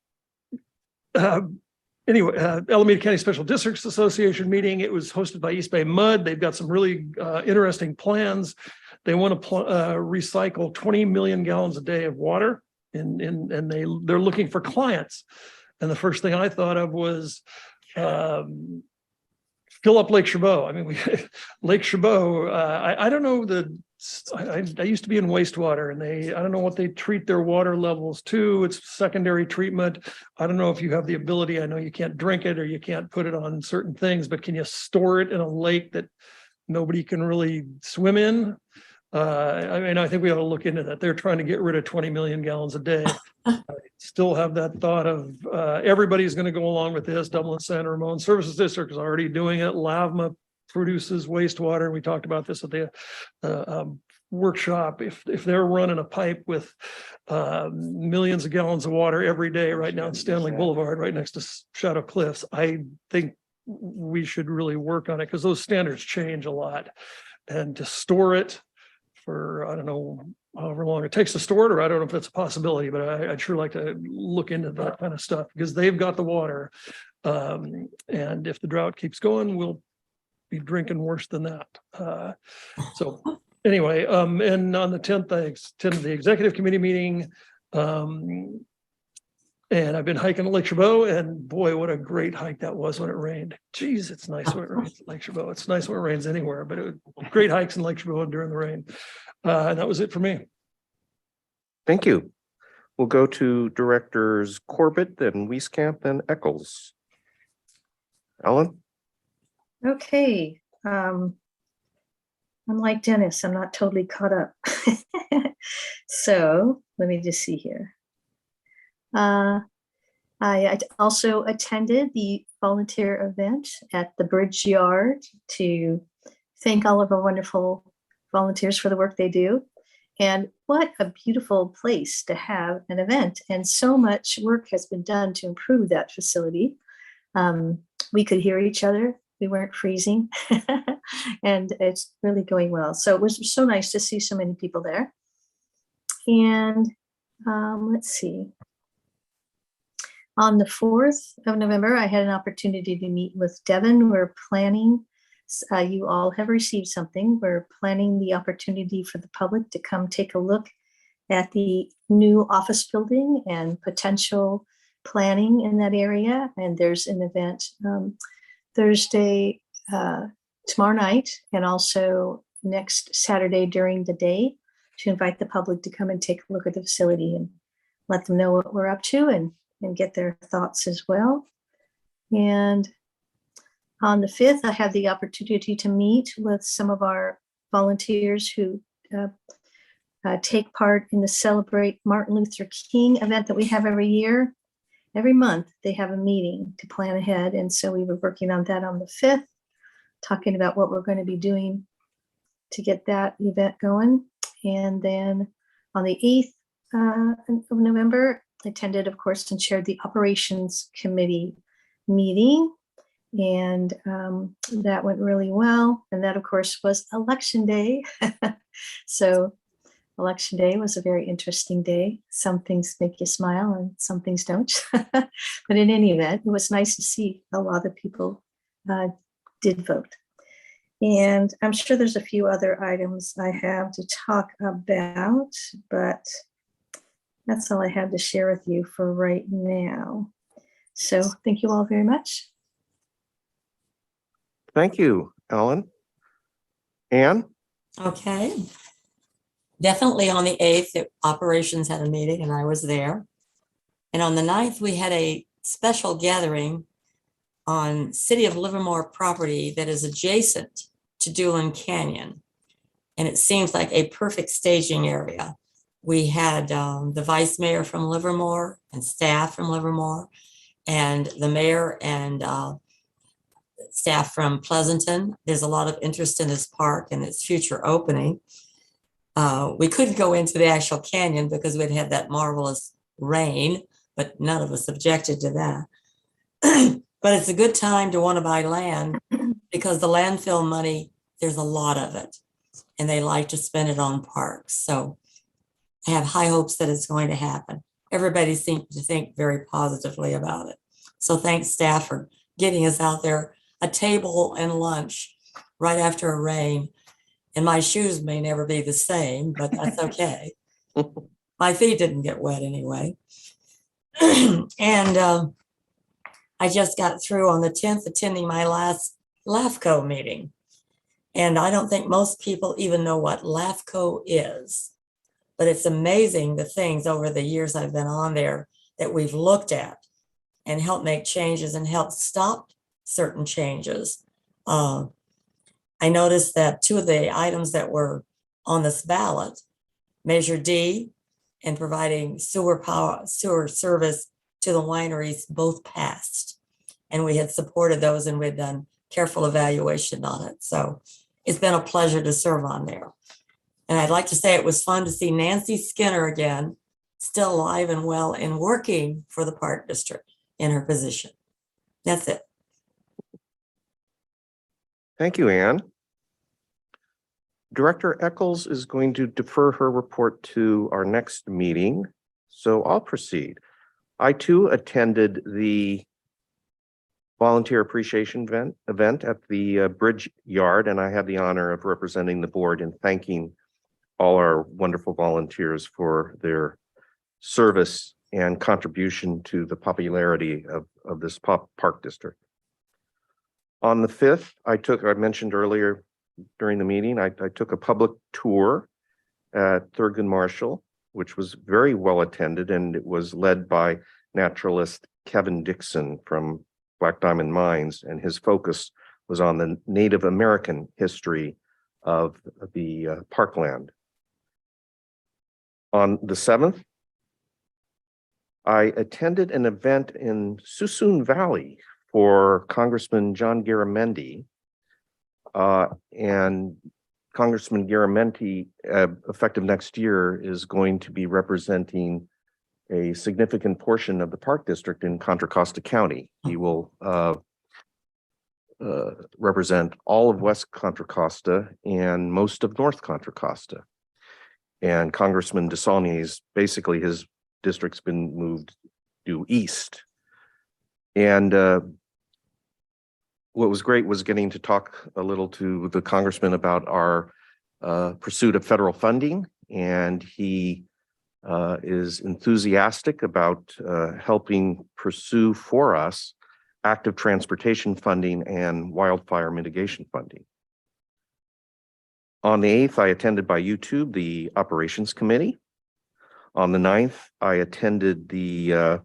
Anyway, Alameda County Special Districts Association meeting. It was hosted by East Bay Mud. They've got some really interesting plans. They want to recycle 20 million gallons a day of water, and they're looking for clients. And the first thing I thought of was fill up Lake Chabot. I mean, Lake Chabot, I don't know I used to be in wastewater, and I don't know what they treat their water levels to. It's secondary treatment. I don't know if you have the ability, I know you can't drink it or you can't put it on certain things, but can you store it in a lake that nobody can really swim in? I mean, I think we ought to look into that. They're trying to get rid of 20 million gallons a day. I still have that thought of everybody's going to go along with this. Dublin San Ramon Services District is already doing it. Lavma produces wastewater. We talked about this at the workshop. If they're running a pipe with millions of gallons of water every day right now at Stanley Boulevard, right next to Shadow Cliffs, I think we should really work on it because those standards change a lot. And to store it for, I don't know, however long it takes to store it, or I don't know if that's a possibility, but I'd sure like to look into that kind of stuff because they've got the water. And if the drought keeps going, we'll be drinking worse than that. So anyway, and on the 10th, I attended the executive committee meeting. And I've been hiking at Lake Chabot, and boy, what a great hike that was when it rained. Geez, it's nice when it rains at Lake Chabot. It's nice when it rains anywhere, but it was great hikes in Lake Chabot during the rain. And that was it for me. Thank you. We'll go to directors Corbett, then Wieskamp, then Eccles. Ellen? Okay. Unlike Dennis, I'm not totally caught up. So let me just see here. I also attended the volunteer event at the Bridge Yard to thank all of our wonderful volunteers for the work they do. And what a beautiful place to have an event. And so much work has been done to improve that facility. We could hear each other. We weren't freezing. And it's really going well. So it was so nice to see so many people there. And let's see. On the 4th of November, I had an opportunity to meet with Devin. We're planning, you all have received something. We're planning the opportunity for the public to come take a look at the new office building and potential planning in that area. And there's an event Thursday, tomorrow night, and also next Saturday during the day to invite the public to come and take a look at the facility and let them know what we're up to and get their thoughts as well. And on the 5th, I had the opportunity to meet with some of our volunteers who take part in the Celebrate Martin Luther King event that we have every year. Every month, they have a meeting to plan ahead. And so we were working on that on the 5th, talking about what we're going to be doing to get that event going. And then on the 8th of November, I attended, of course, and chaired the Operations Committee meeting. And that went really well. And that, of course, was Election Day. So Election Day was a very interesting day. Some things make you smile and some things don't. But in any event, it was nice to see a lot of people did vote. And I'm sure there's a few other items I have to talk about, but that's all I have to share with you for right now. So thank you all very much. Thank you, Ellen. Anne? Okay. Definitely on the 8th, operations had a meeting and I was there. And on the 9th, we had a special gathering on City of Livermore property that is adjacent to Doolin Canyon. And it seems like a perfect staging area. We had the vice mayor from Livermore and staff from Livermore, and the mayor and staff from Pleasanton. There's a lot of interest in this park and its future opening. We couldn't go into the actual canyon because we'd had that marvelous rain, but none of us objected to that. But it's a good time to want to buy land because the landfill money, there's a lot of it, and they like to spend it on parks. So I have high hopes that it's going to happen. Everybody seems to think very positively about it. So thanks, staff, for getting us out there, a table and lunch right after a rain. And my shoes may never be the same, but that's okay. My feet didn't get wet anyway. And I just got through on the 10th attending my last LAFCO meeting. And I don't think most people even know what LAFCO is, but it's amazing the things over the years I've been on there that we've looked at and helped make changes and help stop certain changes. I noticed that two of the items that were on this ballot, Measure D and providing sewer service to the wineries, both passed. And we had supported those and we'd done careful evaluation on it. So it's been a pleasure to serve on there. And I'd like to say it was fun to see Nancy Skinner again, still alive and well and working for the Park District in her position. That's it. Thank you, Ann. Director Eccles is going to defer her report to our next meeting, so I'll proceed. I too attended the volunteer appreciation event at the Bridge Yard, and I had the honor of representing the board and thanking all our wonderful volunteers for their service and contribution to the popularity of this park district. On the 5th, I mentioned earlier during the meeting, I took a public tour at Thurgood Marshall, which was very well attended, and it was led by naturalist Kevin Dixon from Black Diamond Mines, and his focus was on the Native American history of the parkland. On the 7th, I attended an event in Suisun Valley for Congressman John Garamendi, and Congressman Garamendi, effective next year, is going to be representing a significant portion of the Park District in Contra Costa County. He will represent all of West Contra Costa and most of North Contra Costa. And Congressman DeSaulniers, basically his district's been moved due east. And what was great was getting to talk a little to the congressman about our pursuit of federal funding, and he is enthusiastic about helping pursue for us active transportation funding and wildfire mitigation funding. On the 8th, I attended by YouTube the Operations Committee. On the 9th, I attended the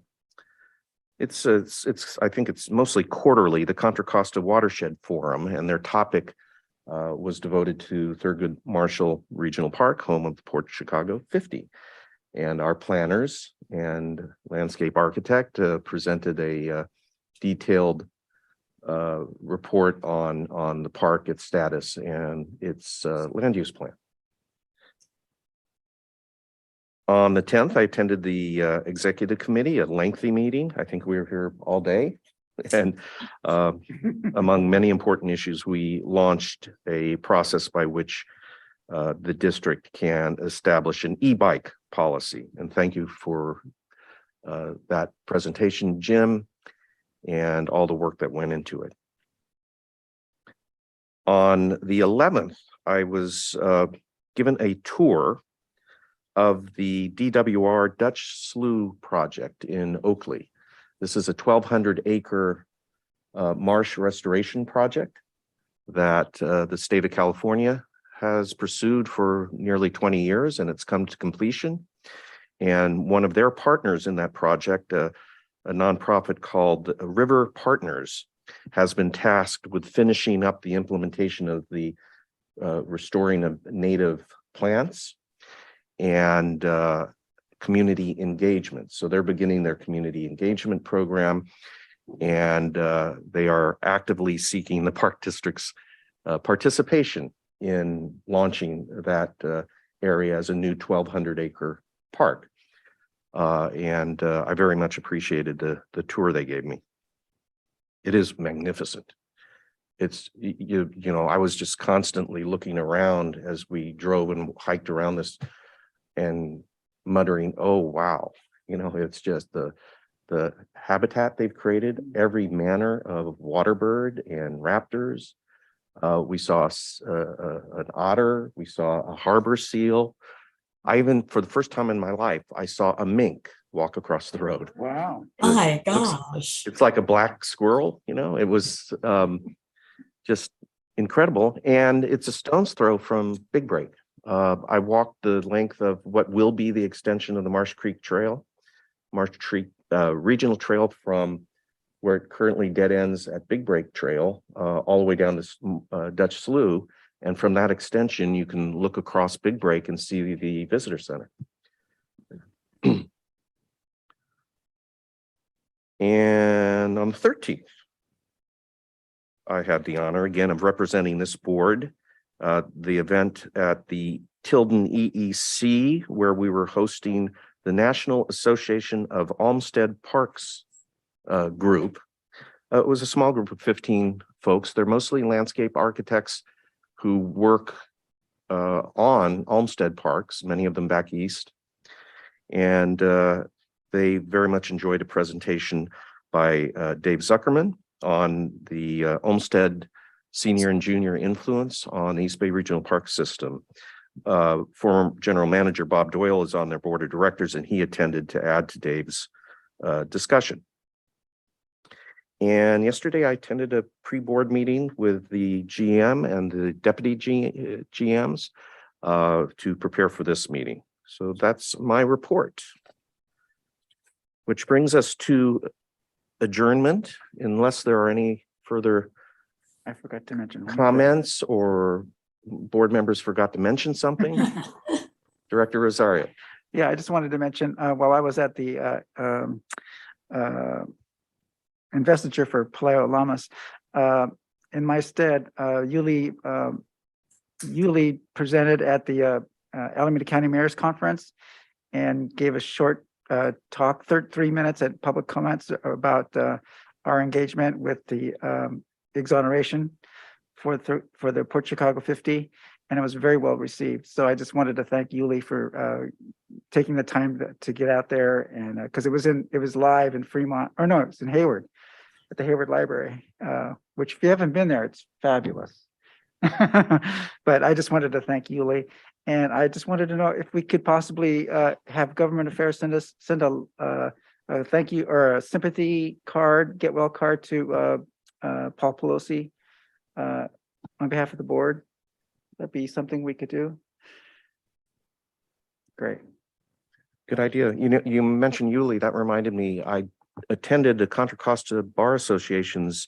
I think it's mostly quarterly, the Contra Costa Watershed Forum, and their topic was devoted to Thurgood Marshall Regional Park, home of the Port Chicago 50. And our planners and landscape architect presented a detailed report on the park, its status, and its land use plan. On the 10th, I attended the executive committee, a lengthy meeting. I think we were here all day. And among many important issues, we launched a process by which the district can establish an e-bike policy. And thank you for that presentation, Jim, and all the work that went into it. On the 11th, I was given a tour of the DWR Dutch Slough project in Oakley. This is a 1,200 acre marsh restoration project that the state of California has pursued for nearly 20 years, and it's come to completion. And one of their partners in that project, a nonprofit called River Partners, has been tasked with finishing up the implementation of the restoring of native plants and community engagement. So they're beginning their community engagement program, and they are actively seeking the Park District's participation in launching that area as a new 1,200-acre park. And I very much appreciated the tour they gave me. It is magnificent. It's, you know, I was just constantly looking around as we drove and hiked around this and muttering, oh, wow. You know, it's just the habitat they've created, every manner of water bird and raptors. We saw an otter, we saw a harbor seal. I even, for the first time in my life, I saw a mink walk across the road. Wow. My gosh. It's like a black squirrel, you know, it was just incredible. And it's a stone's throw from Big Break. I walked the length of what will be the extension of the Marsh Creek Trail, Marsh Creek Regional Trail, from where it currently dead ends at Big Break Trail, all the way down to Dutch Slough. And from that extension, you can look across Big Break and see the visitor center. And on the 13th, I had the honor again of representing this board, the event at the Tilden EEC, where we were hosting the National Association of Olmsted Parks group. It was a small group of 15 folks. They're mostly landscape architects who work on Olmsted parks, many of them back east. And they very much enjoyed a presentation by Dave Zuckerman on the Olmsted senior and junior influence on the East Bay Regional Park System. Former General Manager Bob Doyle is on their board of directors, and he attended to add to Dave's discussion. And yesterday I attended a pre-board meeting with the GM and the deputy GMs to prepare for this meeting. So that's my report. Which brings us to adjournment, unless there are any further I forgot to mention one thing. comments or board members forgot to mention something. Director Rosario. Yeah, I just wanted to mention, while I was at the investiture for Paleo Lamas, in my stead, Yuli presented at the Alameda County Mayor's Conference and gave a short talk, 3 minutes at public comments about our engagement with the exoneration for the Port Chicago 50, and it was very well received. So I just wanted to thank Yuli for taking the time to get out there, and because it was live in Fremont, or no, it was in Hayward at the Hayward Library, which if you haven't been there, it's fabulous. But I just wanted to thank Yuli, and I just wanted to know if we could possibly have Government Affairs send a thank you or a sympathy card, get well card to Paul Pelosi on behalf of the board. That'd be something we could do. Great. Good idea. You know, you mentioned Yuli. That reminded me. I attended the Contra Costa Bar Association's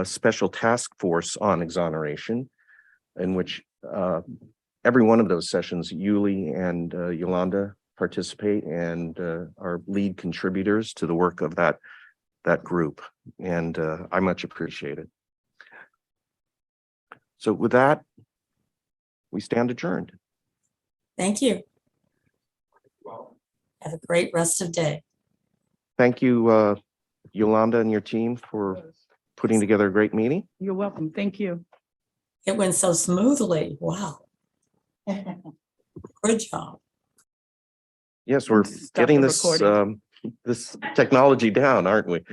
special task force on exoneration, in which every one of those sessions, Yuli and Yolanda participate and are lead contributors to the work of that group, and I much appreciate it. So with that, we stand adjourned. Thank you. Have a great rest of day. Thank you, Yolanda and your team, for putting together a great meeting. You're welcome. Thank you. It went so smoothly. Wow. Good job. Yes, we're Stop getting the this recording. this technology down, aren't we?